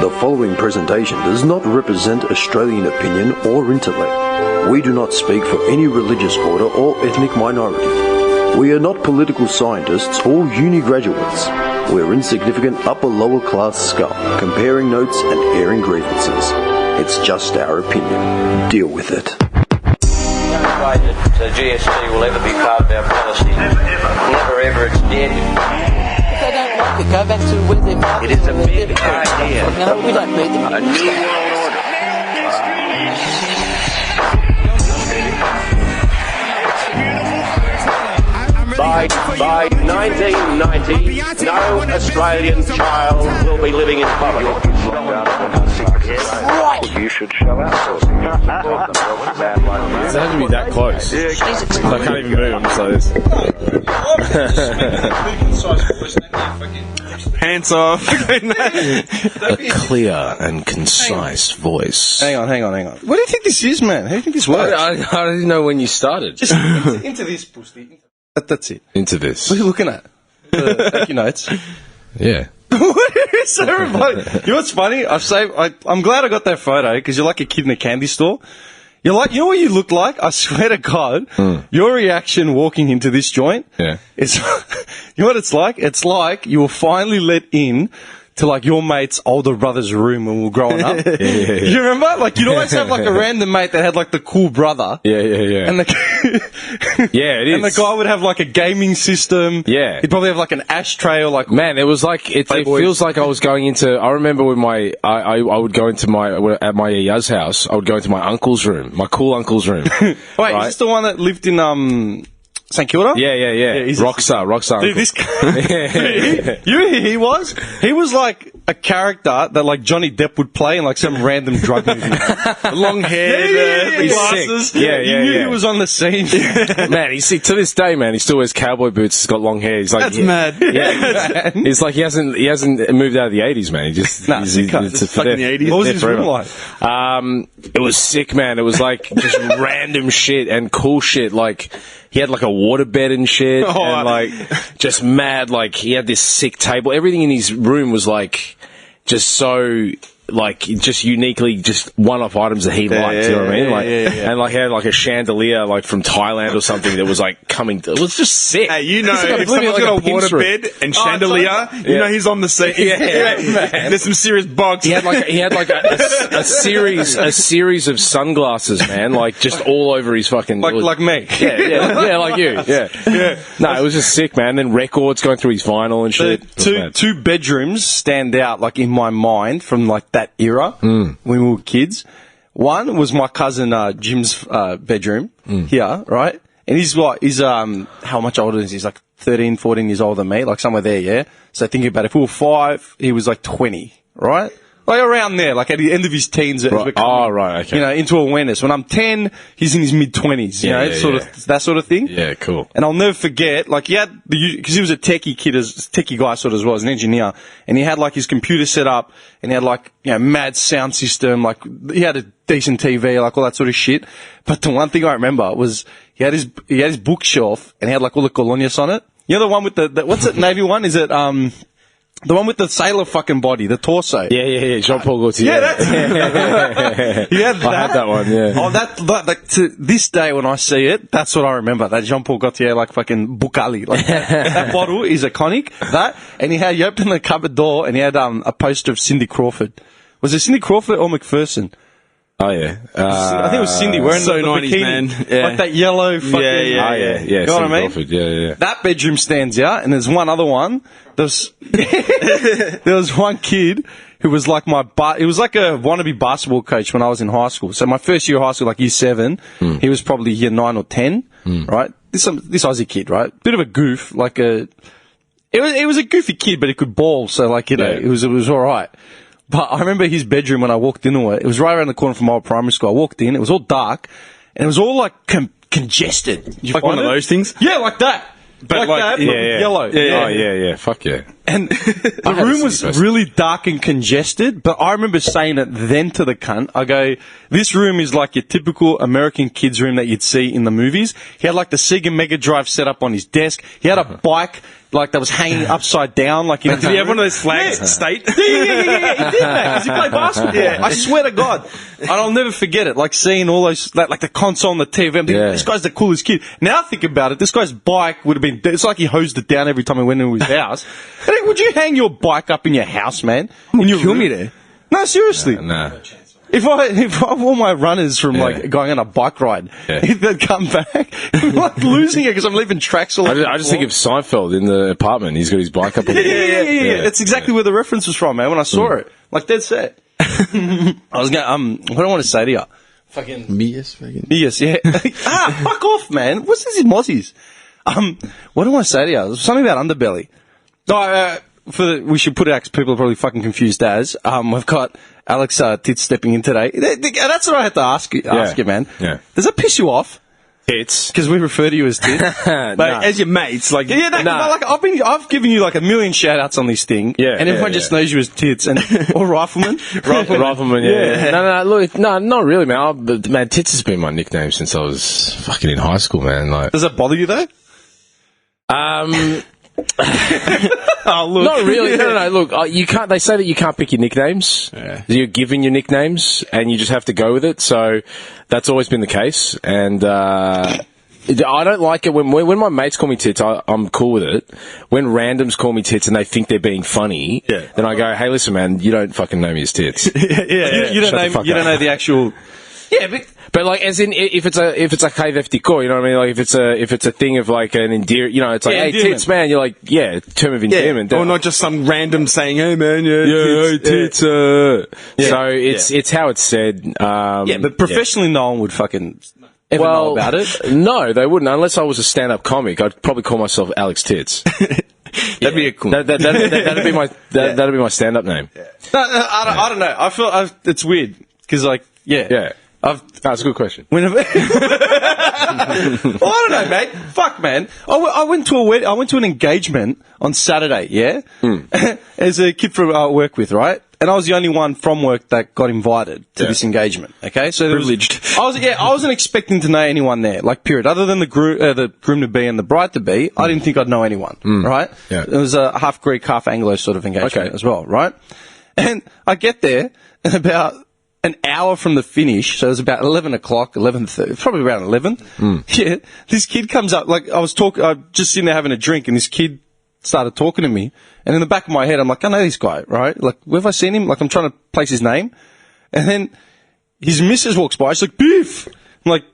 The following presentation does not represent Australian opinion or intellect. We do not speak for any religious order or ethnic minority. We are not political scientists or uni graduates. We're insignificant upper-lower class scum, comparing notes and airing grievances. It's just our opinion. Deal with it. No way that GST will ever be part of our policy. Never ever. Never ever, it's dead. If they don't like it, go back to where they're from. It is a big idea. No, we don't need them. A new world order. By 1990, no Australian child will be living in poverty. You should show us. It has to be that close. I can't even move. I'm just like this. Hands off. A clear and concise voice. Hang on. What do you think this is, man? How do you think this works? I didn't know when you started. Just into this, pussy. That's it. Into this. What are you looking at? Thank you notes. Yeah. So everybody, you know what's funny? I'm glad I got that photo because you're like a kid in a candy store. You're like, you know what you look like? I swear to God, your reaction walking into this joint. Yeah. It's, you know what it's like? It's like you were finally let in to like your mate's older brother's room when we were growing up. Yeah. You remember? Like you'd always have like a random mate that had like the cool brother. Yeah. And Yeah, it is. And the guy would have like a gaming system. Yeah. He'd probably have like an ashtray or like. Man, it was like it feels like I was going into. I remember with my, I would go into at my Ya's house. I would go into my uncle's room, my cool uncle's room. Wait, right? is this the one that lived in St Kilda? Yeah. Rockstar. Dude, this guy, you know who he was? He was like a character that like Johnny Depp would play in like some random drug movie. Long hair, the He's glasses. sick. Yeah. You knew he was on the scene. Man, he's sick to this day. Man, he still wears cowboy boots. He's got long hair. He's like, That's mad. Yeah, it's like he hasn't moved out of the 80s, man. He just it's fucking the 80s. What was his room like? It was sick, man. It was like just random shit and cool shit. Like he had like a waterbed and shit, and like just mad. Like he had this sick table. Everything in his room was like just so. Like just uniquely, just one-off items that he liked. You know what I mean? Like, and like he had like a chandelier, like from Thailand or something that was like coming. It was just sick. Hey, you know, like if someone's got a waterbed and chandelier, you know he's on the scene. Man. There's some serious bugs. He had like a series of sunglasses, man. Like just all over his fucking like me. Yeah, like you. Yeah. No, it was just sick, man. Then records going through his vinyl and shit. Two bedrooms stand out like in my mind from like that era when we were kids. One was my cousin Jim's bedroom here, right? And he's how much older is he? He's like 13, 14 years older than me, like somewhere there, yeah? So thinking about it, if we were 5, he was like 20, right? Like around there, like at the end of his teens. Right. Right, okay. You know, into awareness. When I'm 10, he's in his mid-20s, you know, that sort of thing. Yeah, cool. And I'll never forget, like he had, because he was a techie guy sort of as well, as an engineer, and he had like his computer set up, and he had like, you know, mad sound system, like he had a decent TV, like all that sort of shit. But the one thing I remember was he had his bookshelf, and he had like all the colonias on it. You know the one with the what's it, Navy one? Is it, the one with the sailor fucking body, the torso. Yeah. Jean-Paul Gaultier. Yeah, that's it. You had that? I had that one, yeah. Oh, that to this day when I see it, that's what I remember. That Jean-Paul Gaultier, like fucking Bukali. Like that bottle is iconic. That, and you open the cupboard door and he had a poster of Cindy Crawford. Was it Cindy Crawford or McPherson? Oh, yeah. I think it was Cindy wearing the 90s, bikini, man. Yeah. like that yellow fucking... Yeah. You know what I mean? Crawford. Yeah. That bedroom stands out, and there's one other one. There was one kid who was like he was like a wannabe basketball coach when I was in high school. So my first year of high school, like year 7, he was probably year 9 or 10, right? This Aussie kid, right? Bit of a goof, like it was a goofy kid, but he could ball, so like, you know, it was alright. But I remember his bedroom when I walked into it. It was right around the corner from my old primary school. I walked in. It was all dark, and it was all like congested. Did you like find one of those things? Yeah, like that. But like that, but yellow. Yeah. Oh, yeah. Fuck yeah. And the room was really dark and congested, but I remember saying it then to the cunt. I go, this room is like your typical American kid's room that you'd see in the movies. He had like the Sega Mega Drive set up on his desk. He had a bike like that was hanging upside down. Like, Did he have one of those flags? State? Yeah. He did, mate, because he played basketball. Yeah. I swear to God. And I'll never forget it. Like, seeing all those, like the console on the TV. I'm thinking, this guy's the coolest kid. Now think about it. This guy's bike would have been, it's like he hosed it down every time he went into his house. Hey, would you hang your bike up in your house, man? Kill me there. No, seriously. Nah. If I wore my runners from like going on a bike ride, if they'd come back, I'm like losing it because I'm leaving tracks all over. I just think of Seinfeld in the apartment. He's got his bike up. Yeah. That's exactly where the reference was from, man. When I saw it, like dead set. I was going. What do I want to say to you? Fucking Mias, yeah. Fuck off, man. What's this in Mossies? What do I want to say to you? There's something about Underbelly. We should put it. People are probably fucking confused as. We've got Alex Tits stepping in today. That's what I had to ask you, man. Yeah. Does that piss you off? Tits. Because we refer to you as Tits. But as your mates, like... like I've given you like a million shout-outs on this thing. Yeah. And everyone just knows you as Tits. Or Rifleman. Rifleman, yeah. No, look, not really, man. Man, Tits has been my nickname since I was fucking in high school, man. Like, does that bother you, though? Oh, look. Not really. No. Look, you can't. They say that you can't pick your nicknames. Yeah. You're given your nicknames, and you just have to go with it. So that's always been the case. And I don't like it when my mates call me Tits. I'm cool with it. When randoms call me Tits and they think they're being funny, then I go, "Hey, listen, man, you don't fucking know me as Tits." You don't know the actual. Yeah, but like, as in, if it's a KVFTiko, you know what I mean? Like, if it's a thing of like an endear, you know, it's like, hey, Tits, man, you're like, term of endearment. Or not just some random saying, hey, man, Tits. So it's how it's said. But professionally, no one would fucking ever know about it. No, they wouldn't, unless I was a stand-up comic. I'd probably call myself Alex Tits. That'd be a cool. That'd be my stand-up name. No, I don't know. I feel it's weird because, like, that's a good question. Well, I don't know, mate. Fuck, man. I went to a wedding. I went to an engagement on Saturday. Yeah, as a kid from work with, right? And I was the only one from work that got invited to this engagement. Okay, so privileged. I wasn't expecting to know anyone there. Like, period. Other than the groom to be and the bride to be, I didn't think I'd know anyone. Right? Yeah. It was a half Greek, half Anglo sort of engagement as well. Right? And I get there, and about an hour from the finish, so it was about 11 o'clock, 11:30, probably around 11. Yeah, this kid comes up, like, I was just sitting there having a drink, and this kid started talking to me, and in the back of my head, I'm like, I know this guy, right? Like, where have I seen him? Like, I'm trying to place his name, and then his missus walks by, she's like, Biff! I'm like,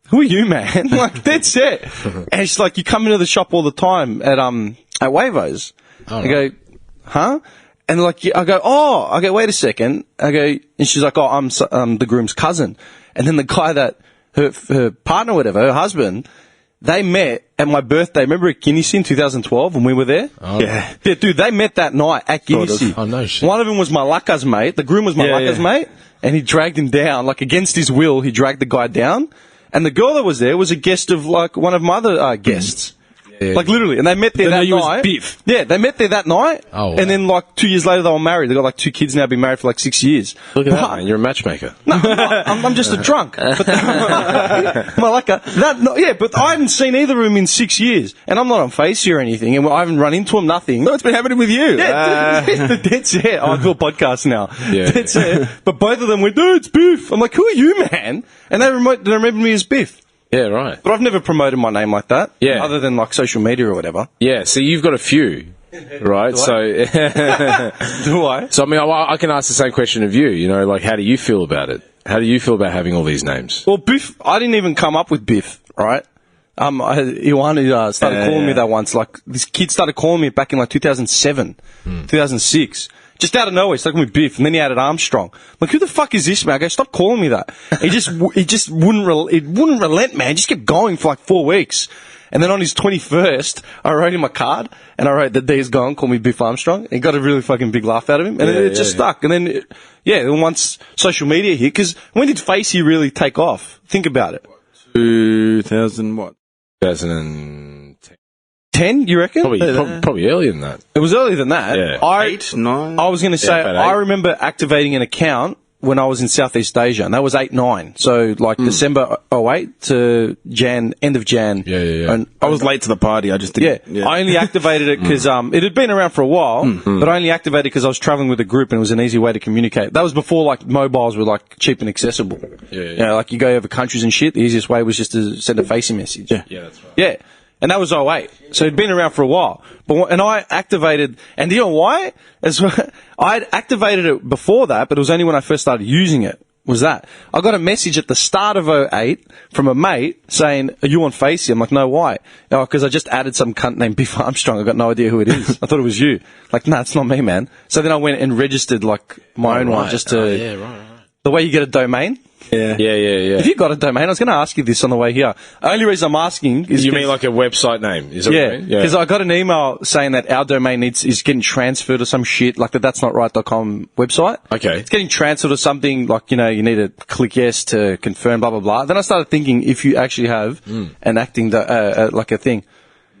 who are you, man? Like, that's it. And she's like, you come into the shop all the time at Wavo's. I go, huh? And like, I go, wait a second. I go, and she's like, I'm the groom's cousin. And then the guy that, her partner, whatever, her husband, they met at my birthday. Remember at Guinness in 2012 when we were there? Oh. Yeah, dude, they met that night at Guinness. Oh, no shit. One of them was my Laka's mate. The groom was my Laka's mate. And he dragged him down, like against his will, he dragged the guy down. And the girl that was there was a guest of like one of my other guests. Yeah. Like, literally. And they met there that night. Biff. Yeah, they met there that night. Oh, wow. And then, like, 2 years later, they were married. They got, like, 2 kids now, been married for, like, 6 years. Look at that, man. You're a matchmaker. No, I'm just a drunk. But, but I hadn't seen either of them in 6 years. And I'm not on Facey or anything. And I haven't run into them, nothing. No, it's been happening with you. Yeah, that's it. I do a podcast now. Yeah. That's it. But both of them went, dude, it's Biff. I'm like, who are you, man? And they remember me as Biff. Yeah, right. But I've never promoted my name like that. Yeah. Other than, like, social media or whatever. Yeah, so you've got a few, right? Do I? So, I mean, I can ask the same question of you, you know, like, how do you feel about it? How do you feel about having all these names? Well, Biff, I didn't even come up with Biff, right? Iwan started calling me that once. Like, this kid started calling me back in, like, 2007, 2006. Just out of nowhere, he's talking with Biff, and then he added Armstrong. I'm like, who the fuck is this, man? I go, stop calling me that. He just wouldn't relent, man. He just kept going for like 4 weeks. And then on his 21st, I wrote him a card, and I wrote, the day is gone, call me Biff Armstrong. And got a really fucking big laugh out of him. And it just stuck. And then, then once social media hit, because when did Facey really take off? Think about it. 2000 what? 2010. 10, you reckon? Probably earlier than that. It was earlier than that. Yeah. 8, 9. I was going to say, about 8. I remember activating an account when I was in Southeast Asia, and that was 8-9. So, like, December 08 to end of Jan. Yeah. And I was late to the party. I just didn't. I only activated it because it had been around for a while, but I only activated it because I was traveling with a group and it was an easy way to communicate. That was before, like, mobiles were, like, cheap and accessible. Yeah. You know, like, you go over countries and shit, the easiest way was just to send a facey message. Yeah. Yeah, that's right. Yeah. And that was 08. So it'd been around for a while. And I activated, and do you know why? I'd activated it before that, but it was only when I first started using it. Was that? I got a message at the start of 08 from a mate saying, "Are you on Facey?" I'm like, "No, why?" "Oh, because I just added some cunt named Biff Armstrong. I got no idea who it is. I thought it was you." Like, "Nah, it's not me, man." So then I went and registered, like, my own one just to... right. The way you get a domain. Yeah. Yeah. If you got a domain, I was going to ask you this on the way here. The only reason I'm asking is... You mean like a website name? Is that what you mean? because I got an email saying that our domain is getting transferred or some shit, like the that's not right.com website. Okay. It's getting transferred or something, like, you know, you need to click yes to confirm, blah, blah, blah. Then I started thinking, if you actually have an acting, like a thing.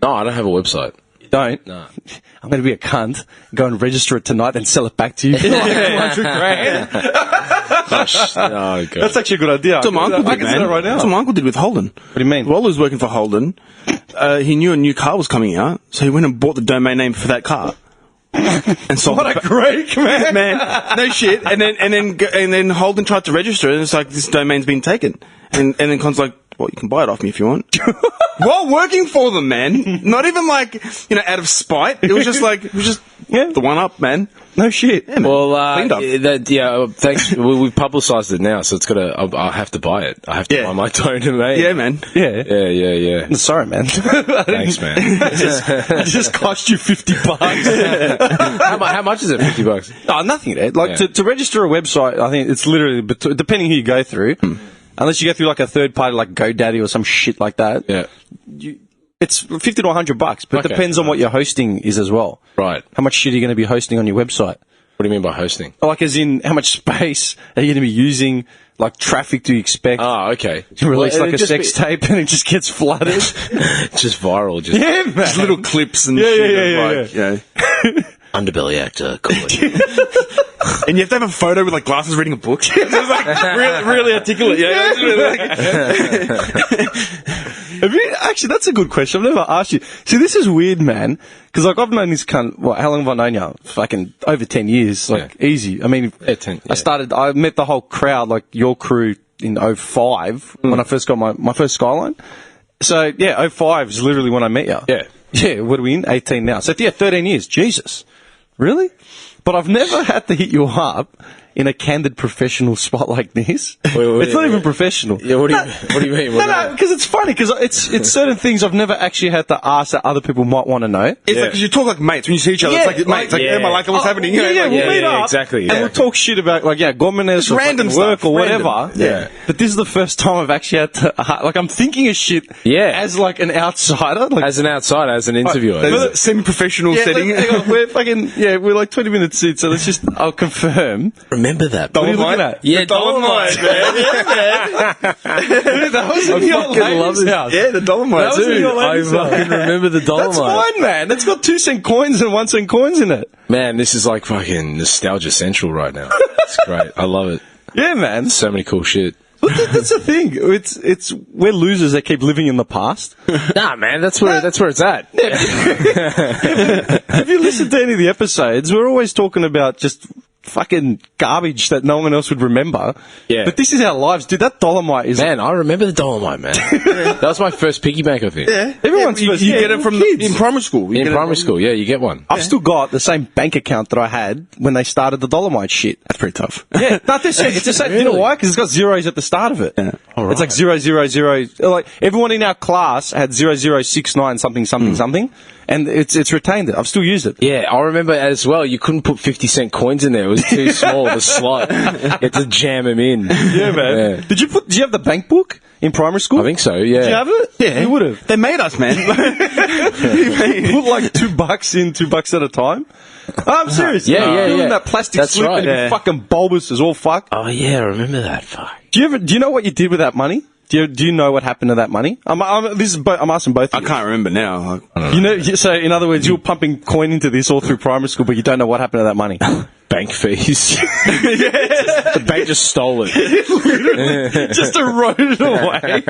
No, I don't have a website. You don't? No. I'm going to be a cunt, go and register it tonight, then sell it back to you for like 200 grand. Gosh. Oh, God. That's actually a good idea. That's what my uncle I did, can man. do that right now. That's what my uncle did with Holden. What do you mean? While he was working for Holden, he knew a new car was coming out, so he went and bought the domain name for that car. And sold What a great man. man, no shit. And then Holden tried to register it, and it's like, this domain's been taken. And then Con's like, well, you can buy it off me if you want. While working for them, man. Not even like, you know, out of spite. It was just the one up, man. No shit. Yeah, man. Well, Cleaned up. thanks. We've publicised it now, so it's I'll have to buy it. I have to buy my domain. Yeah, man. Yeah. Yeah. Sorry, man. Thanks, man. It just cost you $50. How much is it? $50? Oh, nothing. Like, to register a website, I think it's literally, depending who you go through, unless you go through like a third party like GoDaddy or some shit like that, Yeah. it's $50 to $100, but it Okay. depends on what your hosting is as well. Right. How much shit are you going to be hosting on your website? What do you mean by hosting? Like, as in, how much space are you going to be using? Like, traffic do you expect? Oh, okay. You release Well, like a it'd just sex tape and it just gets flooded. just viral. Just Yeah, man. Just little clips and Yeah, shit. yeah, of, like, you know. Underbelly actor calling. And you have to have a photo with like glasses reading a book. It's like really articulate. Yeah. It's really like- Actually, that's a good question. I've never asked you. See, this is weird, man. Because, like, I've known this cunt, how long have I known you? Fucking over 10 years. Like, easy. I mean, Yeah, 10, yeah. I met the whole crowd, like, your crew in 05 when I first got my first Skyline. So, yeah, 05 is literally when I met you. Yeah. Yeah, what are we in? 18 now. So, yeah, 13 years. Jesus. Really? But I've never had to hit you up in a candid professional spot like this. It's not even professional. Yeah. What do you mean? No, because it's funny, because it's certain things I've never actually had to ask that other people might want to know. It's like, 'cause you talk like mates when you see each other. Yeah, It's like mates. Like, yeah. am I like what's happening? You know, Yeah, like, we'll meet up. exactly, and yeah. we'll talk shit about, like, Gomenes or random fucking work stuff, or random. whatever. Yeah. But this is the first time I've actually had to, like, I'm thinking of shit as, like, an outsider. Like, As an outsider, as an interviewer. There's a semi-professional setting. hang on, we're like 20 minutes in, so let's just, I'll confirm. Remember that. What are you looking at? Yeah, Dolomite, man. That was in your lady's house. Yeah, the Dolomite. That was in your I lady's house. fucking remember the That's Dolomite. fine, man. It's got 2-cent coins and 1-cent coins in it. Man, this is like fucking nostalgia central right now. It's great. I love it. Yeah, man. So many cool shit. But that's the thing. It's we're losers that keep living in the past. Nah, man, that's where it's at. If you listen to any of the episodes, we're always talking about just fucking garbage that no one else would remember. Yeah. But this is our lives, dude. That Dolomite is... Man, I remember the Dolomite, man. That was my first piggy bank, I think. Yeah. Everyone's you first- get yeah, it from kids. in primary school. You In get it primary from- school, yeah, you get one. I've still got the same bank account that I had when they started the Dolomite shit. That's pretty tough. Yeah, not this. It's the same. You know why? Because it's got zeros at the start of it. Yeah. It's like 000. Like everyone in our class had 0069 something something, and it's retained it. I've still used it. Yeah, I remember as well, you couldn't put 50-cent coins in there. It was too small, the slot. You had to jam them in. Yeah, man. Yeah. Did you have the bank book in primary school? I think so, yeah. Did you have it? Yeah, you would have. They made us, man. Put like $2 in, $2 at a time. I'm serious. Yeah. In that plastic That's slip right, and it'd be yeah. fucking bulbous as all fuck. Oh, yeah, I remember that. Fuck. Do you know what you did with that money? Do you know what happened to that money? I'm asking both. I of you. can't remember now. So in other words, you were pumping coin into this all through primary school, but you don't know what happened to that money. Bank fees. The bank just stole it. Just eroded away.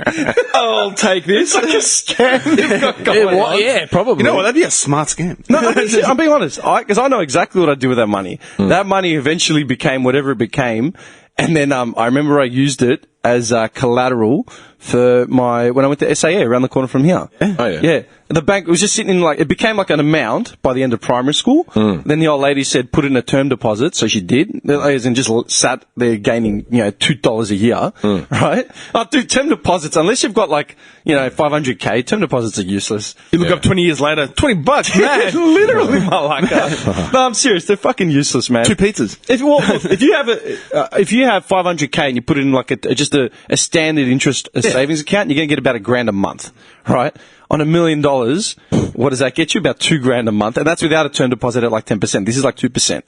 I'll take this. Like a scam they've got going on. Yeah, probably. You know what? That'd be a smart scam. No, I'm being honest. Because I know exactly what I'd do with that money. That money eventually became whatever it became. And then I remember I used it as collateral for when I went to SAE around the corner from here. Oh, yeah. Yeah. The bank was just sitting in it became like an amount by the end of primary school. Then the old lady said put in a term deposit, so she did. And just sat there gaining, $2 a year, right? Oh, dude, term deposits, unless you've got $500K, term deposits are useless. You look up 20 years later, $20, man. Literally, malaka. No, I'm serious. They're fucking useless, man. 2 pizzas. If you have $500K and you put it in just a standard interest savings account, you're going to get about $1,000 a month, right? On $1 million, what does that get you? About $2,000 a month, and that's without a term deposit at 10%. This is 2%.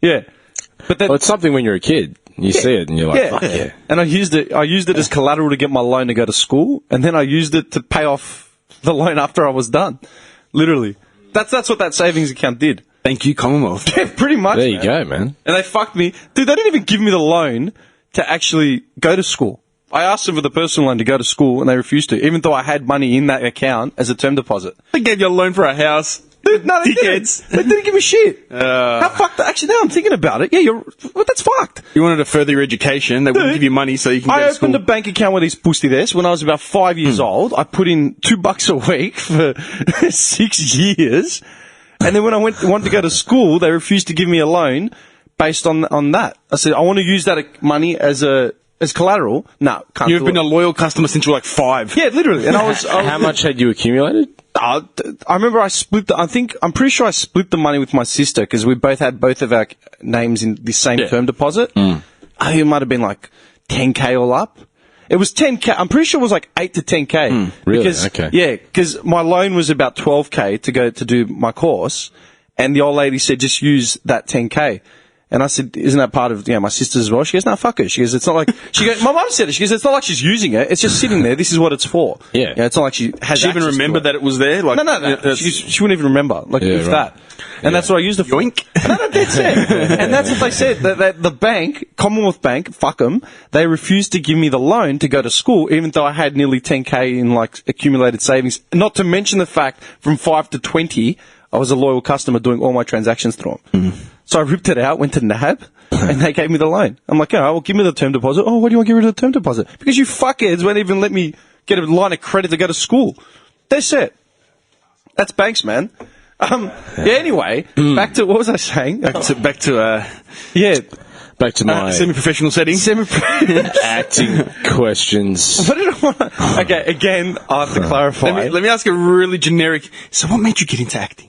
Yeah, but Well, it's something when you're a kid. You see it and you're like, fuck yeah. And I used it as collateral to get my loan to go to school, and then I used it to pay off the loan after I was done. Literally, that's what that savings account did. Thank you, Commonwealth. Yeah, pretty much. There you go, man. And they fucked me. Dude, they didn't even give me the loan to actually go to school. I asked them for the personal loan to go to school, and they refused to, even though I had money in that account as a term deposit. They gave you a loan for a house. Dude, no, they didn't. They didn't give me shit. How fucked? Actually, now I'm thinking about it. Yeah, that's fucked. You wanted to further your education. They wouldn't give you money so you can go to school. I opened a bank account with these pussy this when I was about 5 years old. I put in $2 a week for 6 years. And then when I wanted to go to school, they refused to give me a loan based on that. I said, I want to use that money as collateral. No, can't. You've been a loyal customer since you were 5. Yeah, literally. And I was How much had you accumulated? I remember I'm pretty sure I split the money with my sister because we both had both of our names in the same term deposit. I think it might have been 10K all up. It was 10K. I'm pretty sure it was 8 to 10K. Really? Because, okay. Yeah, because my loan was about 12K to go to do my course, and the old lady said just use that 10K. And I said, isn't that part of my sister's as well? She goes, no, fuck her. She goes, it's not like my mum said it. She goes, it's not like she's using it. It's just sitting there. This is what it's for. Yeah. It's not like she has. She even remember that it was there? No. She wouldn't even remember. That. And that's what I used it for. Yoink. No, that's it. And that's what they said. That the bank, Commonwealth Bank, fuck them, they refused to give me the loan to go to school, even though I had nearly 10K in accumulated savings. Not to mention the fact from 5 to 20, I was a loyal customer doing all my transactions through them. So I ripped it out, went to NAB, and they gave me the loan. I'm like, well, give me the term deposit. Oh, why do you want to get rid of the term deposit? Because you fuckheads won't even let me get a line of credit to go to school. That's it. That's banks, man. Anyway, back to, what was I saying? Back to Back to my semi-professional setting. acting questions. What did I want? Okay, again, I have to clarify. Let me ask a really generic. So, what made you get into acting?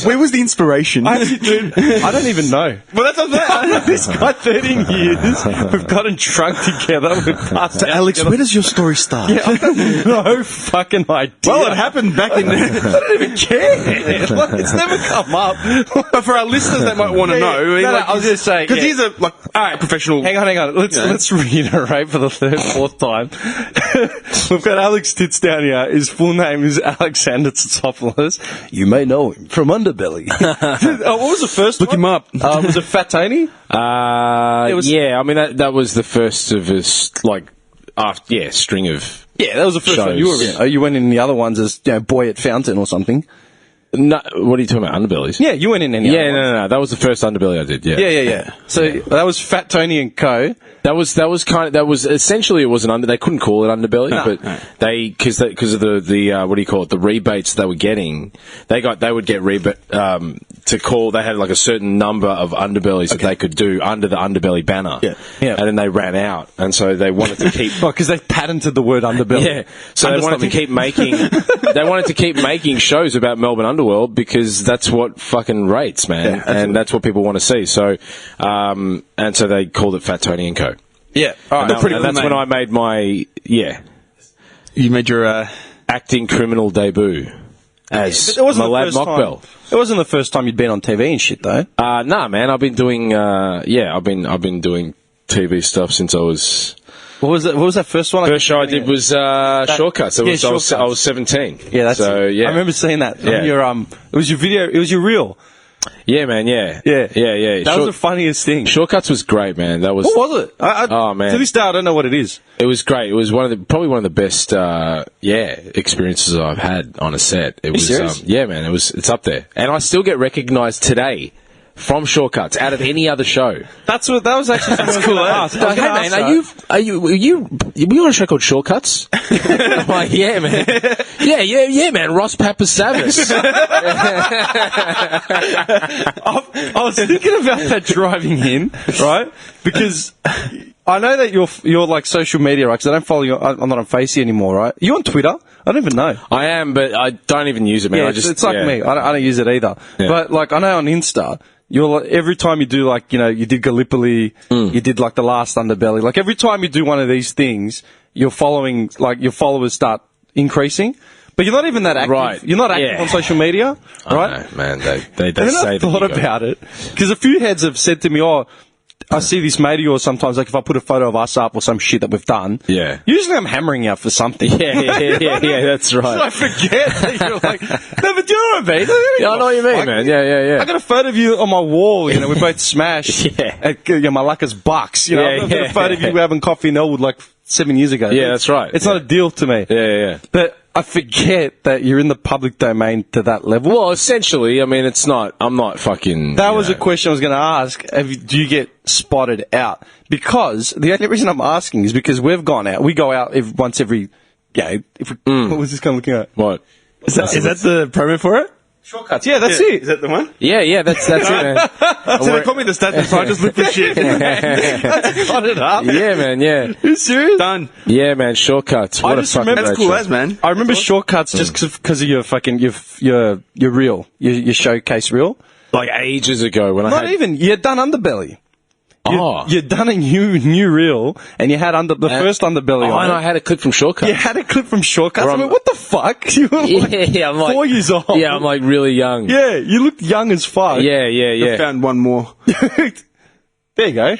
Where was the inspiration? I don't even know. Well, that's what I'm saying. This guy, 13 years, we've gotten drunk together. We've passed out Alex, together. where does your story start? Yeah, I have no fucking idea. Well, it happened back in. I don't even care. It's never come up. But for our listeners that might want to know, I was going to say, because he's a professional. Hang on. Let's reiterate for the third, fourth time. We've got Alex Tits down here. His full name is Alexander Tsitsopoulos. You may know him from Underbelly. What was the first Look one? him up. Was it Fat Tony? Yeah, I mean that was the first of his string of. Yeah, that was the first shows. one you were in. You went in the other ones as Boy at Fountain or something. No, what are you talking about? Underbellies? Yeah, you went in any. Yeah, no. That was the first Underbelly I did. Yeah. Yeah. So that was Fat Tony and Co. That was essentially it was an they couldn't call it Underbelly, but they because of the what do you call it, the rebates they were getting, they would get rebate to call. They had like a certain number of Underbellies that they could do under the Underbelly banner. Yeah. And then they ran out, and so they wanted to keep. Because they patented the word Underbelly. Yeah. So they wanted to keep making. They wanted to keep making shows about Melbourne Underworld because that's what fucking rates, man, and that's what people want to see. So, and so they called it Fat Tony and Co. Yeah, and that's when I made my You made your acting criminal debut as it wasn't Malad the first Mockbell. time. It wasn't the first time you'd been on TV and shit, though. Nah, man, I've been doing I've been doing TV stuff since I was What was that? What was that first one? First show I did was Shortcuts. Shortcuts. I was 17. Yeah, that's so. Yeah, I remember seeing that. Yeah. Your it was your video. It was your reel. Yeah, man. Yeah. Yeah. That was the Short- funnious thing. Shortcuts was great, man. That was. What was it? Oh, man. To this day, I don't know what it is. It was great. It was probably one of the best, experiences I've had on a set. It was, serious? yeah, man. It's up there, and I still get recognised today from Shortcuts out of any other show. That was actually something cool. Hey man, are you on a show called Shortcuts? I'm like, yeah, man. Yeah, man. Ross Papasavis. I was thinking about that driving in, right? Because I know that you're like social media, right? Because I don't follow you. I'm not on Facey anymore, right? Are you on Twitter? I don't even know. I am, but I don't even use it, man. Yeah, it's like me. I don't use it either. Yeah. But like I know on Insta, you're like, every time you do like, you did Gallipoli, you did like the last Underbelly. Like every time you do one of these things, your followers start increasing. But you're not even that active. Right. You're not active on social media, right? I know, man. They And then say I thought about it because a few heads have said to me, "Oh, I see this mate of yours sometimes. Like if I put a photo of us up or some shit that we've done, Yeah. Usually I'm hammering out for something. Yeah, that's right. I forget that you're like, no, but you know what I mean? Yeah, I know what you mean, man. Yeah. I got a photo of you on my wall. We both smashed Yeah. at Malacca's Bucks. Yeah, I've got a photo of you having coffee in Elwood like 7 years ago. Yeah, that's right. It's not a deal to me. Yeah. But I forget that you're in the public domain to that level. Well, essentially, I mean, I'm not fucking... That was a question I was going to ask. Do you get spotted out? Because the only reason I'm asking is because we've gone out. We go out once every... Yeah. What was this guy looking at? What? Is that the promo for it? Shortcuts. Yeah, that's it. Is that the one? Yeah, that's it, man. So they call me the stats, so I just look for shit. Got it up. Yeah, man, yeah. You serious? Done. Yeah, man, Shortcuts. What I a just fucking remember- That's great cool show. as, man. I remember Shortcuts just because of your fucking your reel, your showcase reel. Like ages ago when I Not had... even you had done Underbelly. Oh. You'd done a new reel, and you had the first Underbelly. Oh, on and it. I had a clip from Shortcuts. You had a clip from Shortcuts. Where I I'm- mean, what the fuck? You were like Yeah, I'm like... 4 years old. Yeah, I'm like really young. Yeah, you looked young as fuck. Yeah. Found one more. There you go.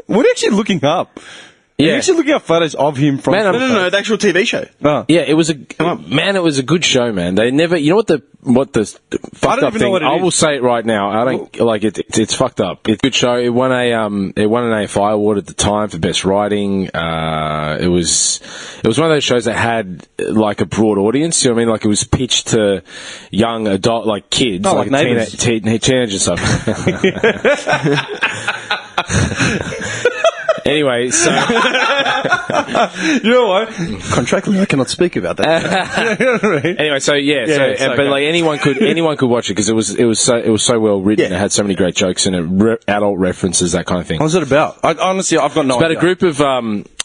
What are you actually looking up? Yeah. You're actually looking up photos of him from. Man, No, the actual TV show. Oh. Yeah, it was a good show, man. They never, you know what the fucked don't up even know thing. what it I is. will say it right now. I don't like it. It's fucked up. It's a good show. It won an AFI award at the time for best writing. It was one of those shows that had like a broad audience. You know what I mean? Like it was pitched to young adult, like kids, Oh, like Neighbours. teenagers and stuff. Anyway, so You know what? Contractually, I cannot speak about that. You know what I mean? anyway, so it's but okay. like anyone could watch it because it was so well written. It had so many great jokes in it, adult references, that kind of thing. What was it about? Honestly, I've got no It's about idea. a group of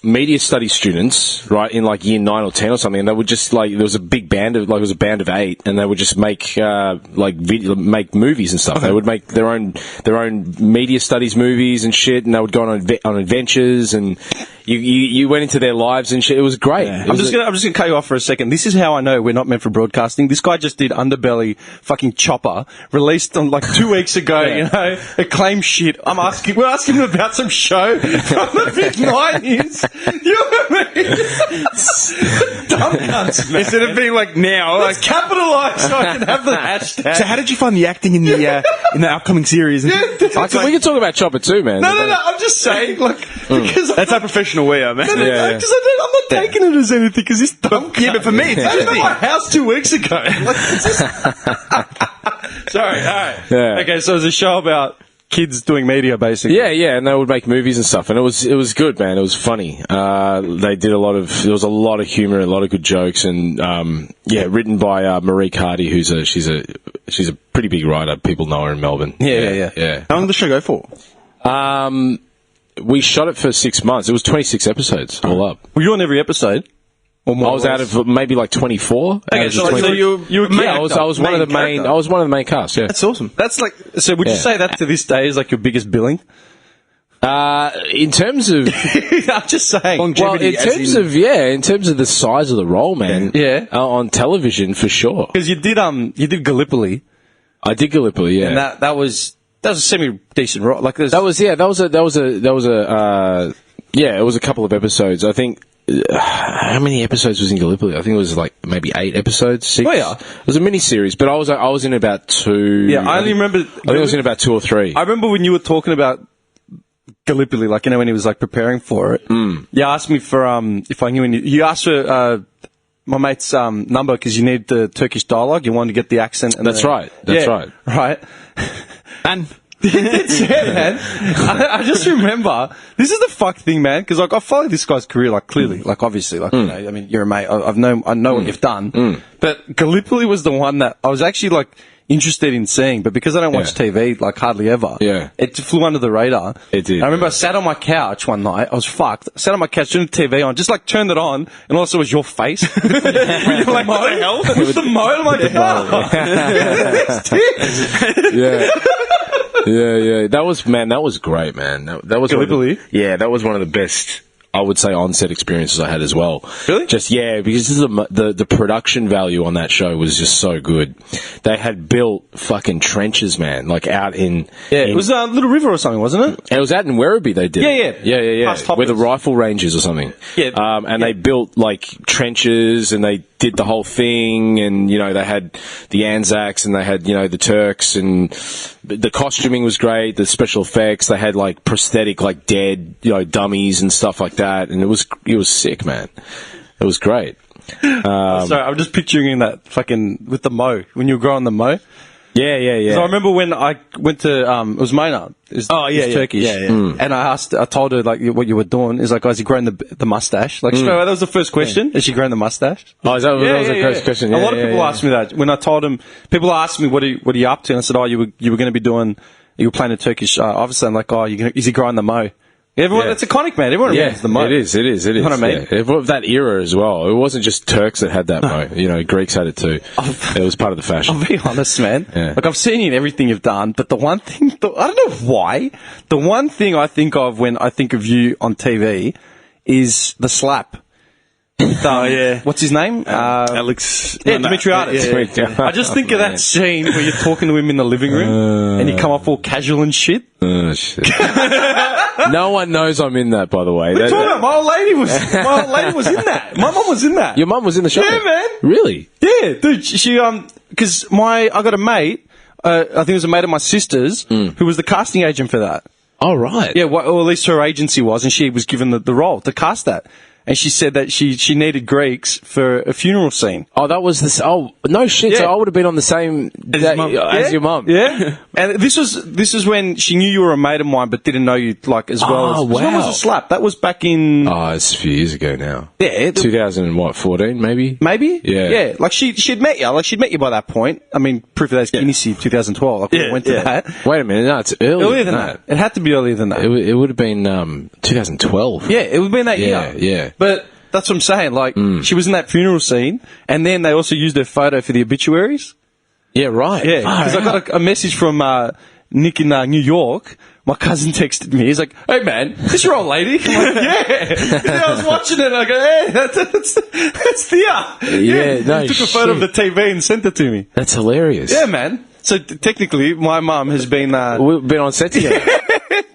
media studies students, right, in like year 9 or 10 or something, and they would just like there was a big band of like it was a band of 8, and they would just make make movies and stuff. They would make their own media studies movies and shit, and they would go on adventures, and you went into their lives and shit. It was great. Yeah. It was I'm just gonna cut you off for a second. This is how I know we're not meant for broadcasting. This guy just did Underbelly fucking Chopper, released on like 2 weeks ago, acclaimed shit. We're asking him about some show from the mid 90s. You know what I mean? Dumb cunts, man. Instead of being like now, Let's capitalize so I can have the hashtag. So how did you find the acting in the upcoming series? we can talk about Chopper too, man. No, I'm just saying, like, because That's how professional we are, man. I'm not taking it as anything, because this dumb Yeah, but for me, it's I was at interesting. my house 2 weeks ago. Like, it's just... Sorry, alright. Yeah. Okay, so it was a show about kids doing media, basically. Yeah, and they would make movies and stuff, and it was good, man. It was funny. They did there was a lot of humor, a lot of good jokes, and written by Marie Cardy, she's a pretty big writer. People know her in Melbourne. Yeah. How long did the show go for? We shot it for 6 months. It was 26 episodes all up. Were you on every episode? Or more I was or out less? of maybe like 24. Okay, so you were I was one of the main. I was one of the main cast. Yeah. That's awesome. That's like. So would you Yeah. say that to this day is like your biggest billing? In terms of I'm just saying. Longevity, in terms of the size of the role, man. Yeah. On television for sure. Because you did Gallipoli, I did Gallipoli. Yeah. and that was a semi decent role. Like there's That was a Yeah, it was a couple of episodes. I think. How many episodes was in Gallipoli? I think it was like maybe 8 episodes, 6. Oh, yeah. It was a mini-series, but I was in about 2. Yeah, I only remember. I think I was in about 2 or 3. I remember when you were talking about Gallipoli, like, you know, when he was like preparing for it. You asked me for if I knew any. You asked for my mate's number because you need the Turkish dialogue. You wanted to get the accent. And That's right. That's right. Right. And It's man. I just remember, this is the fuck thing, man, because like I followed this guy's career, like clearly, like obviously, like you know, I mean, you're a mate. I know what you've done, but Gallipoli was the one that I was actually like interested in seeing, but because I don't watch TV like hardly ever, it flew under the radar. It did. I remember I sat on my couch one night. I was fucked. I sat on my couch, turned the TV on, just like turned it on, and also it was your face. With like, what the hell? With the mo, I'm like, yeah. Yeah. That was great, man. That was Gallipoli? that was one of the best, I would say, on-set experiences I had as well. Really? Just, because the production value on that show was just so good. They had built fucking trenches, man, like out in... Yeah, it was Little River or something, wasn't it? It was out in Werribee they did it. Yeah. Past Where the Hoppers. rifle ranges or something. Yeah. And they built, like, trenches and they did the whole thing and, you know, they had the Anzacs and they had, you know, the Turks and the costuming was great, the special effects, they had, like, prosthetic, like, dead, you know, dummies and stuff like that, and it was sick, man. It was great. Sorry, I'm just picturing that fucking, with the mo, when you were growing the mo. Yeah. So I remember when I went to, it was Mona. Is Turkish. And I told her, like, what you were doing. Is like, is he growing the mustache? Like, straight away, that was the first question. Is she growing the mustache? Oh, that was the first question. A lot of people asked me that. When I told them, people asked me, what are you up to? And I said, you were going to be doing, you were playing a Turkish officer. And like, is he growing the mo? Everyone, it's iconic, man. Everyone remembers the mo. It is. You know what I mean? Of that era as well. It wasn't just Turks that had that mo. You know, Greeks had it too. It was part of the fashion. I'll be honest, man. Yeah. Like, I've seen you in everything you've done, but the one thing, I don't know why, the one thing I think of when I think of you on TV is the slap. What's his name? Alex. Dimitriadis. Yeah. I just think of that scene where you're talking to him in the living room and you come off all casual and shit. Oh, shit. No one knows I'm in that, by the way. What are you talking about? My old lady was in that. My mum was in that. Your mum was in the show? Yeah, man. Really? Yeah, dude. She because I got a mate. I think it was a mate of my sister's who was the casting agent for that. Oh, right. Yeah, or at least her agency was, and she was given the role to cast that. And she said that she needed Greeks for a funeral scene. Oh, that was this. Oh, no shit. Yeah. So I would have been on the same day as your mum. Yeah. And this was when she knew you were a mate of mine, but didn't know you like as well. Oh, When was wow. a slap? That was back in. Oh, it's a few years ago now. Yeah. 2014, maybe? Maybe? Yeah. Yeah. Like she'd met you. Like she'd met you by that point. I mean, proof of that's Guinness 2012. Like we went to that. Wait a minute. No, it's Earlier than that. It had to be earlier than that. It would have been 2012. Yeah, it would have been that year. Yeah. But that's what I'm saying. Like, she was in that funeral scene, and then they also used her photo for the obituaries. Yeah, right. Yeah, because I got a message from Nick in New York. My cousin texted me. He's like, "Hey, man, this your old lady?" I'm like, yeah. And I was watching it, and I go, "Hey, that's Thea." Yeah, no He took a photo of the TV and sent it to me. That's hilarious. Yeah, man. So technically, my mum has been... We've been on set together.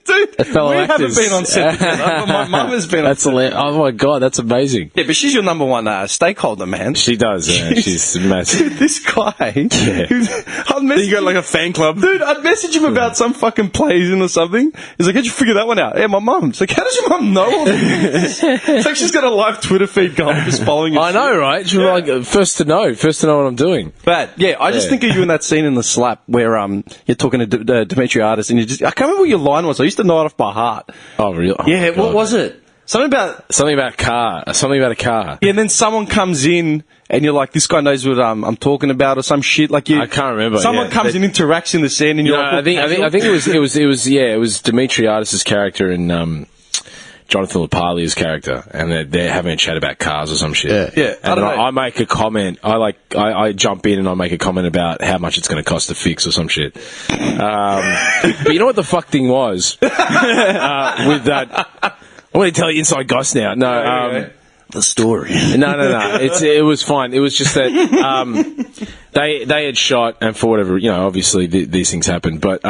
Dude, fellow we actors. haven't been on set together, but my mum has been That's on set. hilarious. Oh, my God, that's amazing. Yeah, but she's your number one stakeholder, man. She does. She's massive. Dude, this guy... I'd message You got like a fan club. Dude, I'd message him about some fucking plays in or something. He's like, how'd you figure that one out? Yeah, my mum. It's like, how does your mum know all this? It's like she's got a live Twitter feed going, just following your I know, right? She's like, first to know what I'm doing. But, yeah, I just think of you in that scene in The Slap where you're talking to Dimitriadis and I can't remember what your line was. I used to know it off by heart. Oh, really? Oh, Yeah, my what God. was it? Something about a car. Something about a car. Yeah, and then someone comes in and you're like, this guy knows what I'm talking about or some shit. Like I can't remember. Someone yeah. comes and interacts in the scene and you're like, I think it was Dimitriadis' character and Jonathan LaPaglia's character, and they're having a chat about cars or some shit. Yeah. And I make a comment. I jump in and I make a comment about how much it's going to cost to fix or some shit. But you know what the fuck thing was with that. I want to tell you inside goss now. No, The story. no. It was fine. It was just that they had shot, and for whatever, obviously these things happen, but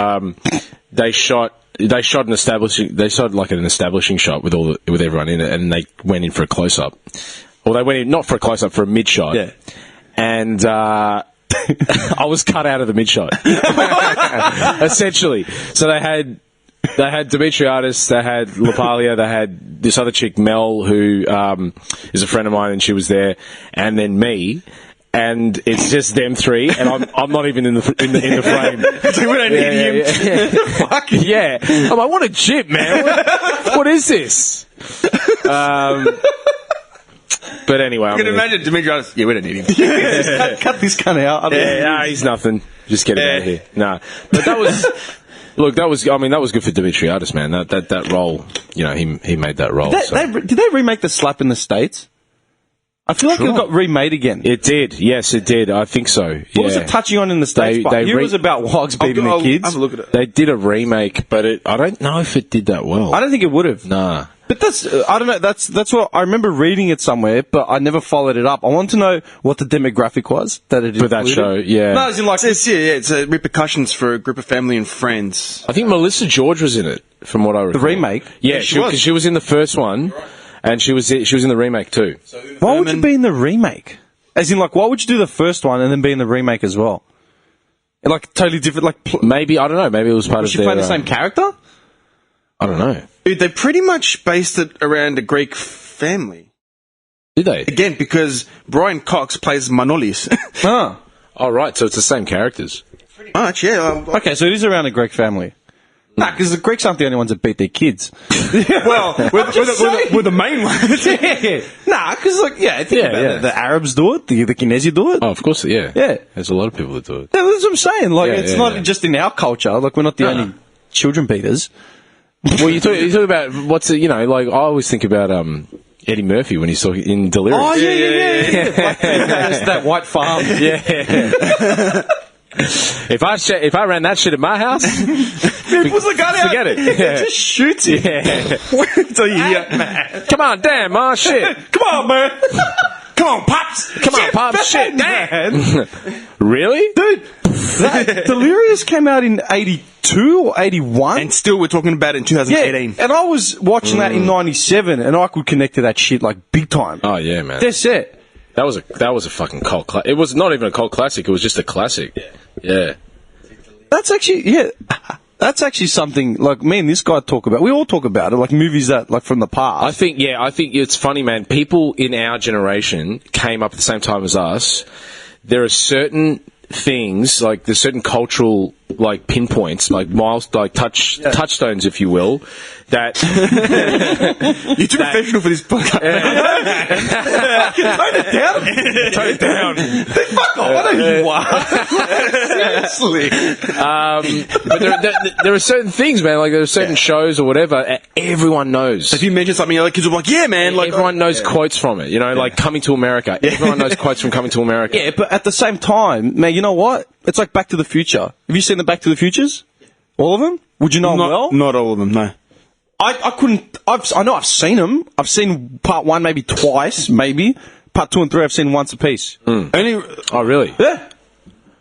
they shot they shot an establishing shot with with everyone in it, and they went in for a close up. Well, they went in not for a close up, for a mid shot. Yeah. And I was cut out of the mid shot, essentially. So they had Demetriadis, they had Lapalia, they had this other chick Mel, who is a friend of mine, and she was there, and then me. And it's just them three, and I'm not even in the frame. So we don't need him. Fuck yeah! I'm like, what a chip, man! What is this? But anyway, I can imagine Demetriadis. Yeah, we don't need him. Cut this cunt out. Nah, he's nothing. Just get him out of here. Nah, but that was. Look, that was good for Demetriadis, man. That role, he made that role. Did they remake the slap in the States? I feel like it got remade again. It did. Yes, it did. I think so. What was it touching on in the States? It was about wogs beating the kids. Have a look at it. They did a remake, but I don't know if it did that well. I don't think it would have. Nah. But that's I don't know. That's what I remember reading it somewhere, but I never followed it up. I want to know what the demographic was that it For that show, yeah. No, as in like It's repercussions for a group of family and friends. I think Melissa George was in it, from what I recall. the remake. Yeah, she was. because she was in the first one, and she was in the remake too. Why would you be in the remake? As in, like, why would you do the first one and then be in the remake as well? Like, totally different. Like, Maybe, I don't know. Maybe it was part of was she their. playing the same character? I don't know. Dude, they pretty much based it around a Greek family. Did they? Again, because Brian Cox plays Manolis. Ah. Oh, right. So it's the same characters. Pretty much, yeah. Okay, so it is around a Greek family. Nah, because the Greeks aren't the only ones that beat their kids. Well, we're the main ones. Yeah. Nah, because, like, think about yeah. it. The Arabs do it, the Kinesi do it. Oh, of course, yeah. Yeah. There's a lot of people that do it. Yeah, that's what I'm saying. Like, Yeah, it's yeah, not yeah. just in our culture. Like, we're not the only children beaters. Well, you talk about like I always think about Eddie Murphy when he's talking in Delirious. Oh, yeah. Just that white farm. Yeah. If I ran that shit at my house, Puts the gun out. forget it. It Yeah. just shoots it. Yeah. So you hear, Come on, damn, oh shit. Come on, man. come on, Pops! Come on, pop, shit, damn. Really? Dude, that Delirious came out in 82 or 81. And still, we're talking about it in 2018. and I was watching that in 97, and I could connect to that shit, like, big time. Oh yeah, man. That's it. That was a fucking cult classic. It was not even a cult classic. It was just a classic. Yeah. That's actually something, like, me and this guy talk about. We all talk about it, like, movies that, like, from the past. I think it's funny, man. People in our generation came up at the same time as us. There are certain things, like there's certain cultural, like, pinpoints, like touchstones, if you will, that You're too professional for this podcast. Tone it down. Fuck off, I know who you are. Seriously. but there are certain things, man. Like there are certain shows or whatever. Everyone knows. If you mention something, other kids will be like, yeah, man. Like, Everyone knows quotes from it. Like Coming to America. Everyone knows quotes from Coming to America. Yeah, but at the same time, man, you know what? It's like Back to the Future. Have you seen the Back to the Futures? All of them? Would you know them well? Not all of them, no. I couldn't. I know I've seen them. I've seen part 1 maybe twice, maybe. Part 2 and 3 I've seen once apiece. Only, Oh, really? Yeah.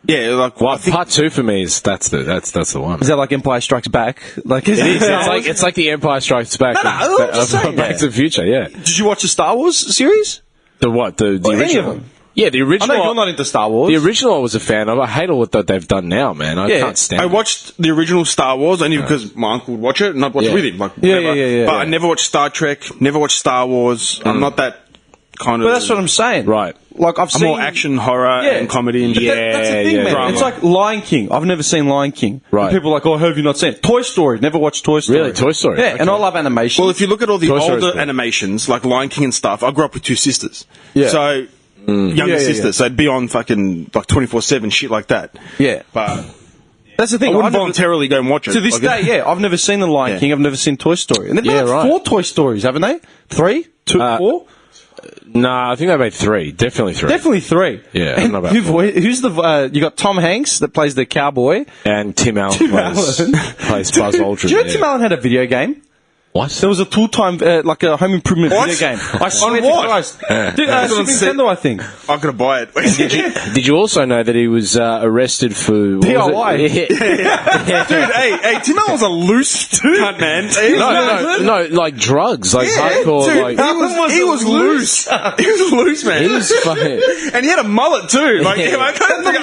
yeah, like, Well, part 2 for me is that's the one. Is that like Empire Strikes Back? Like, it is. It's like the Empire Strikes Back. No, I'm just saying, Back to the Future. Yeah. Did you watch the Star Wars series? The what? The Or any original. of them? Yeah, the I original. know you're not into Star Wars. The original I was a fan of. I hate all that they've done now, man. I Yeah. can't stand I it. watched the original Star Wars only because my uncle would watch it, and I'd watch it with him. Like, whatever. yeah. But I never watched Star Trek, never watched Star Wars. I'm not that kind of. But that's what I'm saying. Right. Like, I've I'm seen... more action, horror, Yeah. and comedy and But shit. that's the thing, yeah, man. drama. It's like Lion King. I've never seen Lion King. Right. And people are like, oh, have you not seen it? Toy Story. Never watched Toy Story. Really? Toy Story? Yeah, Okay. and I love animation. Well, if you look at all the Toy Story's older cool. animations, like Lion King and stuff, I grew up with 2 sisters. Yeah. So, younger Yeah. sisters. So it'd be on fucking, like, 24/7, shit like that. Yeah. But That's the thing. I wouldn't I've never- voluntarily go and watch it. To this Like, day, I've never seen The Lion Yeah. King. I've never seen Toy Story. And they've Yeah, made right. 4 Toy Stories, haven't they? 3? 2? 4? Nah, I think they made 3. Definitely 3. Definitely 3. Yeah, I don't know about who's the... you got Tom Hanks that plays the cowboy. And Tim Allen Tim plays Allen. Buzz Aldrin. Do you know yeah. Tim Allen had a video game? What? There was a Tool-Time, like a home improvement video game. I swear to what? Christ. Dude, Super Nintendo, I think. I'm gonna buy it. Did you also know that he was arrested for DIY? Dude, hey, Tim Allen's a loose cunt, man. No, like drugs, like hardcore. Dude, Like, he was loose. He was loose, man. he was fucking. And he had a mullet too. Like, I can't think of,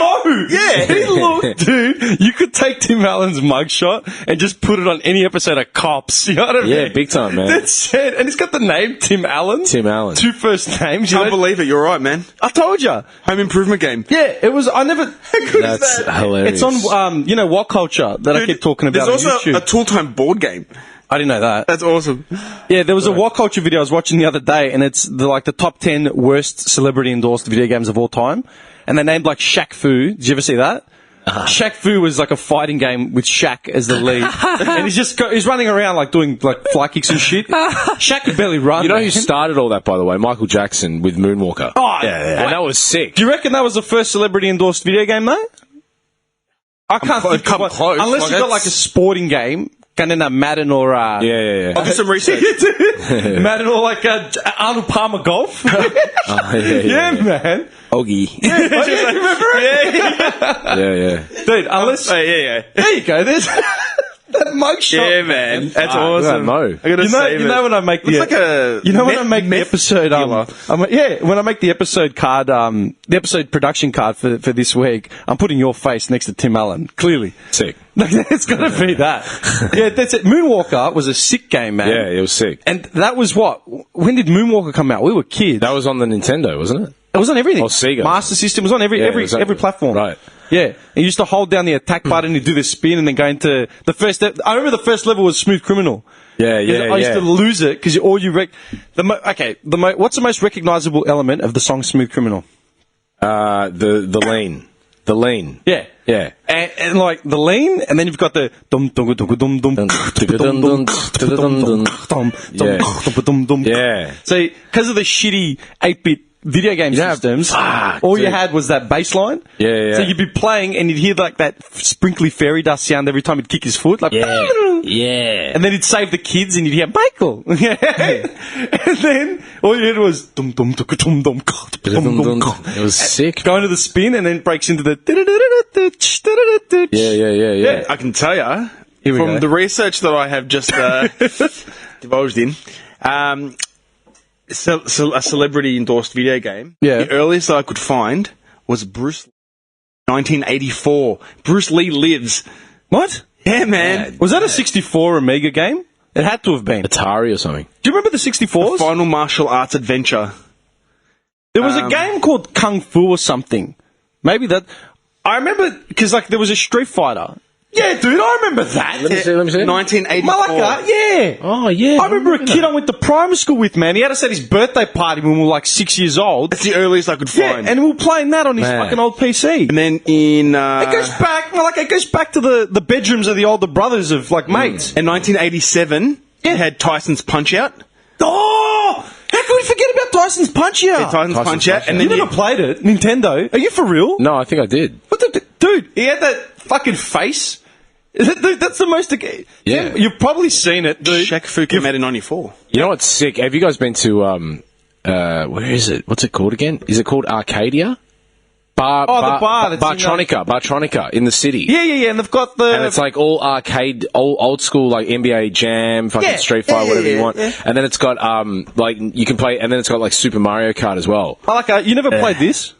yeah. He looked, dude, you could take Tim Allen's mugshot and just put it on any episode of Cops. You know what I mean? Yeah, big time, man. That's it. And he's got the name Tim Allen. Tim Allen. 2 first names. You Can't know? believe it. You're right, man. I told you. Home improvement game. Yeah, it was. I never. That's hilarious. It's on, What Culture that I keep talking about. There's on also YouTube. a Tool-Time board game. I didn't know that. That's awesome. Yeah, there was a What Culture video I was watching the other day, and it's the top 10 worst celebrity endorsed video games of all time. And they named like Shaq Fu. Did you ever see that? Shaq Fu was like a fighting game with Shaq as the lead, and he's running around like doing like fly kicks and shit. Shaq could barely run. You know man. who started all that, by the way? Michael Jackson with Moonwalker. Oh, And that was sick. Do you reckon that was the first celebrity endorsed video game, though? I can't think of one. close. Unless Like, you got like a sporting game, kind of Madden or Yeah. I'll do some research. Madden or like Arnold Palmer Golf. Yeah, man. Oggy. Remember it? Yeah. Dude, unless yeah. there you go. There's that mugshot. Yeah, man. That's awesome. Mo. I gotta save You know when I make the Looks like a when I make the meth episode dealer. when I make the episode card the episode production card for this week, I'm putting your face next to Tim Allen. Clearly. Sick. It's got to be that. Yeah, that's it. Moonwalker was a sick game, man. Yeah, it was sick. And that was what? When did Moonwalker come out? We were kids. That was on the Nintendo, wasn't it? It was on everything. Oh, Sega. Master System was on every platform. Right. Yeah. And you used to hold down the attack button, you do the spin, and then go into the first. I remember the first level was Smooth Criminal. Yeah. I used to lose it because what's the most recognizable element of the song Smooth Criminal? The lean. The lean. Yeah. Yeah. And like the lean, and then you've got the dum dum dum dum dum dum. Yeah. So because of the shitty 8-bit video game systems, all you had was that bass line. Yeah. So you'd be playing and you'd hear like that sprinkly fairy dust sound every time he'd kick his foot, like Yeah. and then he'd save the kids and you'd hear Michael. And then all you heard was dum dum dum dum dum dum. It was sick. Going to the spin and then breaks into the Yeah. I can tell you we from go. the research that I have just divulged in, a celebrity endorsed video game. Yeah. The earliest I could find was Bruce Lee, 1984. Bruce Lee Lives. What? Yeah, man. Was that a 64 Amiga game? It had to have been. Do Atari or something. you remember the 64s? Final martial arts adventure. There was a game called Kung Fu or something. Maybe that. I remember because like there was a Street Fighter. Yeah, dude, I remember that. Let me see. 1984. Malacca, yeah. Oh, yeah. I remember a kid I went to primary school with, man. He had us at his birthday party when we were like 6 years old. That's the earliest I could Yeah, find. and we were playing that on his Man. fucking old PC. And then in It goes back, it goes back to the bedrooms of the older brothers of like mates. in 1987, it had Tyson's Punch Out. Oh, how can we forget about Tyson's Punch Out? Tyson's Punch Out, and You then never played it, Nintendo? Are you for real? No, I think I did. What the, dude? He had that fucking face. Dude, that's the most. Yeah. You've probably seen it, dude. Shaq Fu came out in 94. You know what's sick? Have you guys been to, where is it? What's it called again? Is it called Arcadia? the bar that's Bartronica in the city. Yeah, and they've got the. And it's like all arcade, old school, like NBA Jam, fucking Street Fighter, whatever you want. yeah. And then it's got, like, you can play, and then it's got like Super Mario Kart as well. You never played this?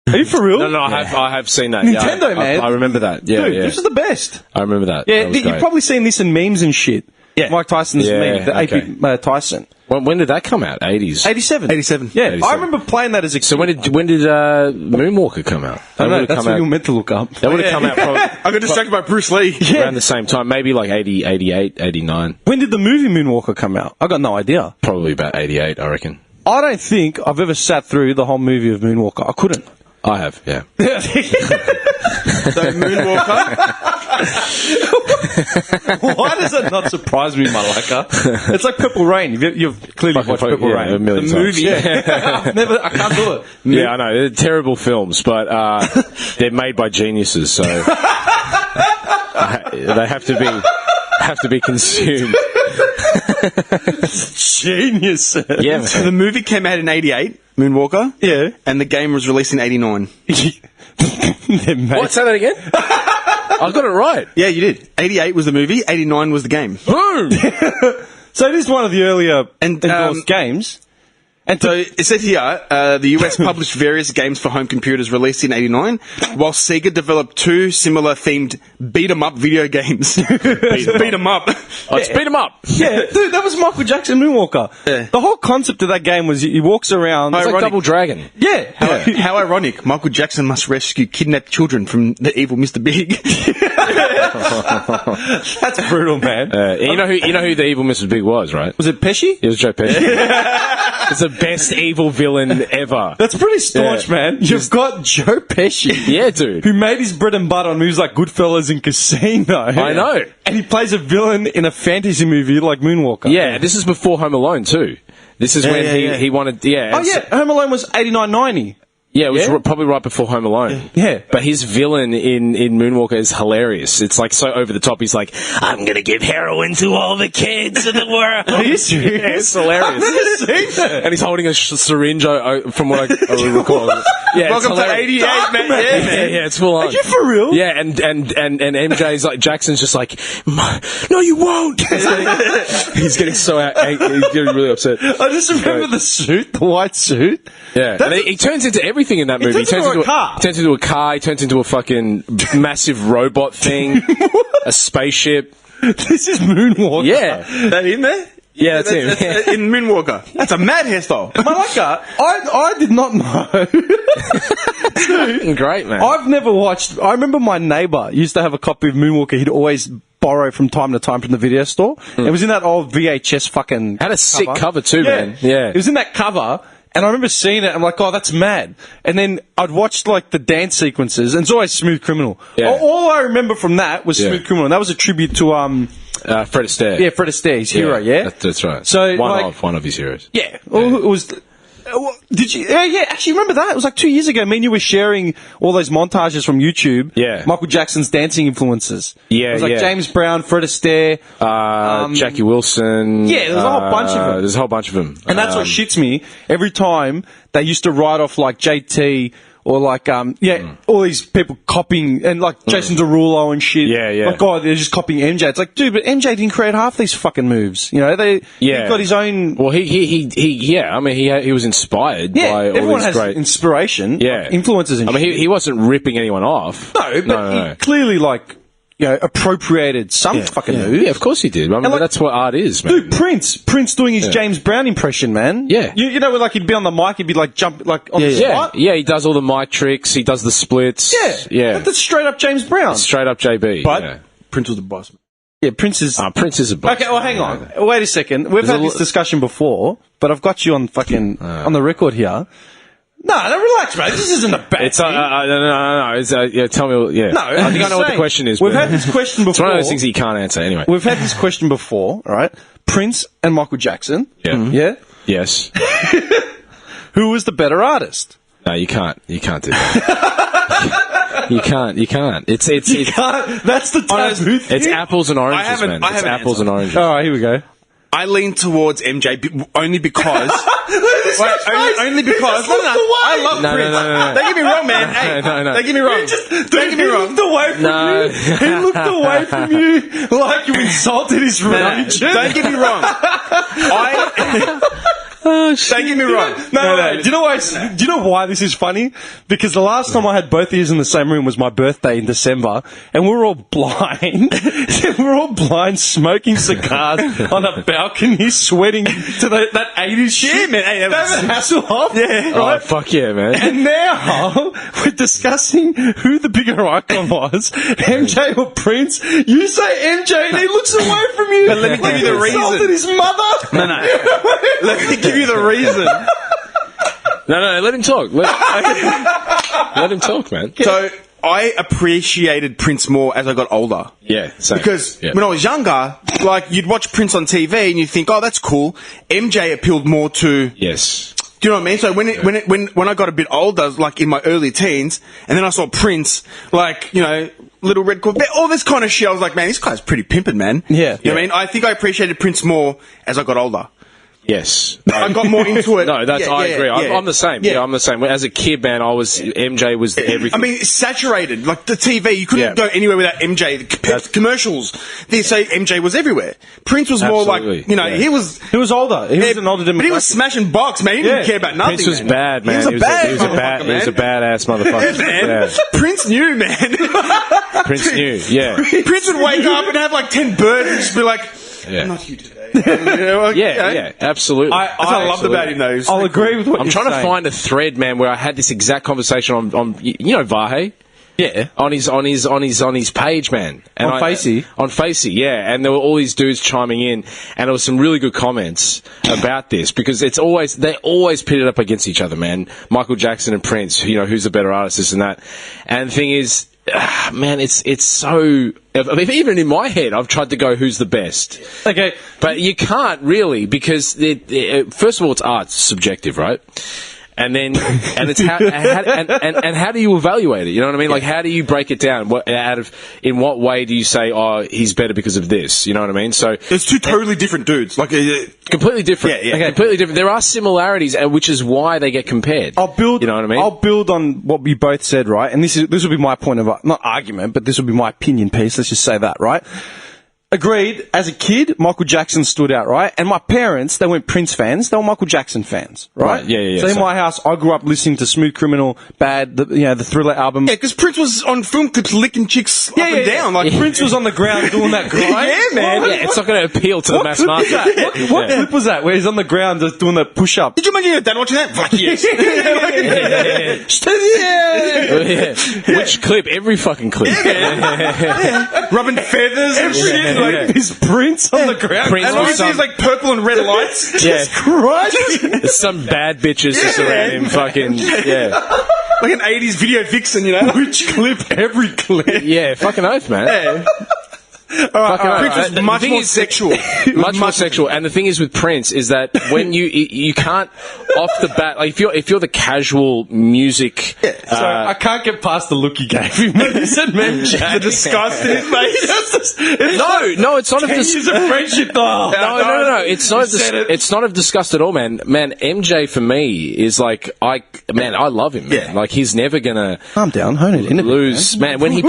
Are you for real? No, I have seen that. Nintendo, yeah, man. I remember that. Yeah, Dude, yeah. this is the best. I remember that. Yeah, That was you've great. probably seen this in memes and shit. Yeah. Mike Tyson's Yeah, meme, the okay. AP Tyson. When did that come out? 80s. 87. 87. Yeah, 87. I remember playing that as a kid. So when did Moonwalker come out? I know, would've that's come what out- you were meant to look up. That would have come out probably I got distracted by Bruce Lee. around the same time, maybe like 80, 88, 89. When did the movie Moonwalker come out? I got no idea. Probably about 88, I reckon. I don't think I've ever sat through the whole movie of Moonwalker. I couldn't. I have, yeah. So Moonwalker. Why does that not surprise me, Malacca? It's like Purple Rain. You've clearly Fucking watched Purple yeah, Rain. a million the times. movie. I can't do it. Yeah, I know. They're terrible films, but they're made by geniuses, so they have to be consumed. Genius. Yeah, man. So the movie came out in 88, Moonwalker. Yeah. And the game was released in 89. They're made- What? Say that again? I got it right. Yeah, you did. 88 was the movie, 89 was the game. Boom. So it is one of the earlier And, endorsed games. And So it said here, the US published various games for home computers released in 89, while Sega developed two similar themed beat-em-up video games. Beat 'em up. Let's beat him up. yeah, dude, that was Michael Jackson Moonwalker. Yeah. The whole concept of that game was he walks around. It's like Ironic. Double Dragon. Yeah. How ironic. Michael Jackson must rescue kidnapped children from the evil Mr. Big. That's brutal, man. You know who the evil Mr. Big was, right? Was it Pesci? It was Joe Pesci. It's the best evil villain ever. That's pretty staunch, Yeah. man. You've got Joe Pesci. Yeah, dude. Who made his bread and butter on movies like Goodfellas and Casino. I know. And he plays a villain in a fantasy movie like Moonwalker. Yeah, this is before Home Alone too. This is when yeah. he wanted. Yeah. Oh, and yeah. Home Alone was 89-90. Yeah, it was Yeah? probably right before Home Alone. Yeah. But his villain in Moonwalker is hilarious. It's like so over the top. He's like, I'm going to give heroin to all the kids in the world. Are you serious? Yeah, it's hilarious. I've never seen that. And he's holding a syringe from what I recall. Yeah, Welcome to 88, man. Yeah, man. Yeah, it's full on. Are you for real? Yeah, and MJ's like, Jackson's just like, no, you won't. He's getting so he's getting really upset. I just remember the suit, the white suit. Yeah, and he turns into everything in that movie. turns into a car. He turns into a car. He turns into a fucking massive robot thing, a spaceship. This is Moonwalker. Yeah, That in there? yeah, that's him. That's in Moonwalker. That's a mad hairstyle. Malaka, I did not know. Great, man. I've never watched. I remember my neighbour used to have a copy of Moonwalker. He'd always borrow from time to time from the video store. It was in that old VHS fucking. Had a sick cover too, man. Yeah. It was in that cover. And I remember seeing it, I'm like, oh, that's mad. And then I'd watched, like, the dance sequences, and it's always Smooth Criminal. Yeah. All I remember from that was Yeah. Smooth Criminal, and that was a tribute to, Fred Astaire. yeah, Fred Astaire, his hero, yeah? That's right. So, like- one of his heroes. Yeah. Well, it was... Did you? Yeah, actually, remember that? It was like 2 years ago. Me and you were sharing all those montages from YouTube. Yeah. Michael Jackson's dancing influences. Yeah, It was like yeah. James Brown, Fred Astaire. Jackie Wilson. Yeah, there's a whole bunch of them. There's a whole bunch of them. And that's what shits me. Every time they used to write off like JT or like, all these people copying, and like Jason Derulo and shit. Yeah, yeah. Like, oh, they're just copying MJ. It's like, dude, but MJ didn't create half these fucking moves. You know, he got his own. Well, yeah. I mean, he was inspired Yeah, by all everyone these has great inspiration. Yeah. like, influences and I mean, shit. he wasn't ripping anyone off. No, but he clearly, like, appropriated some fucking move. Yeah, of course he did. I mean, like- that's what art is, man. Dude, Prince doing his James Brown impression, man. Yeah. You know, like he'd be on the mic, he'd be like jump like on the Yeah, spot. yeah, he does all the mic tricks. He does the splits. yeah. That's straight up James Brown. Straight up JB. But yeah. Prince was the boss. Yeah, Prince is. Prince is a boss. Okay, well, hang on. Wait a second. We've had this discussion before, but I've got you on fucking on the record here. No, relax, mate. This isn't a bad It's thing. no. It's tell me. Yeah. No, I think I know what the question is. We've but- had this question before. It's one of those things that you can't answer anyway. We've had this question before, all right? Prince and Michael Jackson. Yeah. Yeah? Yes. Who was the better artist? No, you can't. You can't do that. You can't. It's That's the taboo thing. it's apples and oranges, I haven't- man. I It's haven't apples answered. and oranges. All right, here we go. I lean towards MJ only because. This Wait, guy's face. only because. He just looked away. I love No, Prince. no. Don't get me wrong, man. Hey, No. don't get me wrong. Dude, Don't get me he wrong. looked away from No. you. He looked away from you like you insulted his religion. Don't get me wrong. Don't get me wrong. No. Do you know why this is funny? Because the last time I had both of you in the same room was my birthday in December, and we were all blind. We were all blind, smoking cigars on a balcony, sweating to that 80s shit. Yeah, man. Hey, David Hasselhoff. Yeah, Oh, right. fuck yeah, man. And now we're discussing who the bigger icon was, MJ or Prince. You say MJ, and he looks away from you. But let me give you the Like he insulted reason. his mother. No. Let me give you the reason. No, let him talk. Let him talk, man. So I appreciated Prince more as I got older. Yeah, same. Because Yeah. when I was younger, like you'd watch Prince on TV and you'd think, oh, that's cool. MJ appealed more to. Yes. Do you know what I mean? So when I got a bit older, like in my early teens, and then I saw Prince, like, you know, Little Red Corvette, all this kind of shit. I was like, man, this guy's pretty pimping, man. Yeah. You know what I mean? I think I appreciated Prince more as I got older. Yes. I got more into it. No, I agree. Yeah. I'm the same. Yeah, I'm the same. As a kid, man, MJ was everything. I mean, it's saturated. Like the TV, you couldn't go anywhere without MJ. The commercials, they say MJ was everywhere. Prince was more like, Absolutely. he was older. He was an older demographic. But he was smashing box, man. He didn't care about nothing. Prince was bad, man. He was a badass motherfucker. Man. Yeah. Prince knew, man. Prince knew, yeah. Prince would wake up and have like 10 birds and just be like, Yeah. not you today. Yeah, absolutely. That's what I loved about him, though. I'll agree with what I'm you're trying saying. to find a thread, man, where I had this exact conversation on Vahe? Yeah. On his page, man. And On Facey? On Facey, yeah. And there were all these dudes chiming in, and there was some really good comments about this, because they always pit it up against each other, man. Michael Jackson and Prince, who's the better artist, this and that. And the thing is, man, it's so... Even in my head, I've tried to go, who's the best? Okay. But you can't really, because first of all, it's art, it's subjective, right? And then, it's how do you evaluate it? You know what I mean? Like, how do you break it down? In what way do you say, oh, he's better because of this? You know what I mean? So there's two totally different dudes, like completely different. Yeah. Okay. Completely different. There are similarities, which is why they get compared. I'll build. You know what I mean? I'll build on what we both said, right? And this will be my point of not argument, but this will be my opinion piece. Let's just say that, right? Agreed. As a kid, Michael Jackson stood out, right? And my parents, they weren't Prince fans; they were Michael Jackson fans, right? Yeah. So in my house, I grew up listening to Smooth Criminal, Bad, the Thriller album. Yeah, because Prince was on film clips licking chicks up and down. Like Prince was on the ground doing that grind. Yeah, man. Yeah, it's not going to appeal to the mass market. What clip was that? Where he's on the ground just doing that push-up? Did you imagine your dad watching that? Fuck yes. Which clip? Every fucking clip. Rubbing feathers and shit. Like this Prince on the ground. Prince And all was you see is like purple and red lights. Yeah. Christ. There's some bad bitches just around him, fucking, yeah. Like an 80s video vixen, Which clip? Every clip. Yeah, fucking oath, man. Yeah. Prince was much more sexual. Much more sexual. And the thing is with Prince is that when you can't, off the bat, like if you're the casual music... So I can't get past the look he gave him when he said man The disgust in his face. No, it's not of Years of friendship, though. No. It's not of disgust at all, man. Man, MJ for me is like I love him. Man. Yeah. Like he's never gonna Calm down, hone it in. lose. Man, when he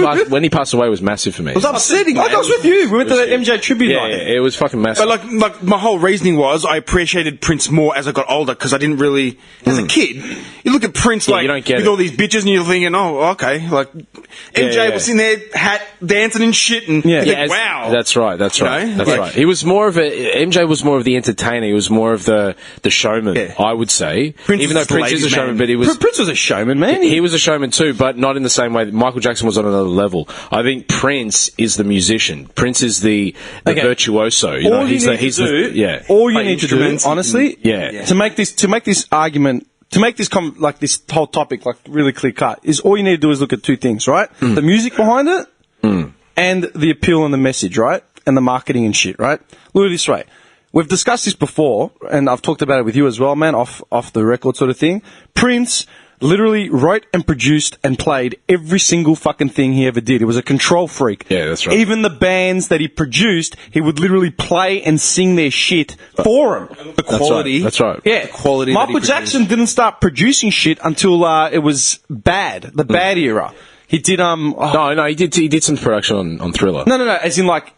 passed away was massive for me. It was upsetting, I man. was with you. We went to that MJ tribute night. Yeah, it was fucking massive. But like my whole reasoning was I appreciated Prince more as I got older because I didn't really, as a kid, you look at Prince you don't get with it. all these bitches and you're thinking, oh, okay, like MJ was in there, hat dancing and shit, and you think, wow, That's right. You know? That's Like- right. He was more of MJ was more of the entertainer. He was more of the showman. Yeah. I would say, Prince even though was the Prince is a ladies' showman, man. but he was. Prince was a showman, man. He was a showman too, but not in the same way that Michael Jackson was on another level. I think Prince is the musician. Prince is the virtuoso. You know, All you he's need he's to do, yeah. all you Play need to do, instruments. honestly, Yeah. to make this argument, to make this like this whole topic like really clear cut, is all you need to do is look at two things, right? The music behind it and the appeal and the message, right? And the marketing and shit, right? Look at it this way. We've discussed this before, and I've talked about it with you as well, man, off the record sort of thing. Prince literally wrote and produced and played every single fucking thing he ever did. He was a control freak. Yeah, that's right. Even the bands that he produced, he would literally play and sing their shit for him. the quality. That's right. Yeah, quality that he Michael Jackson didn't start producing shit until it was bad, the bad era. He did No, he did some production on Thriller. no, as in like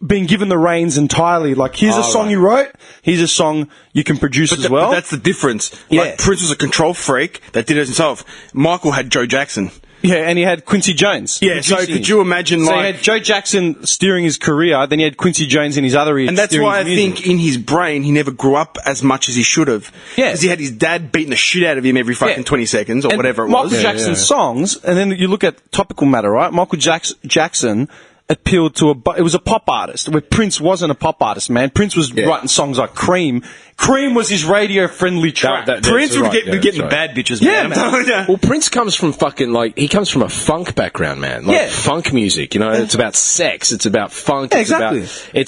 being given the reins entirely. Like here's a song you wrote, here's a song you can produce as well. But that's the difference. Yeah. Like, Prince was a control freak that did it himself. Michael had Joe Jackson. Yeah, and he had Quincy Jones. Yeah, so producing could him. you imagine, So like... he had Joe Jackson steering his career, then he had Quincy Jones in his other ear. And that's steering why I his music. think in his brain he never grew up as much as he should have. Yeah. Because he had his dad beating the shit out of him every fucking 20 seconds or And whatever it Michael was. Jackson's songs, and then you look at topical matter, right? Michael Jackson appealed to it was a pop artist, where Prince wasn't a pop artist, man. Prince was writing songs like Cream. Cream was his radio-friendly track. Prince would get the right. bad bitches, man. Yeah, I'm telling you. Well, Prince comes from he comes from a funk background, man. Like funk music, you know. It's about sex. It's about funk. Yeah, it's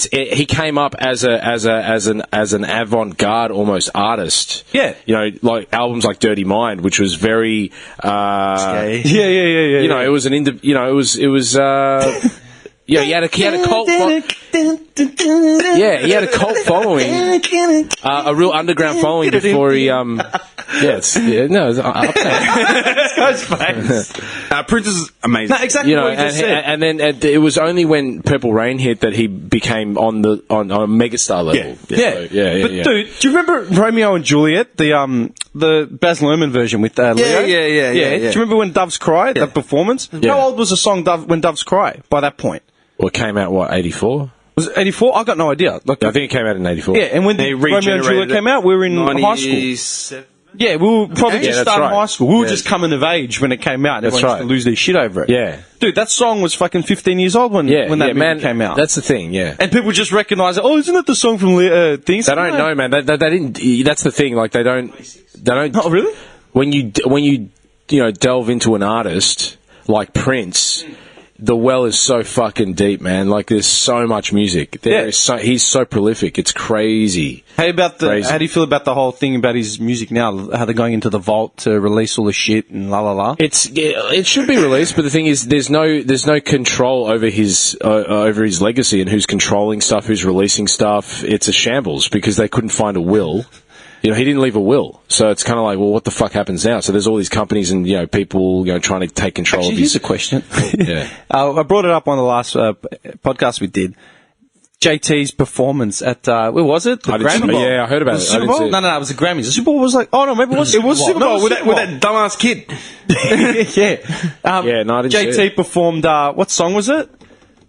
exactly. He came up as an avant-garde almost artist. Yeah. You know, like albums like Dirty Mind, which was very. Yeah. You know, it was it was. Yeah, he had a cult. He had a cult following, a real underground following before he. It's up there. This guy's face. Prince is amazing. No, exactly You know, what you just said. and then it was only when Purple Rain hit that he became on a megastar level. Yeah. So, But dude, do you remember Romeo and Juliet, the Baz Luhrmann version with Leo? Yeah. Do you remember when Doves Cry, that performance? Yeah. How old was the song When Doves Cry by that point? Well, it came out 84? Was it 84? I got no idea. Like, I think it came out in 84. yeah, and when They Romeo and Juliet regenerated came out, we were in high school. 97. Yeah, we were probably just that's starting right. high school. We were Yeah. just coming of age when it came out. That's Everyone used right. to lose their shit over it. Yeah. Dude, that song was fucking 15 years old when that movie man, came out. That's the thing, yeah. And people just recognise it. Oh, isn't it the song from things? They don't know, man. They didn't. That's the thing. Like they don't. Oh, really? When you delve into an artist like Prince, the well is so fucking deep, man. Like there's so much music. He's so prolific. It's crazy. How Crazy. do you feel about the whole thing about his music now? How they're going into the vault to release all the shit and la la la. It should be released, but the thing is, there's no control over his legacy and who's controlling stuff, who's releasing stuff. It's a shambles because they couldn't find a will. You know, he didn't leave a will, so it's kind of like, well, what the fuck happens now? So there's all these companies and people trying to take control Actually, of here's his. a question. Yeah. I brought it up on the last podcast we did. JT's performance at where was it? The I didn't Grammy see- Bowl. yeah, I heard about Was it. Super I didn't Bowl? see it. No, it was the Grammys. The Super Bowl was like, oh no, maybe it was. It was Super Bowl No, with it was that dumbass kid. yeah. Yeah, no, I didn't see JT it. performed. What song was it?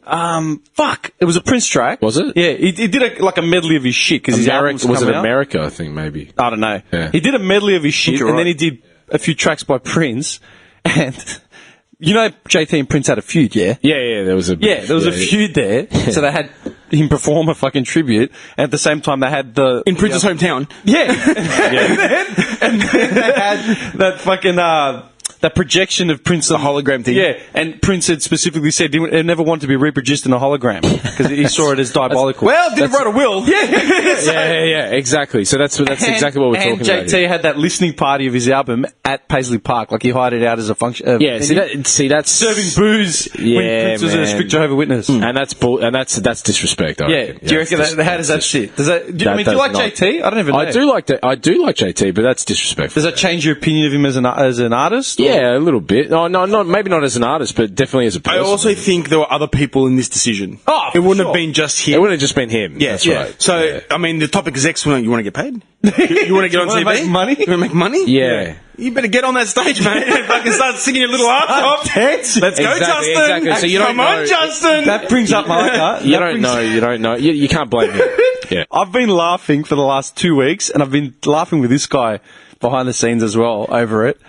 It was a Prince track. Was it? Yeah, he did a medley of his shit because his albums Was it coming out. America? I think maybe. I don't know. Yeah. He did a medley of his shit, you're and then right. he did a few tracks by Prince. And you know, JT and Prince had a feud, yeah? Yeah, there was a. There was a feud there. So they had him perform a fucking tribute, and at the same time they had the In Prince's hometown. yeah, and then they had that fucking that projection of Prince, the hologram thing. Yeah, and Prince had specifically said he never wanted to be reproduced in a hologram because he saw it as diabolical. Well, didn't write a will. Yeah, exactly. So that's exactly what we're talking and about. JT here. had that listening party of his album at Paisley Park, like he hired it out as a function. Yeah, that's serving booze when Yeah, Prince was a man. strict Jehovah's Witness. and that's disrespect. I Yeah, reckon. do you reckon that's how does that sit? Does that? Do you That like does not- JT? I don't even know. I do like that. I do like JT, but that's disrespectful. Does that change your opinion of him as an artist? or- Yeah, a little bit. No, maybe not as an artist, but definitely as a I person. also think there were other people in this decision. Oh, it wouldn't sure. have been just it him. wouldn't have just been him. Yeah, That's yeah. right. So, Yeah. I mean, the topic is X. You want to get paid? You want to get on wanna TV? make money? You want to make money? Yeah. You better get on that stage, mate, and fucking start singing your little ass off. Let's go, Exactly, Justin. exactly. So you don't Come on, know- Justin. That brings up my. You don't know. You can't blame him. Yeah. I've been laughing for the last 2 weeks, and I've been laughing with this guy behind the scenes as well over it.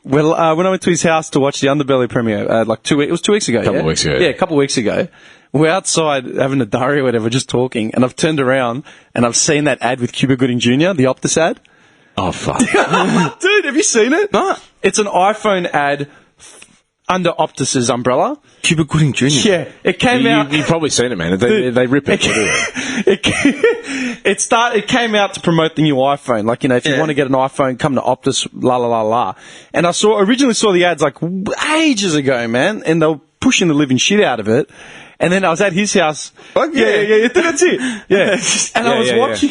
Well, when I went to his house to watch the Underbelly premiere, it was 2 weeks ago. Couple of weeks ago, Yeah, yeah. a couple of weeks ago. We're outside having a diary or whatever, just talking, and I've turned around and I've seen that ad with Cuba Gooding Jr., the Optus ad. Oh fuck. Dude, have you seen it? No. It's an iPhone ad under Optus's umbrella. Cuba Gooding Jr. Yeah, it came out. You've probably seen it, man. They rip it. They do it. It came out to promote the new iPhone. Like, if you want to get an iPhone, come to Optus, la la la la. And I originally saw the ads like ages ago, man, and they were pushing the living shit out of it. And then I was at his house. Fuck yeah. That's it. Yeah. And I was watching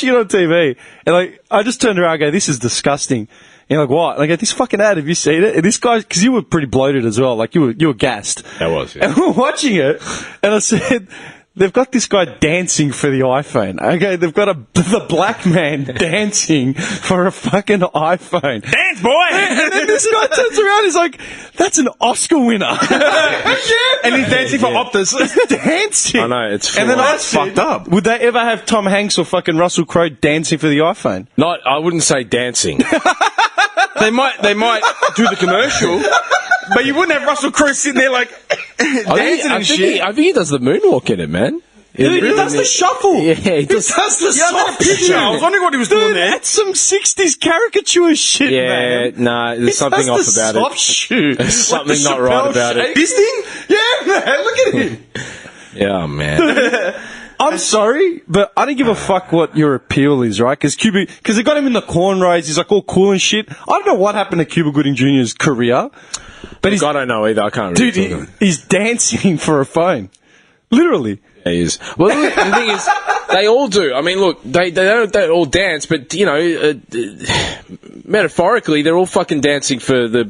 it on TV, and I just turned around and go, this is disgusting. And you're like, what? And I go, this fucking ad, have you seen it? And this guy, because you were pretty bloated as well, like you were gassed. I was, yeah. And we're watching it, and I said, they've got this guy dancing for the iPhone. Okay, they've got the black man dancing for a fucking iPhone. Dance, boy! And then this guy turns around, he's like, that's an Oscar winner. And he's dancing for Optus. Dancing. I know, it's full And then on. I That's said, fucked up. Would they ever have Tom Hanks or fucking Russell Crowe dancing for the iPhone? I wouldn't say dancing. They might do the commercial, but you wouldn't have Russell Crowe sitting there like dancing and shit. I think he does the moonwalk in it, man. He does the shuffle. Yeah, he does. the Yeah, I got a picture. I was wondering what he was doing there. That's some 60s caricature shit, man. Yeah, nah, there's something off about it. Shoot. There's something not right about it. This thing? Yeah, man, look at him. Yeah, man. I'm sorry, but I don't give a fuck what your appeal is, right? Because they got him in the cornrows. He's like all cool and shit. I don't know what happened to Cuba Gooding Jr.'s career, but I don't know either. I can't really dude, talk about it. he's dancing for a phone, literally. Yeah, he is. Well, the thing is, they all do. I mean, look, they don't all dance, but metaphorically, they're all fucking dancing for the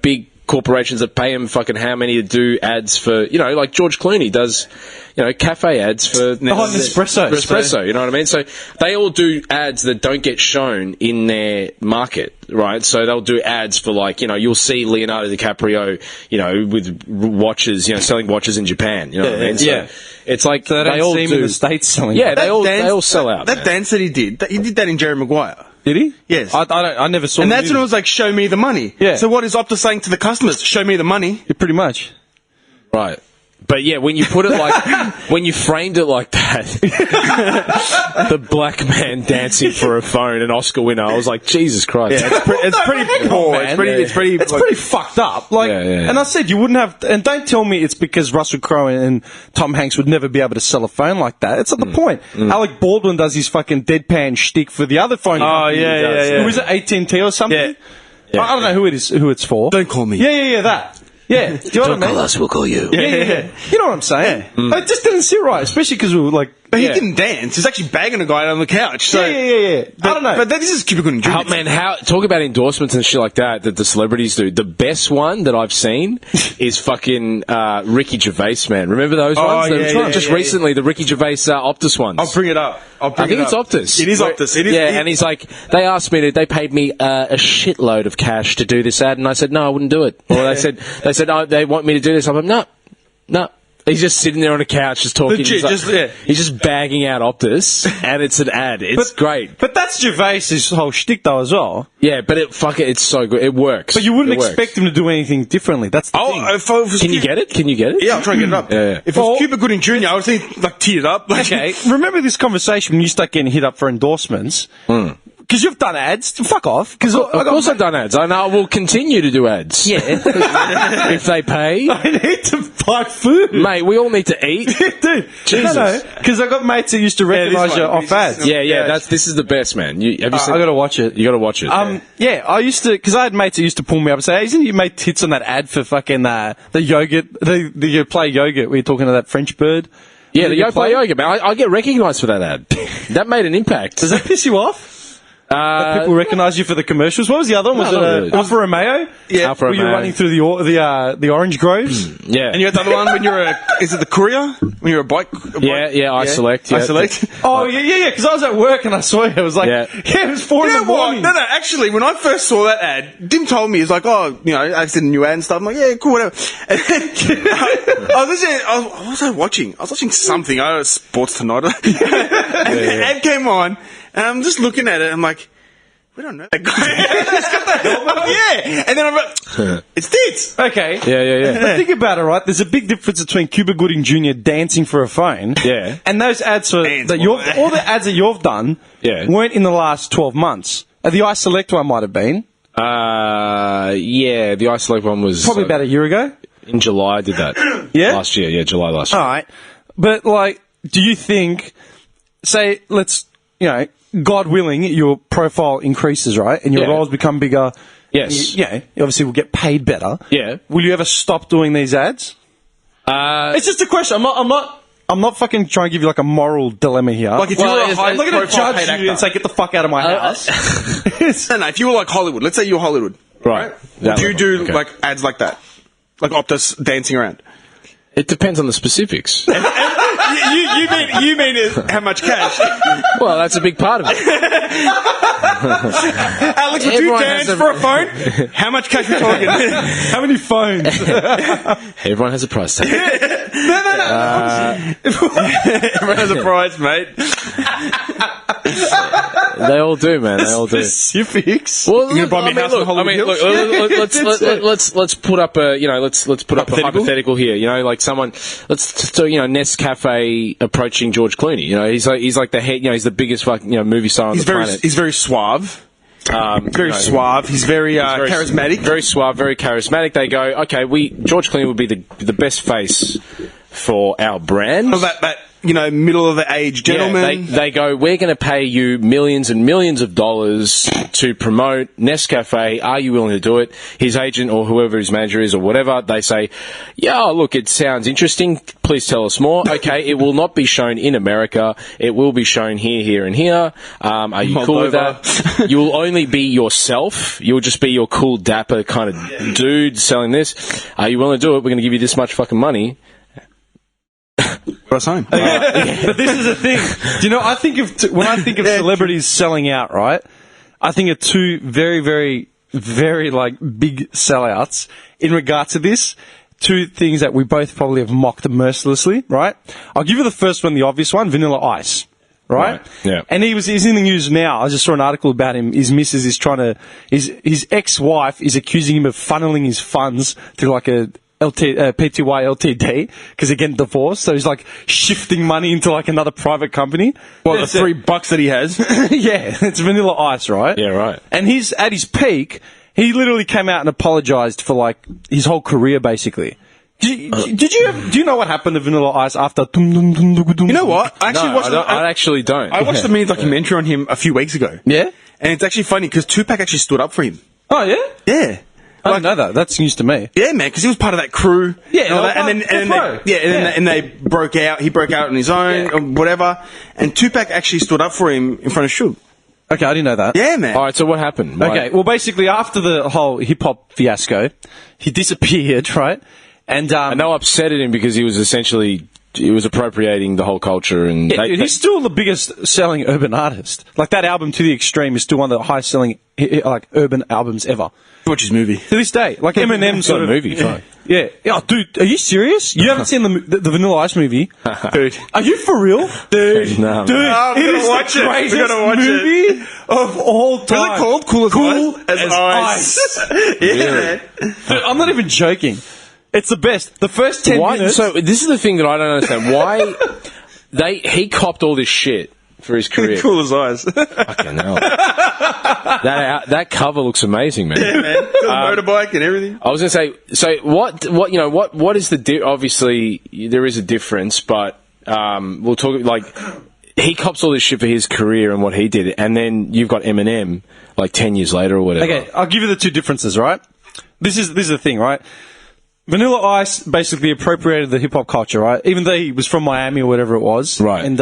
big corporations that pay him fucking how many to do ads for, like George Clooney does, cafe ads for Nespresso, you know what I mean? So they all do ads that don't get shown in their market, right? So they'll do ads for you'll see Leonardo DiCaprio, with watches, selling watches in Japan, you know what I mean? So it's like so they all see him in the States selling. Yeah, they all sell out. That dance that he did that in Jerry Maguire. Did he? Yes. I never saw. And him that's when it was like, show me the money. Yeah. So what is Optus saying to the customers? Show me the money. Yeah, pretty much. Right. But yeah, when you put it when you framed it like that, the black man dancing for a phone, an Oscar winner, I was like, Jesus Christ. Yeah, it's pretty poor. man. It's pretty fucked up. Yeah. And I said you wouldn't have, and don't tell me it's because Russell Crowe and Tom Hanks would never be able to sell a phone like that. It's not the point. Alec Baldwin does his fucking deadpan shtick for the other phone. Oh, company yeah, he does. yeah. Who is it, AT&T or something? Yeah. I don't know who it's for. Don't call me. Yeah, that. Yeah, do you know what I Don't mean? call us, we'll call you. Yeah. You know what I'm saying? It just didn't sit right, especially because we were like... But he didn't dance. He was actually bagging a guy on the couch. So. Yeah. I don't know. But this is Cuba Gooding Jr. Talk about endorsements and shit like that the celebrities do. The best one that I've seen is fucking Ricky Gervais, man. Remember those ones? Just recently, the Ricky Gervais Optus ones. I'll bring it up. I think it's Optus. It is Optus. It is. Yeah, and he's like, they paid me a shitload of cash to do this ad, and I said, no, I wouldn't do it. Or they said, oh, they want me to do this. I'm like, no. He's just sitting there on a couch, just talking. Legit, he's just bagging out Optus, and it's an ad. It's great. But that's Gervais' whole shtick, though, as well. Yeah, but it's so good. It works. But you wouldn't expect him to do anything differently. That's the thing. Can you get it? Can you get it? Yeah, I'll try and get it up. Yeah. If it was Cuba Gooding Jr., I would think teared up. Okay, remember this conversation when you start getting hit up for endorsements? Because you've done ads. Fuck off. Of course I've done ads. And I will continue to do ads. Yeah. If they pay. I need to buy food. Mate, we all need to eat. Dude. Jesus. No. Because I've got mates that used to recognise you off ads. Yeah. This is the best, man. Have you seen I got to watch it. You got to watch it. I used to, because I had mates that used to pull me up and say, hey, isn't you made tits on that ad for fucking the yogurt, the Play yogurt where you're talking to that French bird? Yeah, the Play yogurt, man. I get recognised for that ad. That made an impact. Does that piss you off? That people recognise you for the commercials. What was the other one? Was it really. Alfa Romeo? Yeah, Alfa Were you Romeo. running through the orange groves? Yeah. And you had the other one when you're is it the courier? When you're a bike? Yeah, I select. I select. Oh, yeah, because I was at work and I saw it. I was like, it was 4 in the morning. No, actually, when I first saw that ad, Dim told me, he's like, I said a new ad and stuff. I'm like, yeah, cool, whatever. And then, what was I watching? I was watching something, Sports Tonight. And the ad came on, and I'm just looking at it, I'm like, we don't know that guy. He's got the helmet. Yeah. And then I'm like, it's tits. Okay. Yeah. But think about it, right? There's a big difference between Cuba Gooding Jr. dancing for a phone. Yeah. And those ads all the ads that you've done weren't in the last 12 months. The I Select one might have been. Yeah, the I Select one was... Probably about a year ago. In July I did that. Yeah? Last year, July last year. All right. But, do you think... Say, let's... God willing, your profile increases, right? And your roles become bigger. Yes. You obviously will get paid better. Yeah. Will you ever stop doing these ads? It's just a question. I'm not fucking trying to give you a moral dilemma here. Like if you were a high I'm not going to profile judge paid you and say get the fuck out of my house. No, if you were like Hollywood, let's say you're Hollywood, right? Would you do ads like that, like Optus dancing around? It depends on the specifics. You mean how much cash? Well, that's a big part of it. Alex, would you dance for a phone? How much cash are we talking? How many phones? Everyone has a price tag. Everyone has a prize, mate. They all do, man. They all do. Specifics. Well, You gonna buy me a house in Hollywood Hills? Let's put up a let's put up a hypothetical here. You know, like someone Nescafe approaching George Clooney. You know, he's like the head. You know, he's the biggest movie star on the planet. He's very suave. Very suave. He's very charismatic. Very suave. Very charismatic. They go, okay, George Clooney would be the best face for our brand. Oh, that middle of the age gentleman. Yeah, they go, we're going to pay you millions and millions of dollars to promote Nescafe. Are you willing to do it? His agent or whoever his manager is or whatever, they say, yeah, look, it sounds interesting. Please tell us more. Okay, it will not be shown in America. It will be shown here, here, and here. Are you cool with that? You will only be yourself. You'll just be your cool, dapper kind of dude selling this. Are you willing to do it? We're going to give you this much fucking money. What's home? But this is the thing. Do you know, when I think of celebrities selling out, right? I think of two very, very, very, big sellouts in regard to this. Two things that we both probably have mocked mercilessly, right? I'll give you the first one, the obvious one, Vanilla Ice. Right? Yeah. And he's in the news now. I just saw an article about him. His missus is his ex-wife is accusing him of funneling his funds through like a PTY LTD because they're getting divorced, so he's shifting money into another private company. Well, the $3 that he has. Yeah, it's Vanilla Ice, right? Yeah, right. And he's at his peak. He literally came out and apologized for his whole career, basically. Do you know what happened to Vanilla Ice after? You know what? I actually don't. I watched a mini documentary on him a few weeks ago. Yeah, and it's actually funny because Tupac actually stood up for him. Oh yeah, yeah. I didn't know that. That's news to me. Yeah, man, because he was part of that crew. Yeah, and then they broke out. He broke out on his own, or whatever. And Tupac actually stood up for him in front of Suge. Okay, I didn't know that. Yeah, man. All right, so what happened? Okay, well, basically, after the whole hip hop fiasco, he disappeared, right? And they upsetted him because he was appropriating the whole culture, and he's still the biggest selling urban artist. That album To the Extreme is still one of the highest selling urban albums ever. Watch his movie to this day. Eminem sort of movie. Fine. Yeah. Oh, dude, are you serious? You haven't seen the Vanilla Ice movie, dude? Are you for real, dude? No, dude, it is the craziest movie of all time. What's it called? Cool as ice. Yeah, man. Dude, I'm not even joking. It's the best. The first 10 minutes. So this is the thing that I don't understand. Why he copped all this shit for his career? Cool as ice. Fucking hell. That cover looks amazing, man. Yeah, man. Got a motorbike and everything. I was going to say, so what is the obviously there is a difference, but we'll talk he cops all this shit for his career and what he did, and then you've got Eminem 10 years later or whatever. Okay, I'll give you the two differences, right? This is the thing, right? Vanilla Ice basically appropriated the hip hop culture, right? Even though he was from Miami or whatever it was, right? And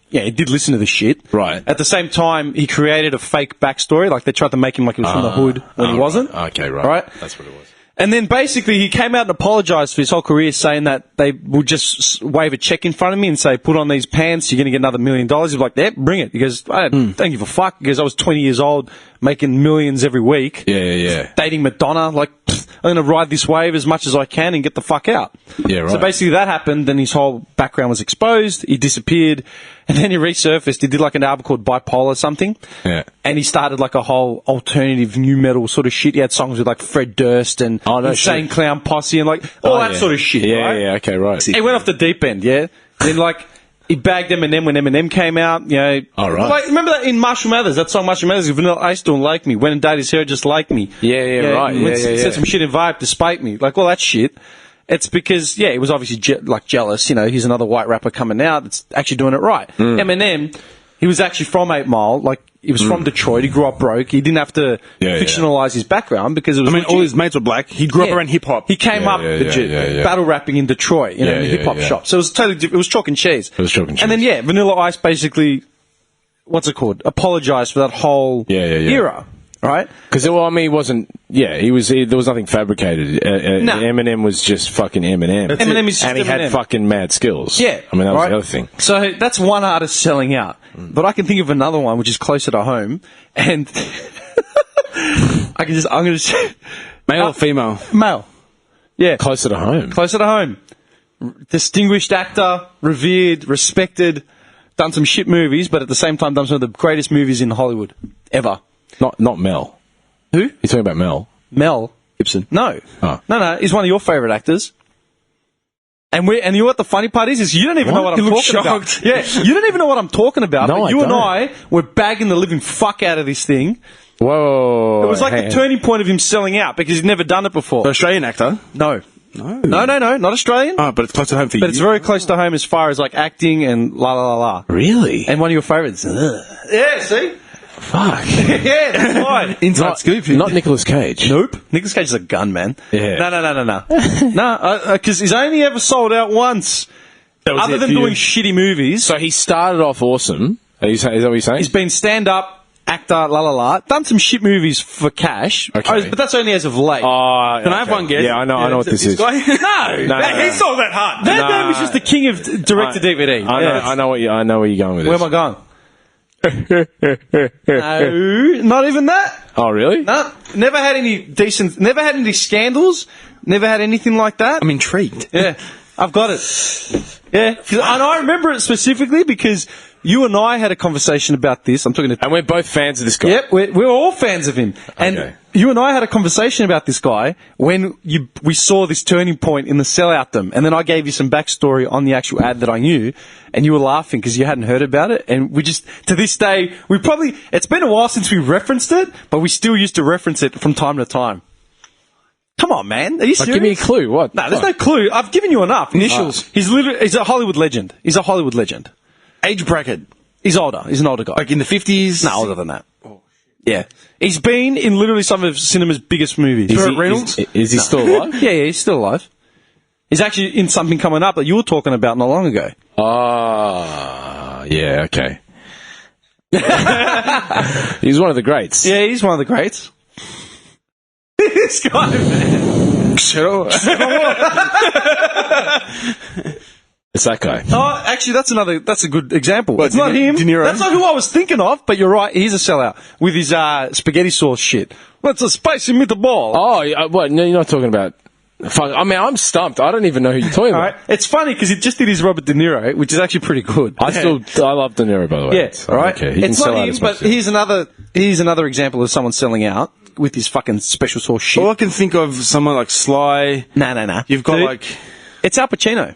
he did listen to the shit, right? At the same time, he created a fake backstory, they tried to make him he was from the hood when he wasn't. Okay, right. That's what it was. And then basically he came out and apologised for his whole career, saying that they would just wave a check in front of me and say, put on these pants, you're going to get another $1 million. He's like, yeah, bring it. He goes, I don't give a fuck. Because I was 20 years old, making millions every week. Yeah. Dating Madonna. I'm going to ride this wave as much as I can and get the fuck out. Yeah, right. So basically that happened, then his whole background was exposed, he disappeared, and then he resurfaced. He did an album called Bipolar something. Yeah. And he started a whole alternative new metal sort of shit. He had songs with Fred Durst and Insane Clown Posse and all that sort of shit. Yeah, right? yeah, okay, right. He went off the deep end, yeah. Then he bagged Eminem when Eminem came out, you know. All right. Remember that in Marshall Mathers, that song Marshall Mathers, Vanilla Ice don't like me, went and dyed his hair just like me. Yeah, right. He said some shit in Vibe despite me. All that shit. It's because, it was obviously jealous, you know, he's another white rapper coming out that's actually doing it right. Eminem, he was actually from 8 Mile, he was from Detroit, he grew up broke, he didn't have to fictionalise his background because it was all his mates were black, he grew up around hip-hop. He came up battle rapping in Detroit, in a hip-hop shop. So it was totally different, it was chalk and cheese. And then, Vanilla Ice basically, apologised for that whole era. Right? Because, he wasn't... Yeah, there was nothing fabricated. Eminem was just fucking Eminem. Eminem is just And he had fucking mad skills. Yeah. That was the other thing. So that's one artist selling out. But I can think of another one which is closer to home. And I'm going to say... Male or female? Male. Yeah. Closer to home. Closer to home. distinguished actor, revered, respected, done some shit movies, but at the same time done some of the greatest movies in Hollywood ever. Not Mel. Who? You're talking about Mel. Mel Gibson. No. Oh. No, he's one of your favourite actors. And you know what the funny part is you don't even know what I'm You look talking shocked. about. Yeah, you don't even know what I'm talking about. No, but I you and don't. I were bagging the living fuck out of this thing. Whoa. It was like the turning point of him selling out because he'd never done it before. Australian actor. No, No. not Australian. Oh, but it's close to home for you. But it's very close to home as far as like acting and la la la la. Really? And one of your favourites. Yeah, see? Fuck. Yeah, that's why. Inside scoop. Not Nicolas Cage. Nope. Nicolas Cage is a gun, man. Yeah. No. No, because he's only ever sold out once. That was Other it than for you. doing shitty movies, So he started off awesome. Is that what you're saying? he's been stand-up, actor, la la la. Done some shit movies for cash. Okay. But that's only as of late. Can I have one guess? Yeah, I know what this is. Guy? no, No. He sold that hard. that man was just the king of direct-to-DVD. I know where you're going with Where this. am I going? No, not even that. Oh, really? No, never had any scandals, never had anything like that. I'm intrigued. Yeah, I've got it. Yeah, and I remember it specifically because you and I had a conversation about this. I'm talking to. And we're both fans of this guy. Yep, we're all fans of him. And Okay. you and I had a conversation about this guy when we saw this turning point in the sellout them. And then I gave you some backstory on the actual ad that I knew, and you were laughing because you hadn't heard about it. And we just, to this day, it's been a while since we referenced it, but we still used to reference it from time to time. Come on, man. Are you serious? Give me a clue. What? No, there's no clue. I've given you enough. Initials. He's a Hollywood legend. He's a Hollywood legend. Age bracket. He's older. He's an older guy. Like in the 50s? No, older than that. Yeah. He's been in literally some of cinema's biggest movies. Burt Reynolds? Is he still alive? Yeah, he's still alive. He's actually in something coming up that you were talking about not long ago. Ah, yeah, okay. He's one of the greats. Yeah, he's one of the greats. This guy, man. It's that guy. Oh, actually, that's a good example. What, it's not him. De Niro? That's not who I was thinking of, but you're right. He's a sellout with his spaghetti sauce shit. What's a spicy meatball? Oh, what? No, you're not talking about... Fuck, I mean, I'm stumped. I don't even know who you're talking All about. right. It's funny because he just did his Robert De Niro, which is actually pretty good. I love De Niro, by the way. Yeah, all right. Okay, he can It's sell not out him, as but much. here's another example of someone selling out with his fucking special sauce shit. All I can think of someone like Sly. No. You've got Dude, like... it's Al Pacino.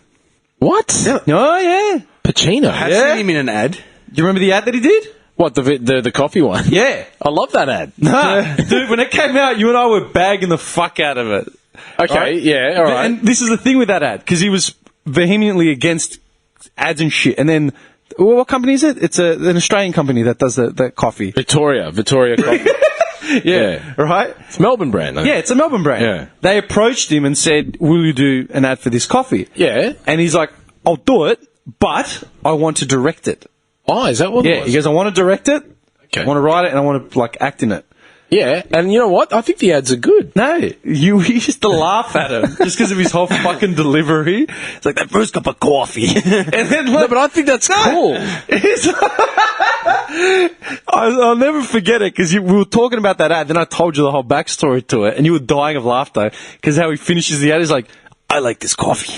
What? Yeah. Oh yeah. Pacino? I've Yeah. seen him in an ad. Do you remember the ad that he did? What, the coffee one? Yeah. I love that ad. Nah, dude, when it came out, you and I were bagging the fuck out of it. Okay, Right? yeah, all right. And this is the thing with that ad, because he was vehemently against ads and shit. And then, what company is it? It's an Australian company that does that coffee. Victoria Coffee. Yeah. Right? It's a Melbourne brand. I think. Yeah, it's a Melbourne brand. Yeah. They approached him and said, will you do an ad for this coffee? Yeah. And he's like, I'll do it, but I want to direct it. Oh, is that what it Yeah, was? he goes, I want to direct it, Okay. I want to write it, and I want to, like, act in it. Yeah, and you know what? I think the ads are good. No, you used to laugh at him just because of his whole fucking delivery. It's like that first cup of coffee, and then No, but I think that's cool. I'll never forget it because we were talking about that ad. Then I told you the whole backstory to it, and you were dying of laughter because how he finishes the ad is like, "I like this coffee."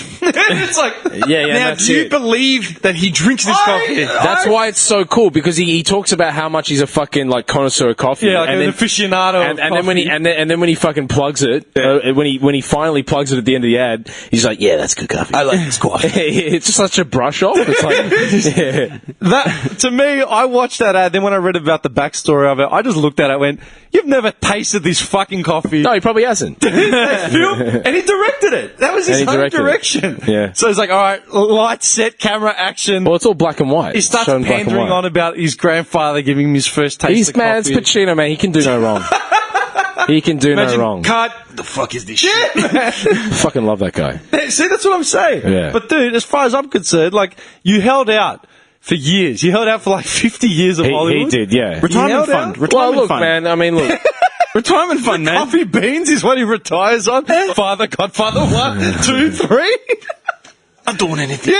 It's like, Yeah, Now, that's do you it. believe that he drinks this coffee? That's why it's so cool because he talks about how much he's a fucking like connoisseur of coffee. yeah, like and an then, aficionado. and of then when he coffee. and then when he fucking plugs it, when he finally plugs it at the end of the ad, he's like, "Yeah, that's good coffee." I like this coffee. It's just such a brush off. It's like, yeah. That to me, I watched that ad. Then when I read about the backstory of it, I just looked at it and went, "You've never tasted this fucking coffee." No, he probably hasn't. Film, and he directed it. That was his And he own directed it. direction. Yeah. So he's like, all right, light, set, camera, action. Well, it's all black and white. He starts Shown black and pandering white. on about his grandfather giving him his first taste He's of man, it's coffee. Pacino, man. He can do no wrong. He can do Imagine, no wrong. cut. The fuck is this shit? Fucking love that guy. See, that's what I'm saying. Yeah. But dude, as far as I'm concerned, like, you held out for years. You held out for like 50 years of He Hollywood. did, yeah. Retirement held fund. out? Well, Retirement look, fund. man. I mean, look. Retirement fund, man. Coffee beans is what he retires on. Father, Godfather, 1, 2, 3. not doing anything.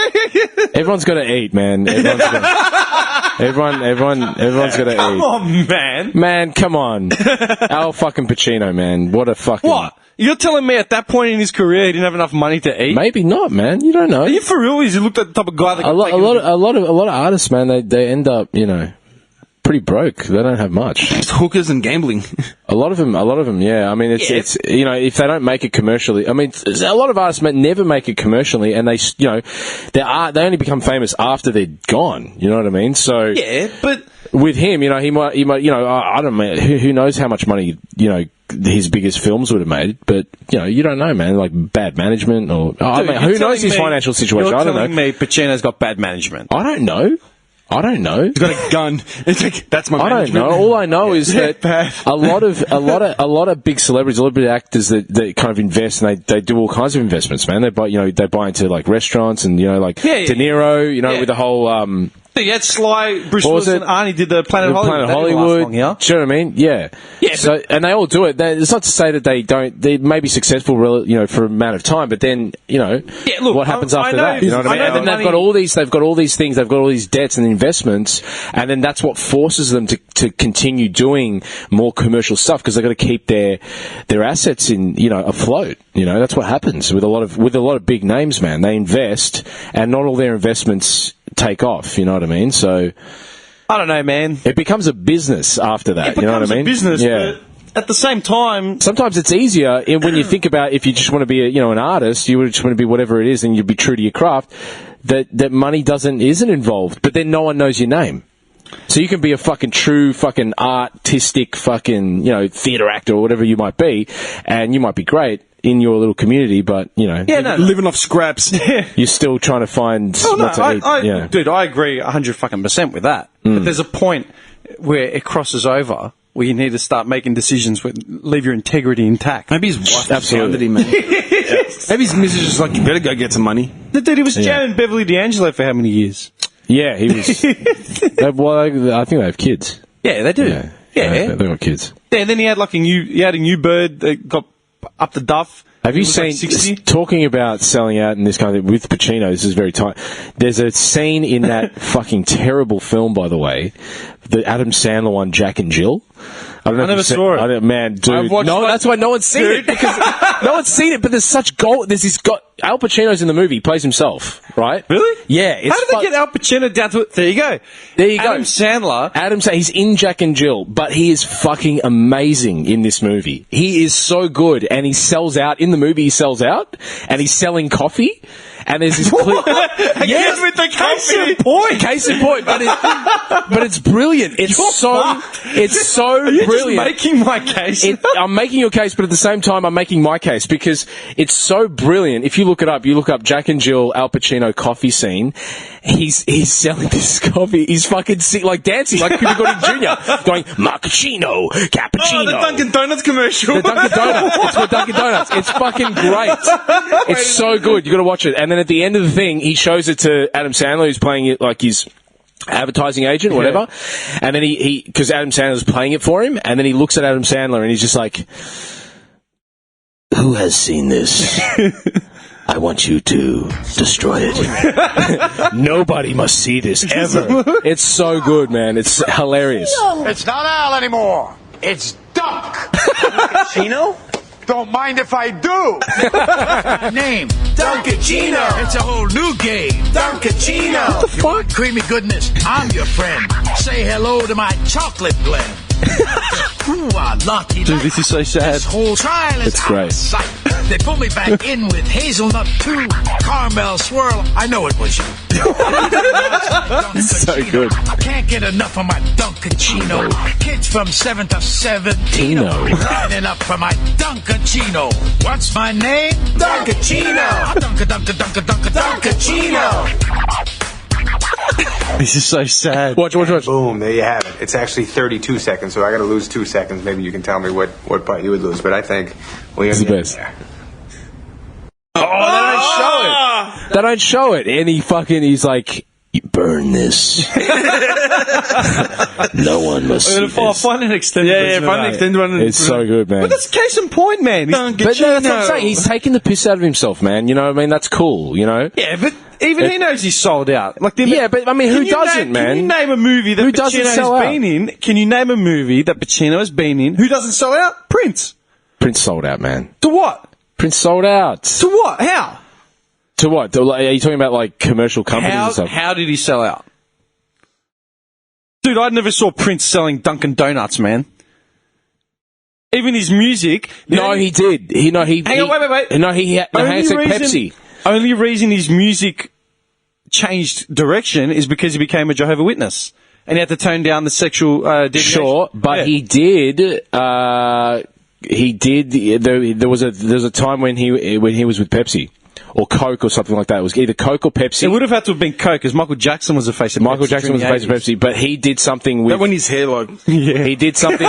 Everyone's got to eat, man. Everyone's got to Come eat. on, man. Man, come on. Al fucking Pacino, man. What a fucking... What? You're telling me at that point in his career he didn't have enough money to eat? Maybe not, man. You don't know. Are you for real? He looked like the type of guy that A lot of artists, man, they end up, pretty broke. They don't have much. It's hookers and gambling. A lot of them, yeah. I mean, it's if they don't make it commercially, I mean, a lot of artists never make it commercially, and they only become famous after they're gone. You know what I mean? So yeah, but with him, he might, I don't know, who knows how much money, his biggest films would have made, but you don't know, man. Like bad management, or who knows his financial situation? I don't know. You're telling me Pacino's got bad management? I don't know. He's got a gun. It's like, that's my management. I don't know. All I know is that a lot of big celebrities, a lot of big actors that kind of invest, and they do all kinds of investments, man. They buy, they buy into like restaurants and De Niro, with the whole You had Sly, Bruce Willis, and Arnie did the Planet Hollywood. Do you know what I mean? Yeah. So, and they all do it. It's not to say that they don't. They may be successful, for a amount of time, but then what happens after that? You know what I mean? And then they've got all these things. They've got all these debts and investments, and then that's what forces them to continue doing more commercial stuff because they've got to keep their assets afloat. That's what happens with a lot of big names, man. They invest, and not all their investments take off, you know what I mean? So I don't know, man. It becomes a business after that, you know what I mean? It becomes a business, but at the same time... Sometimes it's easier when you think about if you just want to be an artist, you just want to be whatever it is and you be true to your craft, that money isn't involved, but then no one knows your name. So you can be a fucking true fucking artistic fucking, theatre actor or whatever you might be, and you might be great in your little community, but, living off scraps. You're still trying to find what to eat. Dude, I agree 100% with that. But there's a point where it crosses over where you need to start making decisions with leave your integrity intact. Maybe his wife absolutely him, man. Maybe his missus is like, you better go get some money. Dude, he was jamming Beverly D'Angelo for how many years? Yeah, he was. Well, I think they have kids. Yeah, they do. Yeah, they got kids. Yeah, and then he had a new bird that got up the duff. Have you seen, talking about selling out and this kind of thing, with Pacino, this is very tight. There's a scene in that fucking terrible film, by the way, the Adam Sandler one, Jack and Jill. I never saw it. Man, dude. No, that's why no one's seen it. Because no one's seen it, but there's such gold. There's this Al Pacino's in the movie, plays himself, right? Really? Yeah. How did they get Al Pacino down to it? There you go. Adam Sandler. He's in Jack and Jill, but he is fucking amazing in this movie. He is so good, and he sells out. In the movie, he sells out, and he's selling coffee. And there's this clip. Yes, with the case in point. But it's brilliant. It's so brilliant. Just making my case. I'm making your case, but at the same time, I'm making my case because it's so brilliant. If you look it up, you look up Jack and Jill Al Pacino coffee scene. He's selling this coffee. He's fucking like dancing like Cuba Gooding Jr. going macchiato, cappuccino. Oh, the Dunkin' Donuts commercial. The Dunkin' Donuts. It's for Dunkin' Donuts. It's fucking great. It's so good. You got to watch it. And then at the end of the thing, he shows it to Adam Sandler, who's playing it like his advertising agent, whatever. Yeah. And then because Adam Sandler's playing it for him, and then he looks at Adam Sandler and he's just like, "Who has seen this? I want you to destroy it. Nobody must see this ever." It's so good, man. It's hilarious. It's not Al anymore. It's Dunk. Chino? Don't mind if I do. Name Dunkachino. It's a whole new game. Dunkachino. What the fuck? Creamy goodness. I'm your friend. Say hello to my chocolate blend. Ooh, lucky. Dude, this is so sad. This whole trial is great. out of sight. They put me back in with hazelnut too. Caramel swirl. I know it was you. So good. Can't get enough of my Dunkachino. Kids from 7 to 17 lining up for my Dunkachino. What's my name? Dunkachino. Dunkachino. This is so sad. Watch. Boom, there you have it. It's actually 32 seconds, so I gotta lose 2 seconds. Maybe you can tell me what part you would lose, but I think it's the best. There. They don't show it. And he's like, You burn this. No one must see I'll this. find an extended version of find the that. extended one. It's so good, man. But that's case in point, man. But no, that's what I'm saying. He's taking the piss out of himself, man. You know what I mean? That's cool, you know? Yeah, but even he knows he's sold out. Like, Yeah, but I mean, who can you doesn't, man? Can you name a movie that Who doesn't Pacino sell has out? been in? Can you name a movie that Pacino has been in? Who doesn't sell out? Prince. Prince sold out, man. To what? Prince sold out. To what? How? To what? Are you talking about, like, commercial companies and stuff? How did he sell out? Dude, I never saw Prince selling Dunkin' Donuts, man. Even his music. No, he did. Hang on, wait. No, he had Pepsi. Only reason his music changed direction is because he became a Jehovah's Witness. And he had to tone down the sexual deviation. Sure, but he did. There was a time when he was with Pepsi or Coke or something like that. It was either Coke or Pepsi. It would have had to have been Coke, because Michael Jackson was the face of Pepsi. Michael Jackson was the face of Pepsi, but he did something with. That when his hair, like. Yeah. He did something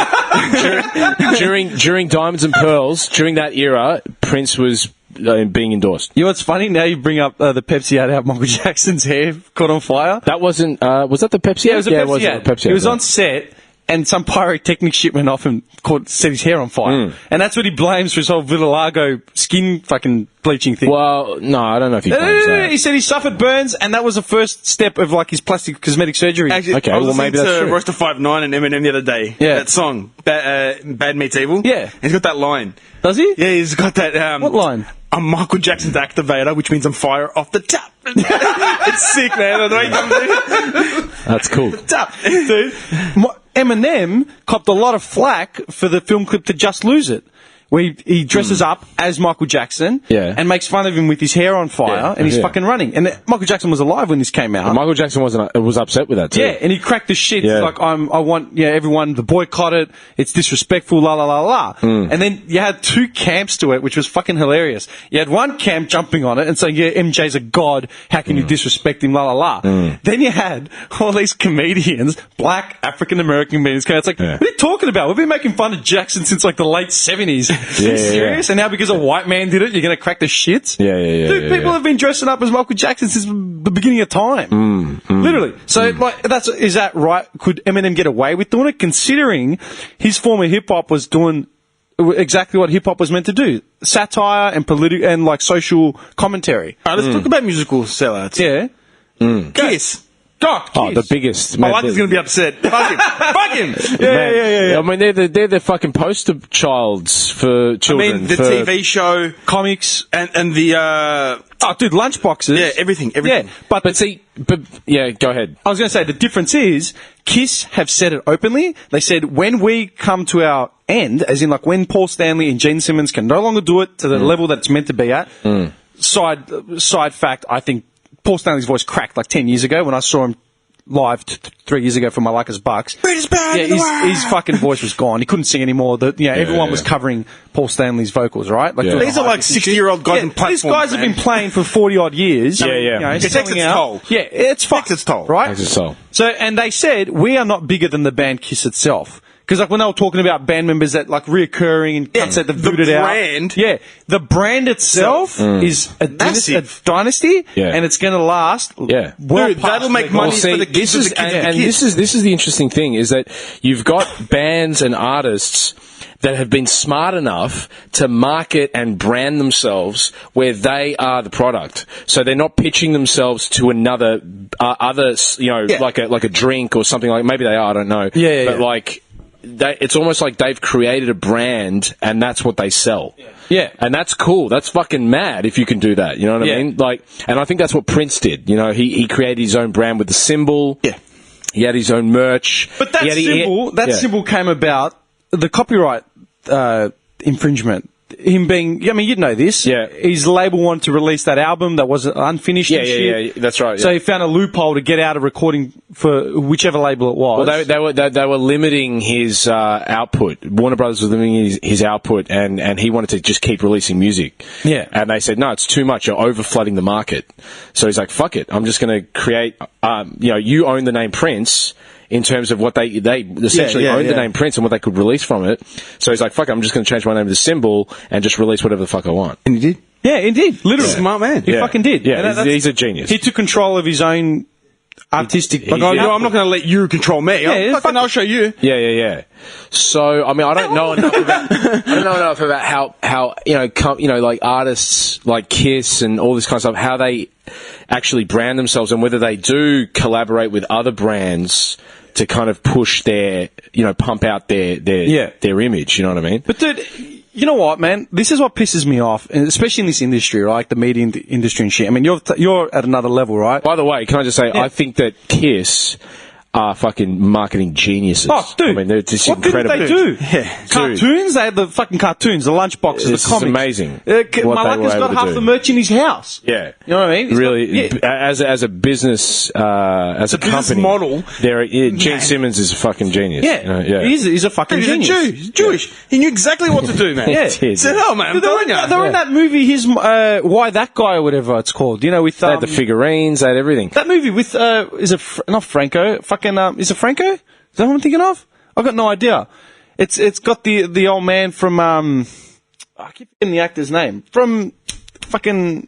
during Diamonds and Pearls. During that era, Prince was being endorsed. You know what's funny? Now you bring up the Pepsi ad out. Michael Jackson's hair caught on fire. That wasn't. Was that the Pepsi? Yeah, it was a Pepsi was ad. a Pepsi He was ad, on set, and some pyrotechnic shit went off and set his hair on fire. And that's what he blames for his whole vitiligo skin fucking bleaching thing. Well, no, I don't know if he blames that. He said he suffered burns, and that was the first step of like his plastic cosmetic surgery. Actually, Okay, I was well, maybe listening that's to true. Royster 5'9" and Eminem the other day. Yeah. That song, Bad Meets Evil. Yeah. He's got that line. Does he? Yeah, he's got that. What line? I'm Michael Jackson's activator, which means I'm fire off the top. It's sick, man. I know you come That's cool. top, dude. Eminem copped a lot of flack for the film clip to Just Lose It, where he dresses up as Michael Jackson and makes fun of him with his hair on fire and he's fucking running. And Michael Jackson was alive when this came out. Michael Jackson was upset with that too. Yeah, and he cracked the shit. Yeah. Like, I want everyone to boycott it. It's disrespectful, la la la la. And then you had two camps to it, which was fucking hilarious. You had one camp jumping on it and saying, yeah, MJ's a god. How can you disrespect him, la la la. Then you had all these comedians, black African-American comedians, it's like, what are you talking about? We've been making fun of Jackson since like the late 70s. Are you serious? And now because a white man did it, you're going to crack the shit? Dude, people have been dressing up as Michael Jackson since the beginning of time. Literally. So, like, is that right? Could Eminem get away with doing it, considering his form of hip-hop was doing exactly what hip-hop was meant to do? Satire and and, like, social commentary. All right, let's talk about musical sellouts. Yeah. Kiss. Oh, the biggest. My wife is going to be upset. Fuck him. Fuck him. Yeah. I mean, they're the fucking poster childs for I children. mean, the for TV show Comics. and the Oh, dude, lunchboxes. yeah, everything. Yeah, But go ahead. I was going to say, the difference is, Kiss have said it openly. They said, when we come to our end, as in like when Paul Stanley and Gene Simmons can no longer do it to the level that it's meant to be at, side fact, I think Paul Stanley's voice cracked like 10 years ago when I saw him live 3 years ago for my Lakers Bucks. His fucking voice was gone. He couldn't sing anymore. Everyone was covering Paul Stanley's vocals, right? Like These are like 60-year-old guys in platforms. These guys have been playing for 40-odd years. It takes its toll. Yeah, it's fucked. Takes its toll. Right? Takes its toll. So, and they said, we are not bigger than the band Kiss itself. Because like when they were talking about band members that like reoccurring and cunts that they've booted out. The brand itself is a dynasty, and it's going to last. Yeah, dude, that'll make money for the kids. This is the interesting thing is that you've got bands and artists that have been smart enough to market and brand themselves where they are the product. So they're not pitching themselves to another like a drink or something like. Maybe they are. I don't know. But like. It's almost like they've created a brand and that's what they sell. Yeah. And that's cool. That's fucking mad if you can do that. You know what I mean? Like, and I think that's what Prince did. You know, he created his own brand with the symbol. Yeah. He had his own merch. But that symbol came about, the copyright infringement. Him being, I mean, you'd know this. Yeah. His label wanted to release that album that was unfinished and shit. Yeah, that's right. Yeah. So he found a loophole to get out of recording for whichever label it was. Well, they were limiting his output. Warner Brothers was limiting his output, and he wanted to just keep releasing music. Yeah. And they said, no, it's too much. You're overflooding the market. So he's like, fuck it. I'm just going to create, you own the name Prince. In terms of what they essentially owned the name Prince and what they could release from it. So he's like, fuck it, I'm just going to change my name to the symbol and just release whatever the fuck I want. And he did? Yeah, indeed. Literally. Smart man. He fucking did. Yeah, he's a genius. He took control of his own artistic. Like, I'm not going to let you control me. I'll show you. Yeah. So, I mean, I don't know enough about how like artists like Kiss and all this kind of stuff, how they actually brand themselves and whether they do collaborate with other brands to kind of push their, pump out their image. You know what I mean? But dude, you know what, man? This is what pisses me off, and especially in this industry, right? Like the media industry and shit. I mean, you're at another level, right? By the way, can I just say, I think that Kiss are fucking marketing geniuses. Oh, dude. I mean, they're just what incredible. What did they do? Yeah. Cartoons? They had the fucking cartoons, the lunchboxes, This the comics. is amazing. Malaka's got half the merch in his house. Yeah. You know what I mean? Really, as a business, as a company model. Gene Simmons is a fucking genius. Yeah. He's a fucking genius. He's Jewish. He knew exactly what to do, man. Yeah. He said, oh, man, I'm telling you. They're in that movie, Why That Guy or whatever it's called. With they had the figurines, they had everything. That movie with, is it, not Franco, fucking, is it Franco? Is that what I'm thinking of? I've got no idea. It's got the old man from, I keep forgetting the actor's name. From fucking,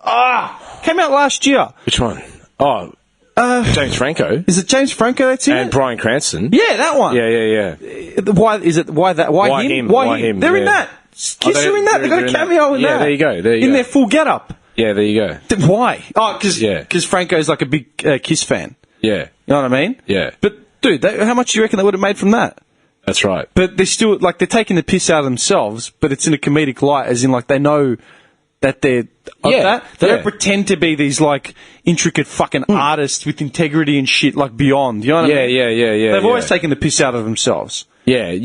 came out last year. Which one? Oh, James Franco. Is it James Franco that's in and it? Bryan Cranston. Yeah, that one. Yeah. Why him? Why him? They're in that. Kiss are in that. They've got a cameo in that. Yeah, there you go. In their full getup. Yeah, there you go. Why? Oh, because Franco's like a big Kiss fan. Yeah. You know what I mean? Yeah. But, dude, how much do you reckon they would have made from that? That's right. But they're still, they're taking the piss out of themselves, but it's in a comedic light, as in, they know that they're that. They don't pretend to be these, intricate fucking artists with integrity and shit, beyond. You know what I mean? Yeah. They've always taken the piss out of themselves. Yeah,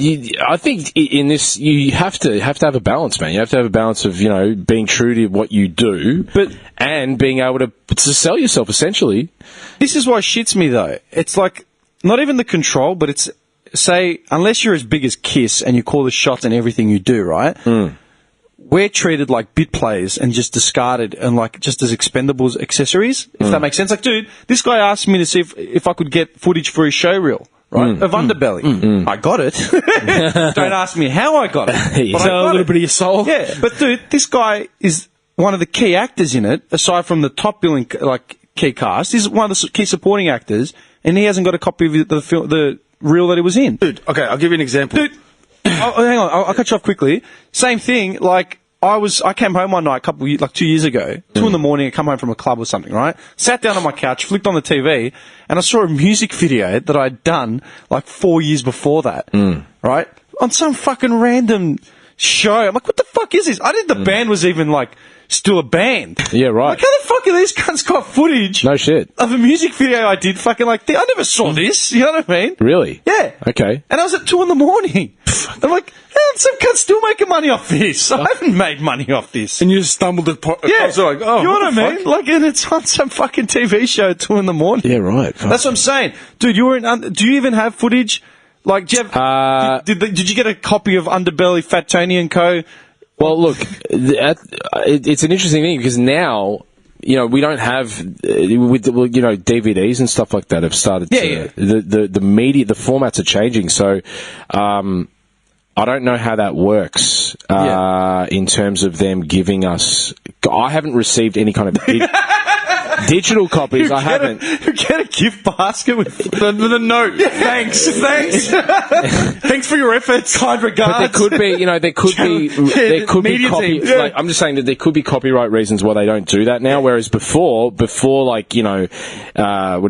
I think in this you have to have a balance, man. You have to have a balance of being true to what you do, and being able to sell yourself. Essentially, this is why shits me though. It's not even the control, but it's unless you're as big as Kiss and you call the shots in everything you do, right? We're treated like bit players and just discarded and just as expendables accessories. If that makes sense. Dude, this guy asked me to see if I could get footage for his show reel. Right? Of Underbelly. I got it. Don't ask me how I got it. But a little bit of your soul. Yeah, but dude, this guy is one of the key actors in it, aside from the top billing, key cast. He's one of the key supporting actors, and he hasn't got a copy of the reel that he was in. Dude, okay, I'll give you an example. Dude, hang on, I'll cut you off quickly. Same thing, I came home one night 2 years ago, 2 in the morning, I come home from a club or something, right? Sat down on my couch, flicked on the TV, and I saw a music video that I'd done 4 years before that, right? On some fucking random show. I'm like, what the fuck is this? I didn't the band was even still a band. Yeah, right. How the fuck are these cunts got footage? No shit. Of a music video I did I never saw this, you know what I mean? Really? Yeah. Okay. And I was at 2 in the morning. I'm like, some cunt's still making money off this. I haven't made money off this. And you just stumbled across you know what I mean? And it's on some fucking TV show at 2 in the morning. Yeah, right. That's what I'm saying. Dude, do you even have footage? Do you have, did you get a copy of Underbelly, Fat Tony and Co.? Well, look, it's an interesting thing because now, we don't have DVDs and stuff like that have started. The media, the formats are changing. So, I don't know how that works in terms of them giving us. I haven't received any kind of digital copies. I haven't. You get a gift basket with a note. Yeah. Thanks. Thanks for your efforts. Kind regards. But there could be, there could be copy. I'm just saying that there could be copyright reasons why they don't do that now. Whereas before, what do you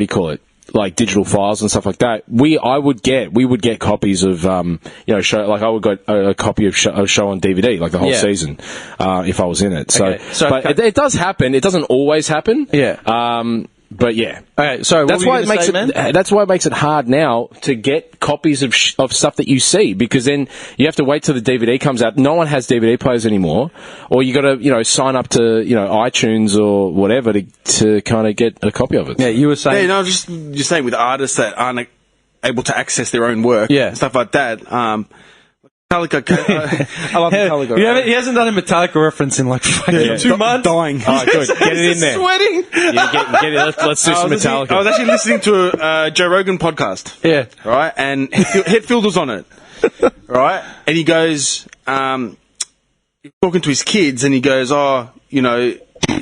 call it? Digital files and stuff like that. We would get copies of, show, I would get a copy of a show on DVD, the whole season, if I was in it. But it does happen. It doesn't always happen. Yeah. But yeah. Okay, so that's why it makes it hard now to get copies of stuff that you see, because then you have to wait till the DVD comes out. No one has DVD players anymore, or you got to sign up to iTunes or whatever to kind of get a copy of it. Yeah, you were saying. Yeah, no, just saying with artists that aren't able to access their own work, stuff like that. Metallica. I love Metallica. He hasn't done a Metallica reference in 2 months. Dying. Oh, good. Get it in there. Sweating. Yeah, get it. Let's do some Metallica. I was actually listening to a Joe Rogan podcast. Yeah. Right? And Hetfield was on it. Right? And he goes, he's talking to his kids and he goes, he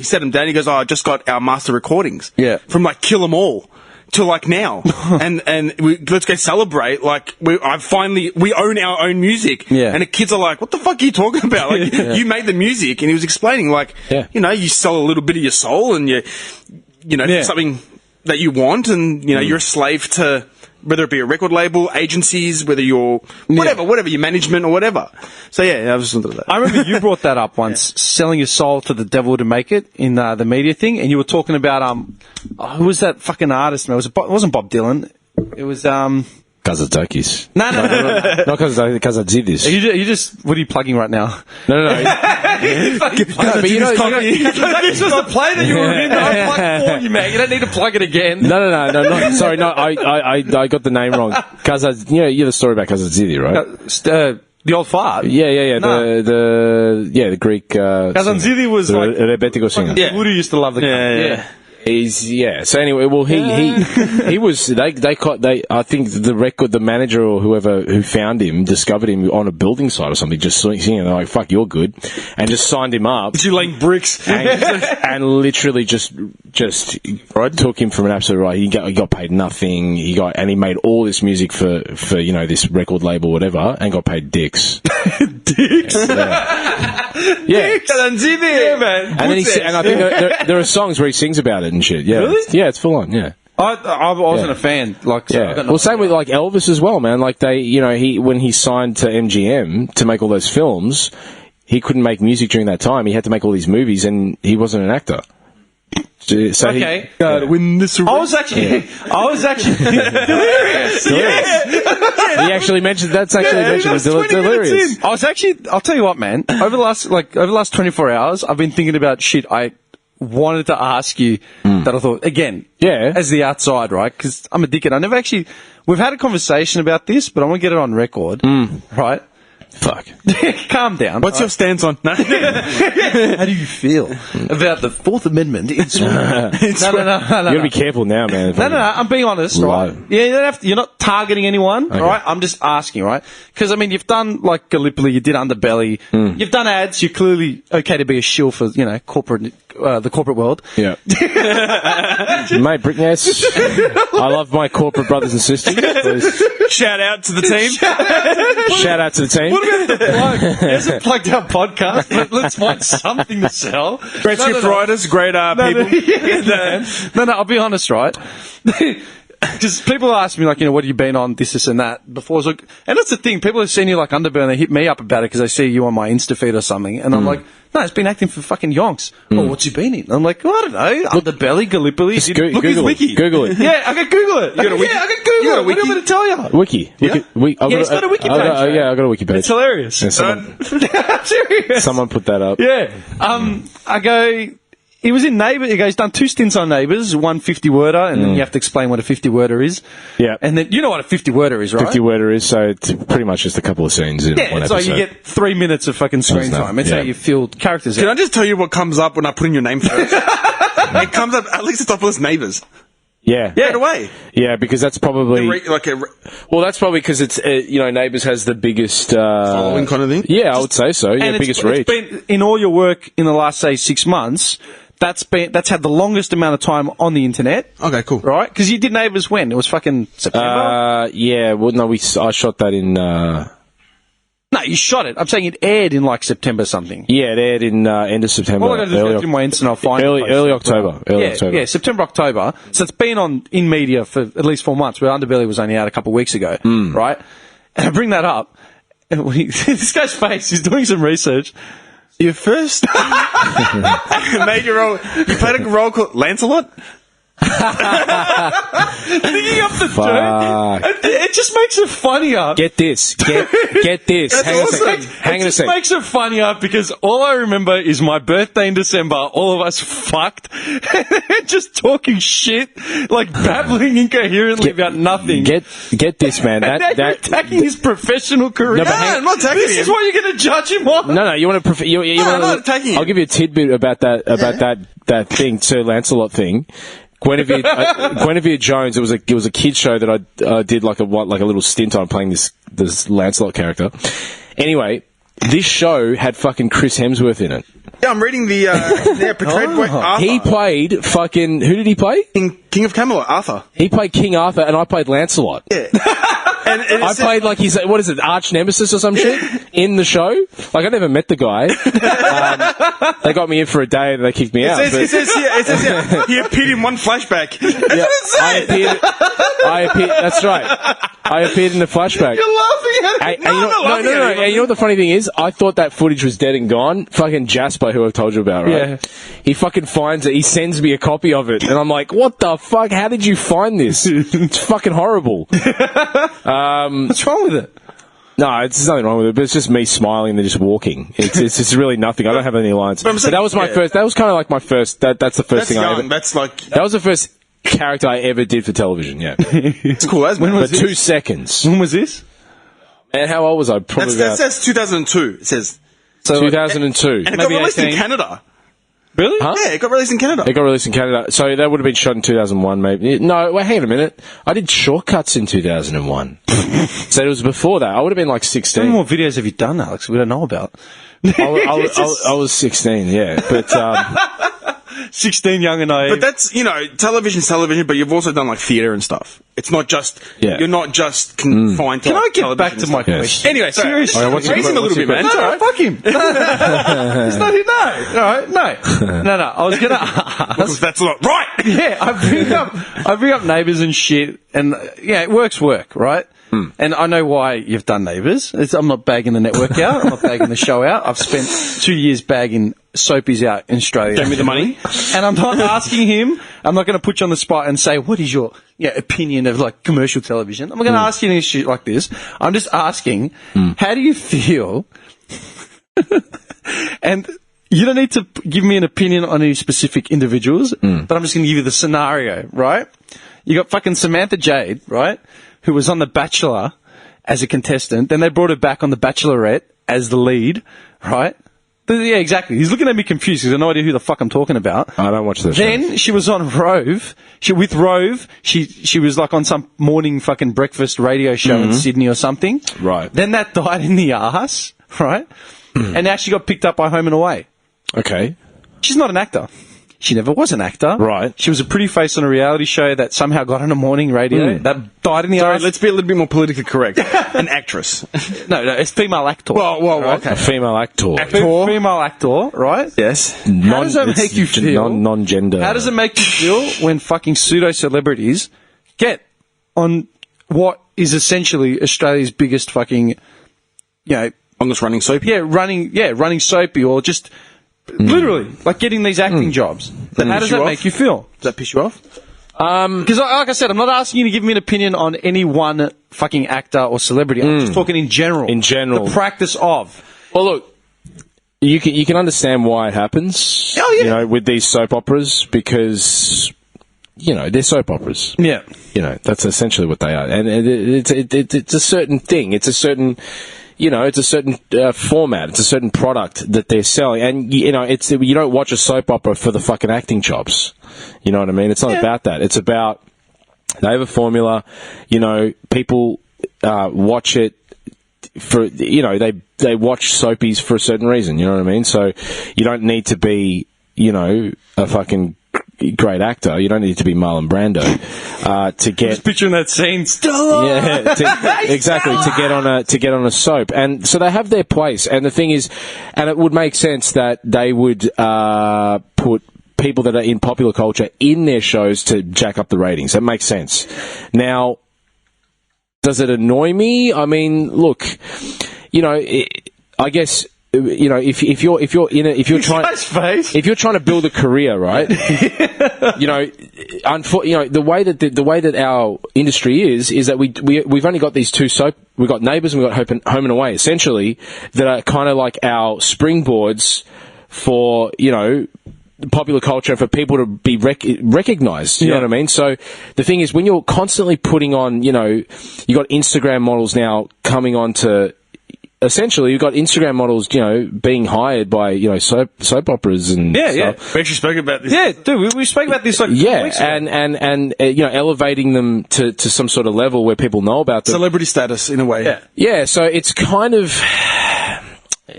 set them down. He goes, I just got our master recordings. Yeah. From Kill 'Em All. to like now, and let's go celebrate. Like we own our own music, Yeah. And the kids are like, "What the fuck are you talking about? Like you made the music," and he was explaining like, you sell a little bit of your soul, and something that you want, and you're a slave to whether it be a record label, agencies, whether you're whatever your management or whatever. So I was just that. I remember you brought that up once, selling your soul to the devil to make it in the media thing, and you were talking about who was that fucking artist? Man? It wasn't Bob Dylan. It was Kazadzakis. No. Not Kazadzidis. You just what are you plugging right now? No. But this was the play that you were in. I plugged for you, man. You don't need to plug it again. No. Sorry, no. I got the name wrong. You're the story about Kazadzidi, right? The old fart. Yeah. No. The Greek. Kazanzidi was the like rebetiko singer. Woody used to love the guy. So anyway, well, he was. I think the manager or whoever who found him discovered him on a building site or something, just singing. They're like, "Fuck, you're good," and just signed him up. Did you laying bricks? And literally just took him from an absolute right. He got paid nothing. He made all this music for this record label, whatever, and got paid dicks. Dicks. Yeah, man. And then I think there are songs where he sings about it and shit. Yeah, really? Yeah, it's full on. Yeah. I wasn't a fan. Well, same with like Elvis as well, man. Like when he signed to MGM to make all those films, he couldn't make music during that time. He had to make all these movies, and he wasn't an actor. So okay. Win this race. I was actually delirious. Yeah. He actually mentioned that's actually mentioned. It's delirious. I'll tell you what, man. Over the last 24 hours, I've been thinking about shit I wanted to ask you that I thought, again, as the outside, right? Because I'm a dickhead. We've had a conversation about this, but I want to get it on record, right? Fuck. Calm down. What's your stance on? How do you feel about the Fourth Amendment? No. You gotta be careful now, man. No. I'm being honest, right? Yeah, you don't have to, you're not targeting anyone, all right? I'm just asking, right? Because you've done like Gallipoli, you did Underbelly, you've done ads. You're clearly okay to be a shill for corporate. The corporate world. Yeah. Mate, yes. I love my corporate brothers and sisters. Please. Shout out to the team. Shout out to the team. What about the plug? There's a plugged out podcast. Let's find something to sell. Great script writers, great people. No, I'll be honest, right? Because people ask me, what have you been on, this, and that, before. And that's the thing, people have seen you like Underbelly, and they hit me up about it because they see you on my Insta feed or something, and I'm like, no, it's been acting for fucking yonks. Oh, what's he been in? I'm like, I don't know, Underbelly, Gallipoli. Look his wiki. Google it. Yeah, I can Google it. You got a wiki? Yeah, I can Google it. What do you want me to tell you? Wiki. Yeah? It's got a wiki page. I got a wiki page. It's hilarious. Yeah, I'm serious. Someone put that up. Yeah. I go... He was in Neighbours. He's done 2 stints on Neighbours, one 50-worder, and then you have to explain what a 50-worder is. Yeah. And then you know what a 50-worder is, right? 50-worder is, so it's pretty much just a couple of scenes in one episode. So you get 3 minutes of fucking screen time. That's how you feel characters. Can I just tell you what comes up when I put in your name first? It comes up Alex Tsitsopoulos Neighbours. Yeah. Right away. Yeah, because that's probably... well, that's probably because it's, Neighbours has the biggest... following kind of thing? Yeah, I would say so. Yeah, biggest reach. It's been, in all your work in the last, say, 6 months... That's had the longest amount of time on the internet. Okay, cool. Right? Because you did Neighbours when? It was fucking September? Yeah, well, no, I shot that in... No, you shot it. I'm saying it aired in September something. Yeah, it aired in end of September. Well, I got to go through my Insta and I'll find it. Early October. Yeah, September, October. So it's been in media for at least 4 months, where Underbelly was only out a couple of weeks ago. Right? And I bring that up, and this guy's face, he's doing some research. Your first major role, you played a role called Lancelot? Thinking up the joke, it just makes it funnier. Get this. Hang on a sec. It makes it funnier because all I remember is my birthday in December, all of us fucked, just talking shit, babbling incoherently about nothing. Get this, man. You're attacking his professional career. No, I'm not attacking him. This is what you're going to judge him on. No, you want to... I'm not attacking him. I'll give you a tidbit about that thing, Sir Lancelot thing. Guinevere Jones. It was a kids show that I did like a little stint on playing this Lancelot character. Anyway, this show had fucking Chris Hemsworth in it. Yeah, I'm reading the portrayed by Arthur. He played fucking. Who did he play? King of Camelot, Arthur. He played King Arthur, and I played Lancelot. Yeah. And I played like his, what is it, arch nemesis or some shit in the show. Like, I never met the guy. They got me in for a day and they kicked me out. It says here, he appeared in one flashback. That's what it says. I appeared, that's right. I appeared in the flashback. You're laughing at it. No. And you know what the funny thing is? I thought that footage was dead and gone. Fucking Jasper, who I've told you about, right? Yeah. He fucking finds it. He sends me a copy of it. And I'm like, what the fuck? How did you find this? It's fucking horrible. What's wrong with it? No, there's nothing wrong with it, but it's just me smiling and just walking. It's really nothing. I don't have any lines. But that was my first. That was kind of like my first. That's the first thing I ever. That was the first character I ever did for television. Yeah, it's cool. When was this? 2 seconds. When was this? And how old was I? Probably that says 2002. It says 2002. And it got released in Canada. Really? Huh? Yeah, it got released in Canada. It got released in Canada. So that would have been shot in 2001, maybe. No, wait, hang on a minute. I did Shortcuts in 2001. So it was before that. I would have been like 16. How many more videos have you done, Alex, we don't know about? I was 16, yeah. But 16, young and naive. But that's, television's television, but you've also done like theatre and stuff. It's not just, you're not just confined to Can I get television back to my question? Anyway, seriously. Right, racing a little bit, man. No, no, fuck him. It's not him, no. All right, no. I was going to ask. That's not right. Yeah, I bring up Neighbours and shit, and it work, right? And I know why you've done Neighbours. I'm not bagging the network out. I'm not bagging the show out. I've spent 2 years bagging soapies out in Australia. Give me the money. And I'm not asking him. I'm not going to put you on the spot and say, what is your opinion of like commercial television? I'm going to ask you any shit like this. I'm just asking, how do you feel? And you don't need to give me an opinion on any specific individuals, but I'm just going to give you the scenario, right? You got fucking Samantha Jade, right? Who was on The Bachelor as a contestant. Then they brought her back on The Bachelorette as the lead, right? Yeah, exactly. He's looking at me confused because I have no idea who the fuck I'm talking about. I don't watch this. Then she was on Rove. She was like on some morning fucking breakfast radio show in Sydney or something. Right. Then that died in the arse, right? And now she got picked up by Home and Away. Okay. She's not an actor. She never was an actor. Right. She was a pretty face on a reality show that somehow got on a morning radio. That died in the arse. Let's be a little bit more politically correct. An actress. No, it's female actor. Well, right? A female actor. Female actor, right? Yes. How does that make you feel? Non-gender. How does it make you feel when fucking pseudo-celebrities get on what is essentially Australia's biggest fucking, longest running soapy? Yeah, running soapy or just... Literally, like getting these acting jobs. How does that make you feel? Does that piss you off? Because, like I said, I'm not asking you to give me an opinion on any one fucking actor or celebrity. I'm just talking in general. In general. The practice of. Well, look, you can understand why it happens. Oh, yeah. With these soap operas because, they're soap operas. Yeah. That's essentially what they are. And it's a certain thing. It's a certain... it's a certain format. It's a certain product that they're selling, and you don't watch a soap opera for the fucking acting chops. You know what I mean? It's not about that. It's about they have a formula. People watch it for they watch soapies for a certain reason. You know what I mean? So you don't need to be a fucking great actor. You don't need to be Marlon Brando to get. Just picturing that scene. Stella. Yeah, exactly. To get on a soap, and so they have their place. And the thing is, and it would make sense that they would put people that are in popular culture in their shows to jack up the ratings. That makes sense. Now, does it annoy me? I mean, look, I guess. If you're trying to build a career, right? The way that our industry is that we've only got these two soap. We've got Neighbours and we've got Home and Away, essentially, that are kind of like our springboards for popular culture for people to be recognized. You know what I mean? So the thing is, when you're constantly putting on, you got Instagram models now coming on to. Essentially, you've got Instagram models, being hired by, soap operas and stuff. Yeah. We actually spoke about this. Yeah, dude, we spoke about this like 2 weeks ago. and elevating them to some sort of level where people know about them. Celebrity status, in a way. Yeah. Yeah, so it's kind of...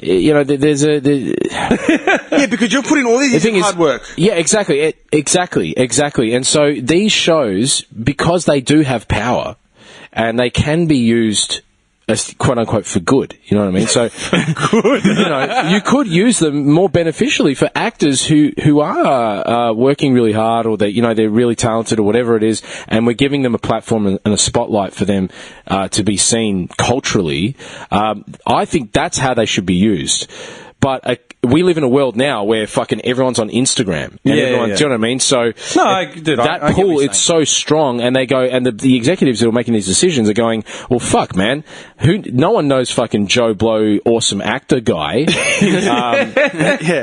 there's a... Yeah, because you're putting all these hard work. Yeah, exactly. Exactly. And so these shows, because they do have power, and they can be used as quote unquote for good, you know what I mean? So good. You could use them more beneficially for actors who are working really hard, or they're really talented, or whatever it is, and we're giving them a platform and a spotlight for them to be seen culturally. I think that's how they should be used. But we live in a world now where fucking everyone's on Instagram. And do you know what I mean? So that pull, it's so strong, and they go, and the executives who are making these decisions are going, well, fuck, man, no one knows fucking Joe Blow, awesome actor guy,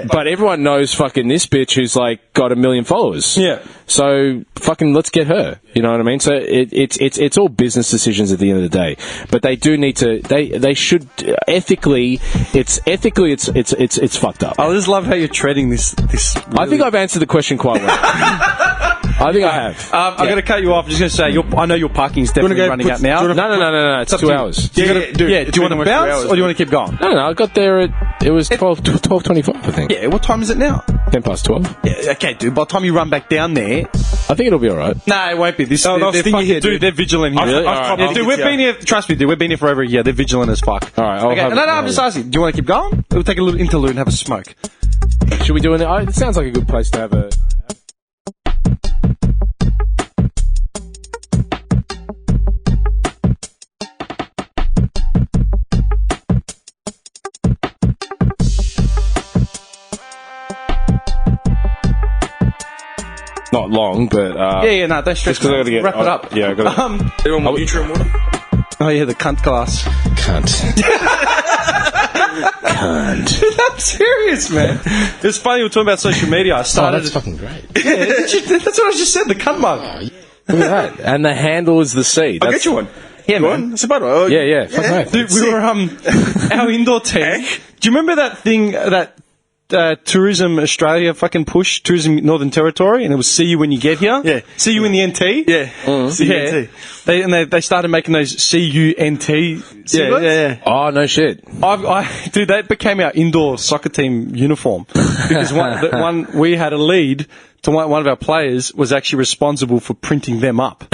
but everyone knows fucking this bitch who's like got 1 million followers. Yeah. So fucking let's get her. You know what I mean? So it's all business decisions at the end of the day. But they do need to. They should ethically. It's fucked up. I just love how you're treading this. Really... I think I've answered the question quite well. I think I have. I'm going to cut you off. I'm just going to say, I know your parking's definitely running out now. No. It's 2 hours. Do you want to bounce, or do you want to keep going? No. I got there it was 12:25, I think. Yeah. What time is it now? 12:10. Yeah. Okay, dude. By the time you run back down there, I think it'll be all right. No, it won't be. They're vigilant here. Dude, we've been here. Trust me, dude. We've been here for over a year. They're vigilant as fuck. All right. I'm just asking. Do you want to keep going? We'll take a little interlude and have a smoke. Should we do it? It sounds like a good place to have a. Not long, but no, don't stress. Just because I got to wrap it up. Yeah, I got to. Anyone want nutrient water? Oh yeah, the cunt glass. Cunt. I'm serious, man. It's funny we're talking about social media. I started. That's fucking great. Yeah, that's what I just said. The cunt mug. Oh, yeah. Look at that. And the handle is the C. I'll get you one. Yeah, Go man. on. It's about Yeah. Dude, we were our indoor team. Do you remember that thing that Tourism Australia fucking pushed, Tourism Northern Territory, and it was see you when you get here? Yeah. See you in the NT? Yeah. See you in NT. They started making those CUNT singlets. Yeah. Oh, no shit. Dude, that became our indoor soccer team uniform. Because we had a lead to one of our players was actually responsible for printing them up.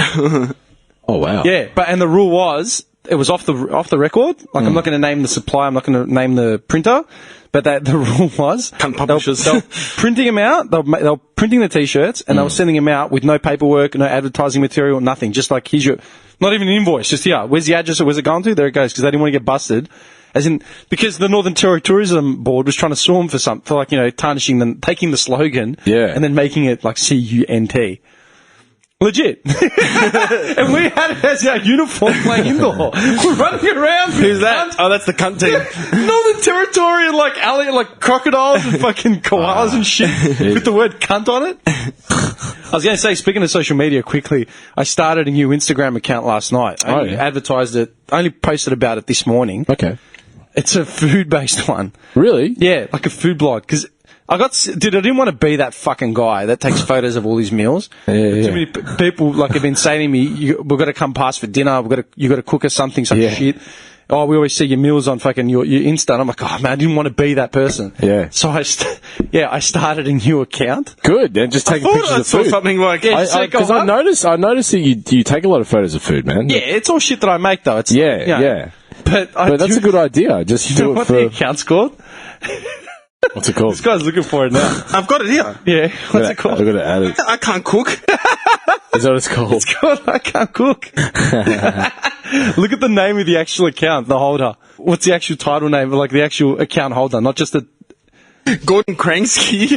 Oh, wow. Yeah, and the rule was, it was off the record. Like, I'm not going to name the supplier, I'm not going to name the printer. But the rule was, they were printing them out, they were printing the t-shirts, and they were sending them out with no paperwork, no advertising material, nothing. Just like, not even an invoice, just here. Where's the address or where's it going to? There it goes, because they didn't want to get busted. Because the Northern Territory Tourism Board was trying to sue them for tarnishing taking the slogan, and then making it like CUNT. Legit. And we had it as our uniform playing indoor. We're running around. Who's that? Oh, that's the cunt team. Northern Territory and like crocodiles and fucking koalas and shit with the word cunt on it. I was going to say, speaking of social media quickly, I started a new Instagram account last night. I advertised it, I only posted about it this morning. Okay. It's a food-based one. Really? Yeah, like a food blog. Because I didn't want to be that fucking guy that takes photos of all these meals. Too many people have been saying to me, we've got to come past for dinner, you got to cook us something, some shit. Oh, we always see your meals on fucking your Insta. And I'm like, oh man, I didn't want to be that person. Yeah. So I started a new account. Good. And just taking pictures of food. Something like because I noticed that you take a lot of photos of food, man. Yeah, it's all shit that I make though. It's But that's a good idea. Just do it for the account's called. What's it called? This guy's looking for it now. I've got it here. Yeah. What's it called? I've got to add it. I can't cook. Is that what it's called? It's called I Can't Cook. Look at the name of the actual account, the holder. What's the actual title name? Like the actual account holder, not just the... Gordon Kransky.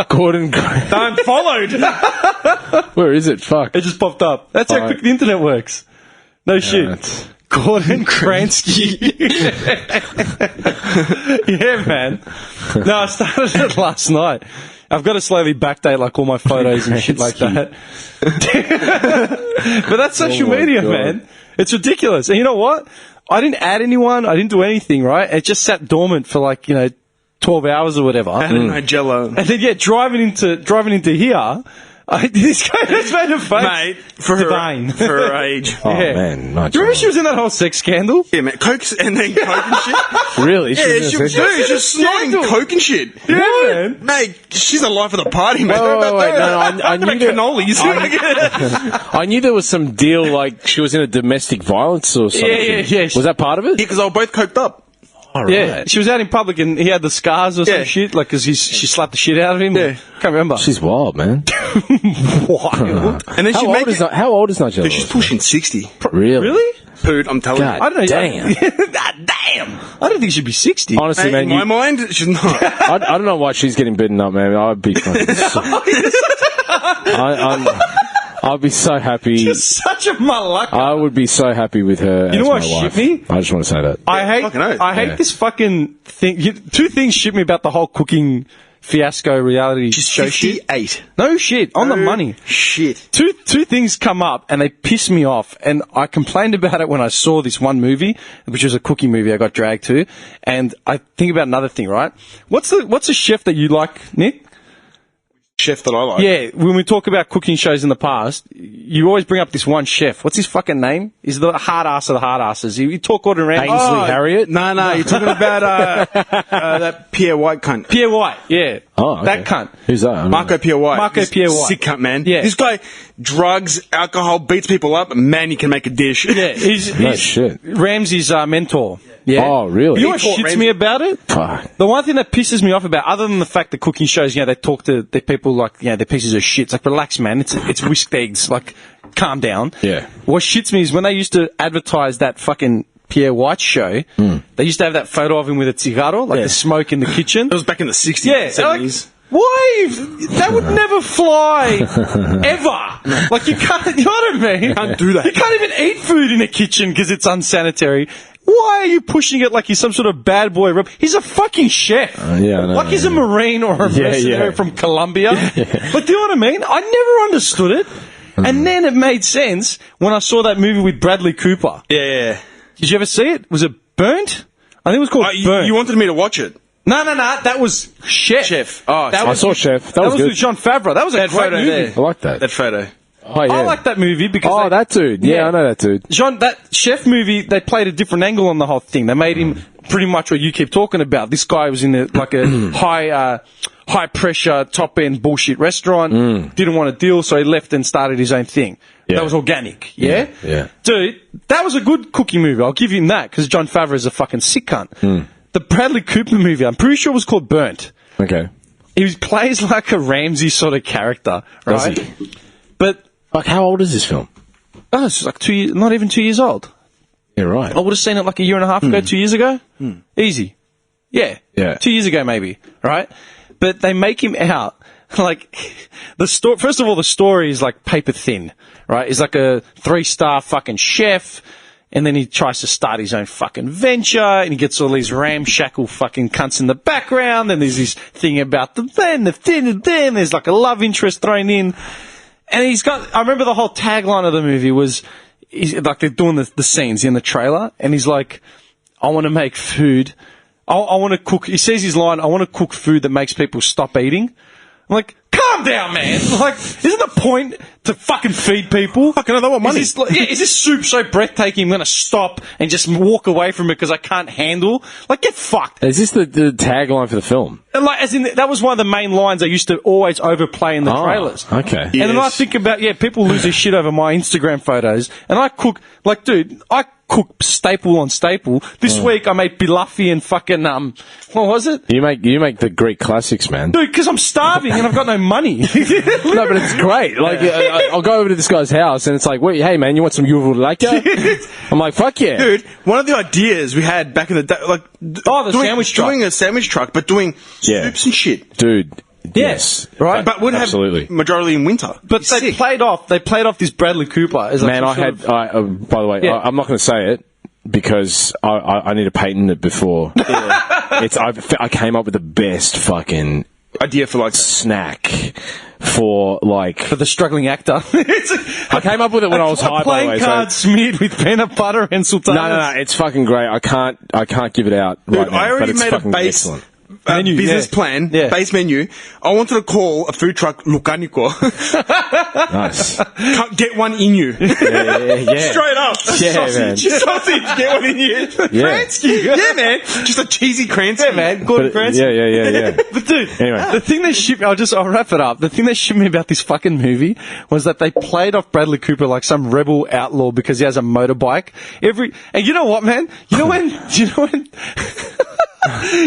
Gordon Kransky. I'm followed. Where is it? Fuck. It just popped up. That's how quick the internet works. No shit. Gordon Kransky. Yeah, man. No, I started it last night. I've got to slowly backdate like all my photos and shit like that. But that's social media, man. It's ridiculous. And you know what? I didn't add anyone. I didn't do anything, right? It just sat dormant for 12 hours or whatever. Jello. And then, driving into here, This guy has made a face. Mate, for her age. Oh, Yeah. man. Not Do you remember she was in that whole sex scandal? Yeah, man. Coke and then Coke and shit. Really? Yeah, she was just snorting Coke and shit. Yeah, man. Mate, she's the life of the party, mate. Wait. No, I knew that. cannolis. I knew there was some deal, like she was in a domestic violence or something. Yeah. Was that part of it? Yeah, because they were both coked up. All right. Yeah, she was out in public and he had the scars or some Yeah. shit, like, because she slapped the shit out of him. Yeah. Can't remember. She's wild, man. wild. And then How old is Nigella? Dude, she's pushing 60. Really? Really? Dude, I'm telling God you. I don't know. damn. Damn. I don't think she'd be 60. Honestly, Mate, man, in my mind, she's not. I don't know why she's getting beaten up, man. I'd be fucking I'd be so happy. You're such a malaka. I would be so happy with her. You know as what my wife. shit me? I just want to say that. I hate Yeah. this fucking thing. Two things shit me about the whole cooking fiasco reality She's show shit. 58. No shit. On the money. Shit. Two things come up and they piss me off, and I complained about it when I saw this one movie, which was a cooking movie I got dragged to, and I think about another thing, right? What's a chef that you like, Nick? Chef that I like. Yeah, when we talk about cooking shows in the past, you always bring up this one chef. What's his fucking name? He's the hard ass of the hard asses. You talk all around. Ainsley Harriott? No, you're talking about that Pierre White cunt. Pierre White, yeah. Oh, okay. That cunt. Who's that? I don't Marco know. Pierre White. Marco He's Pierre White. Sick cunt, man. Yeah. This guy, drugs, alcohol, beats people up. Man, he can make a dish. Yeah, he's shit. Ramsey's mentor. Yeah. Oh, really? You know what He taught shits me about it? Fuck. The one thing that pisses me off about, other than the fact that cooking shows, they talk to the people like, they're pieces of shit. It's like, relax, man. It's whisked eggs. Like, calm down. Yeah. What shits me is when they used to advertise that fucking Pierre White show, they used to have that photo of him with a cigarro, like the smoke in the kitchen. It was back in the 60s, Yeah, 70s. Why? That would never fly, ever. Like, you can't, you know what I mean? You can't do that. You can't even eat food in a kitchen because it's unsanitary. Why are you pushing it like he's some sort of bad boy? He's a fucking chef. Yeah, I know, like he's a Marine or a mercenary from Colombia. But do you know what I mean? I never understood it. And then it made sense when I saw that movie with Bradley Cooper. Yeah. Did you ever see it? Was it Burnt? I think it was called Burnt. You wanted me to watch it. No. That was Chef. Oh, that I saw Chef. That was with good. Jean Favreau. That was a That great photo movie. there. I like that. That photo. Oh, yeah. I like that movie because Oh, that dude. Yeah, I know that dude. that Chef movie, they played a different angle on the whole thing. They made him pretty much what you keep talking about. This guy was in a high pressure, top end bullshit restaurant. Didn't want to deal, so he left and started his own thing. Yeah. That was organic. Yeah? Yeah. Dude, that was a good cooking movie. I'll give him that because John Favreau is a fucking sick cunt. The Bradley Cooper movie, I'm pretty sure it was called Burnt. Okay. He plays like a Ramsey sort of character, Does right? he? But Like, how old is this film? it's like 2 years, not even 2 years old. Yeah, right. I would have seen it like a year and a half ago, 2 years ago. Easy. Yeah. Yeah. 2 years ago, maybe. Right? But they make him out like the story. First of all, the story is like paper thin, right? He's like a 3-star fucking chef. And then he tries to start his own fucking venture, and he gets all these ramshackle fucking cunts in the background, and there's this thing about the thin, and then there's like a love interest thrown in. And I remember the whole tagline of the movie was, like they're doing the scenes in the trailer, and he's like, I want to make food. I want to cook. He says his line, I want to cook food that makes people stop eating. I'm like, calm down, man. Like, isn't the point to fucking feed people? Fucking hell, they want money. Is this soup so breathtaking I'm going to stop and just walk away from it because I can't handle? Like, get fucked. Is this the tagline for the film? Like, as in, that was one of the main lines I used to always overplay in the trailers. Okay. And then I think about, people lose their shit over my Instagram photos. And I cook, like, dude, I cook staple on staple. This week I made pilaffi and fucking, what was it? You make the Greek classics, man. Dude, because I'm starving and I've got no money. No, but it's great. Like, I'll go over to this guy's house and it's like, wait, hey, man, you want some uvrulaka? I'm like, fuck yeah. Dude, one of the ideas we had back in the day, like... sandwich truck. Doing a sandwich truck, but doing soups and shit. Dude. Yes. Right? But we'd Absolutely. have majority in winter. But they played off this Bradley Cooper. As like Man, by the way, Yeah. I'm not going to say it because I need to patent it before. I came up with the best fucking idea for like snack for the struggling actor. I came up with it when I was high, by the way. Playing cards smeared with peanut butter and sultanas. No, it's fucking great. I can't give it out right now. I already but it's made a fucking base excellent. Menu, business yeah. plan, Yeah. base menu, I wanted to call a food truck Lucaniko. Nice. Can't get one in you. Yeah. Straight up. Yeah, man. Sausage, get one in you. Yeah. Kransky. Yeah, man. Just a cheesy Kransky. Yeah, man. Gordon But- Kransky. yeah. But dude, Anyway. the thing that shit, I'll wrap it up. The thing that shit me about this fucking movie was that they played off Bradley Cooper like some rebel outlaw because he has a motorbike. And you know what, man? You know when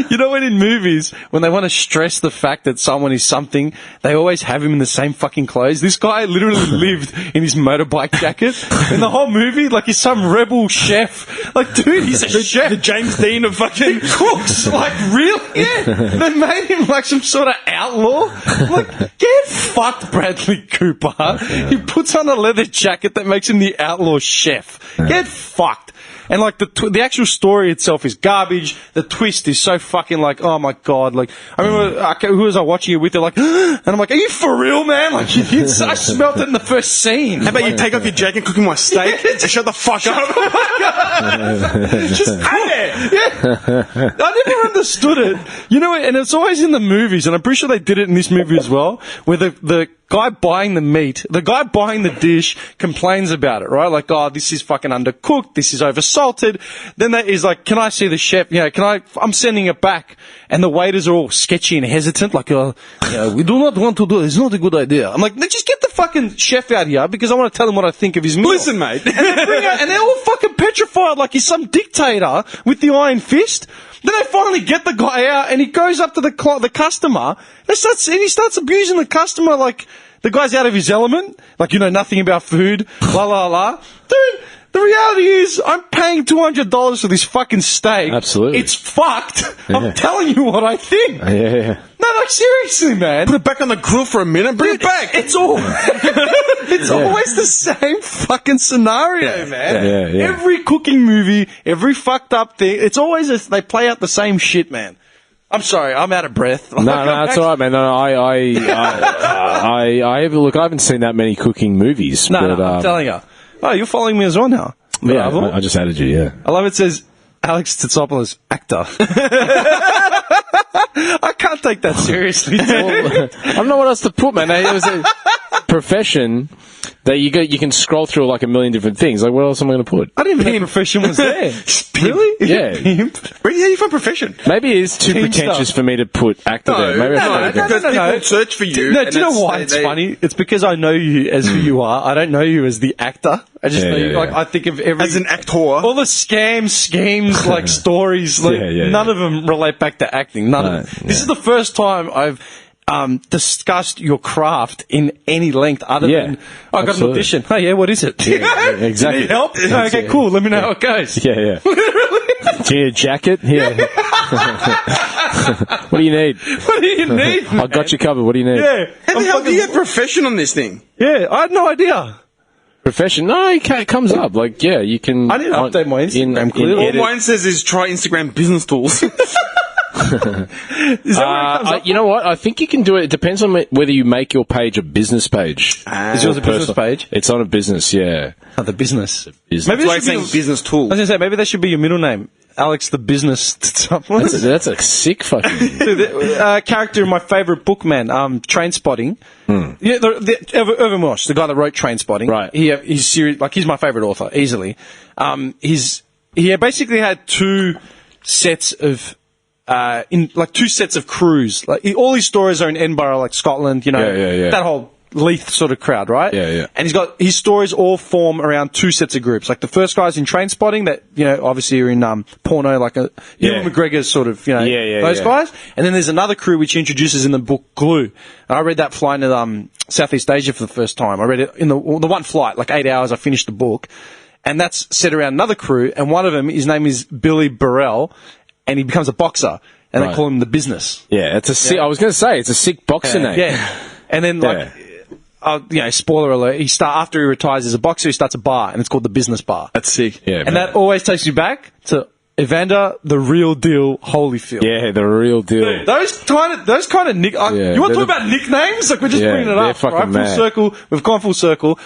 you know when in movies, when they want to stress the fact that someone is something, they always have him in the same fucking clothes. This guy literally lived in his motorbike jacket in the whole movie, like he's some rebel chef. Like, dude, he's a chef. The James Dean of fucking Cooks, like, really? Yeah. They made him like some sort of outlaw. Like, get fucked, Bradley Cooper. He puts on a leather jacket that makes him the outlaw chef. Get fucked. And like the actual story itself is garbage. The twist is so fucking like, oh my god. Like, I remember who was I watching it with? They're like, and I'm like, are you for real, man? Like, I smelt it in the first scene. How about you take off your jacket and cook me my steak and shut the fuck up? Just yeah. I never understood it. You know, and it's always in the movies, and I'm pretty sure they did it in this movie as well, where the guy buying the meat, the guy buying the dish complains about it, right? Like, oh, this is fucking undercooked, this is oversalted. Then he's like, can I see the chef? You know, I'm sending it back. And the waiters are all sketchy and hesitant, like, we do not want to do it, it's not a good idea. I'm like, just get the fucking chef out here, because I want to tell him what I think of his meal. Listen, mate. And they're all fucking petrified like he's some dictator with the iron fist. Then they finally get the guy out, and he goes up to the customer, and he starts abusing the customer like the guy's out of his element, like, you know nothing about food, la la la. Dude, the reality is, I'm paying $200 for this fucking steak. Absolutely. It's fucked. I'm telling you what I think. Yeah. No, like, seriously, man. Put it back on the grill for a minute. Bring it back. It's always the same fucking scenario, man. Yeah. Every cooking movie, every fucked up thing, it's always they play out the same shit, man. I'm sorry, I'm out of breath. No, that's all right, man. No, I haven't seen that many cooking movies. No, but, I'm telling you. Oh, you're following me as well now. Yeah, Bravo. I just added you, yeah. I love it says Alex Tsitsopoulos, actor. I can't take that seriously, dude. I don't know what else to put, man. It was a profession that you can scroll through like a million different things. Like, what else am I going to put? I didn't even know profession was there. Really? Yeah. Pimp? Where you from profession? Maybe it is too Team pretentious stuff. for me to put actor there. Maybe I should because people search for you. No, do you know why it's funny? It's because I know you as who you are. I don't know you as the actor. I just know you, like, I think of every... As an actor. All the schemes, like, stories, like, none of them relate back to acting. None of them. This is the first time I've discussed your craft in any length other than, I got an audition. Oh, yeah, what is it? Yeah, exactly. Do you need help? Okay, cool. Let me know how it goes. Yeah. Literally. Do you need a jacket? Yeah. What do you need? What do you need, I got you covered. What do you need? Yeah. How the hell do you get profession on this thing? Yeah, I had no idea. Profession? No, it comes up. Like, yeah, you can... I didn't update my Instagram, clearly. All mine says is try Instagram business tools. Is that where it comes up? You know what? I think you can do it. It depends on whether you make your page a business page. Is yours a business page? It's on a business, yeah. Oh, the business. Business. Maybe That's why it it's should be saying business tools. I was going to say, maybe that should be your middle name. Alex the Business. That's a sick fucking... Character in my favourite book, man, Train Spotting. Yeah, Irvin Welsh, the guy that wrote Train Spotting. Right. He's serious, like, he's my favourite author, easily. He basically had two sets of crews. Like, all his stories are in Edinburgh, like Scotland, you know, Yeah. that whole Leith sort of crowd, right? Yeah. And he's got his stories all form around two sets of groups. Like, the first guy's in Train Spotting, that, you know, obviously are in porno, like Ewan McGregor's sort of, you know, those guys. And then there's another crew which he introduces in the book Glue. And I read that flying to Southeast Asia for the first time. I read it in the one flight, like 8 hours. I finished the book, and that's set around another crew. And one of them, his name is Billy Burrell, and he becomes a boxer, and they call him the Business. Yeah, it's a sick... I was going to say, it's a sick boxer name. Yeah. And then, spoiler alert, after he retires as a boxer, he starts a bar, and it's called the Business Bar. That's sick. Yeah, and that always takes you back to Evander, the real deal, Holyfield. Yeah, the real deal. Dude, those kind of you want to talk about nicknames? Like, we're just bringing it up, fucking right? mad. Full circle. We've gone full circle.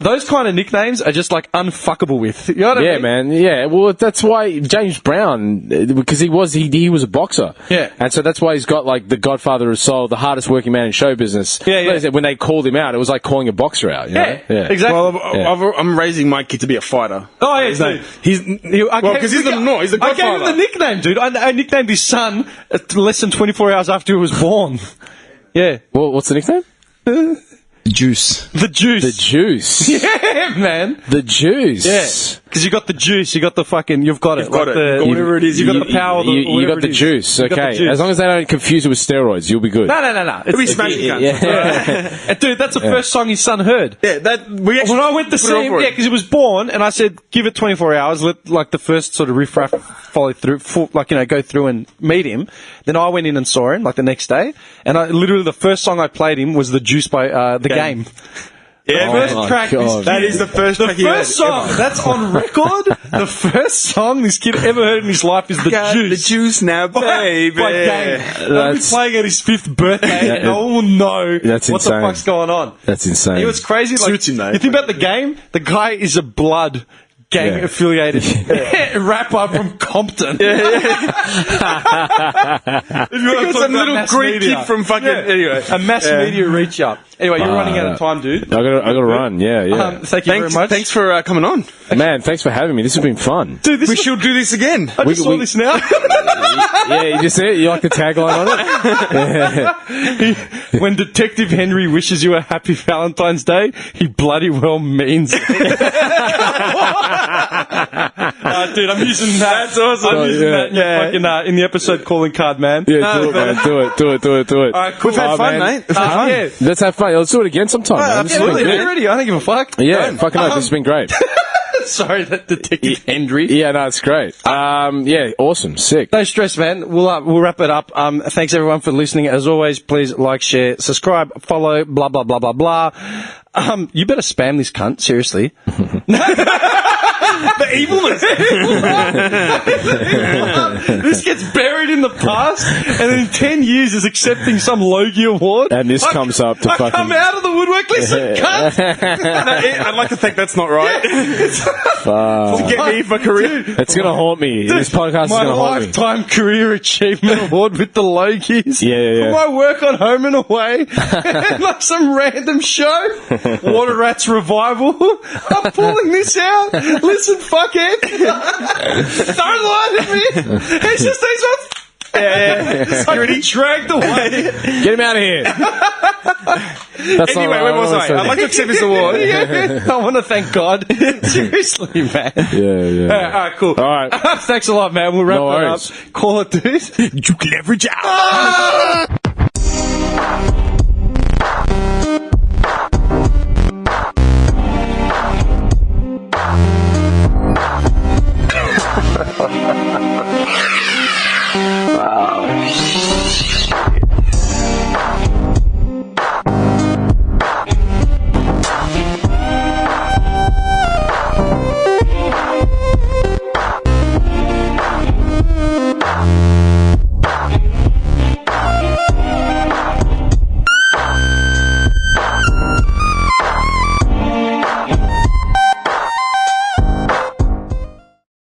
those kind of nicknames are just like unfuckable with. You know what I Yeah, mean? man. Yeah. Well, that's why James Brown, because he was a boxer. Yeah. And so that's why he's got like the Godfather of Soul, the hardest working man in show business. Yeah. When they called him out, it was like calling a boxer out. You know? Yeah, exactly. Well, I'm raising my kid to be a fighter. Oh, yeah, dude. Because he's the Godfather. I gave him the nickname, dude. I nicknamed his son less than 24 hours after he was born. Yeah. Well, what's the nickname? Juice. The Juice. The Juice. Yeah, man. The Juice. Yeah. Because you got the juice, you got the fucking, you've got it. You've got like it. The, You've got whatever it is. You got the power. You got the juice. You got the Okay. juice. As long as they don't confuse it with steroids, you'll be good. No. It'll be smashing. Yeah. Dude, that's the first song his son heard. Yeah, we actually When I went to see him, because he was born, and I said, give it 24 hours, let like the first sort of riff-raff follow through, go through and meet him. Then I went in and saw him, like the next day, and literally the first song I played him was The Juice by The Game. Yeah, First track. that is the first track he first heard song ever. that's on record. The first song this kid ever heard in his life is The Juice. The Juice now, baby. By Game. They'll be playing at his 5th birthday, and no one will know That's what insane. the fuck's going on. That's insane. You know what's crazy? Like, Suits him, though. you think about The Game? The guy is a blood gang affiliated rapper from Compton. Because a little Greek kid from fucking anyway. A mass media reach up. Anyway, you're running out of time, dude. I gotta run. Yeah. Thank you very much. Thanks for coming on. Man, thanks for having me. This has been fun. Dude, We should do this again. I just saw this now. Yeah, you just see it? You like the tagline on it? When Detective Henry wishes you a happy Valentine's Day, he bloody well means it. Dude, I'm using that. That's awesome. I'm using that in the episode Calling Card Man. Yeah, do it, man. Do it. All right, cool. We've had fun, mate. We've had fun. Yeah. Let's have fun. Let's do it again sometime, man. This has been Absolutely. good. Ready? I don't give a fuck. Yeah, fucking hell. This has been great. Sorry, that Detective Henry. Yeah, no, it's great. Yeah, awesome. Sick. No stress, man. We'll wrap it up. Thanks everyone for listening. As always, please like, share, subscribe, follow, blah blah blah blah blah. You better spam this cunt, seriously. The evilness. This gets buried in the past, and then in 10 years is accepting some Logie award. And this comes up to fucking... come out of the woodwork. Listen, cunt. I'd like to think that's not right. To get me for career. It's going to haunt me. This podcast is My going to haunt me. lifetime career achievement award with the Logies. Yeah. For my work on Home and Away, like some random show, Water Rats Revival. I'm pulling this out. Listen, fuckhead. Don't lie to me. It's just these ones. Security dragged away. Get him out of here. That's Anyway, where was I? I'd like to accept this award. I want to thank God. Seriously, man. Yeah. All right, cool. All right. Thanks a lot, man. We'll wrap No it up. worries. Call it, dude. You leverage out.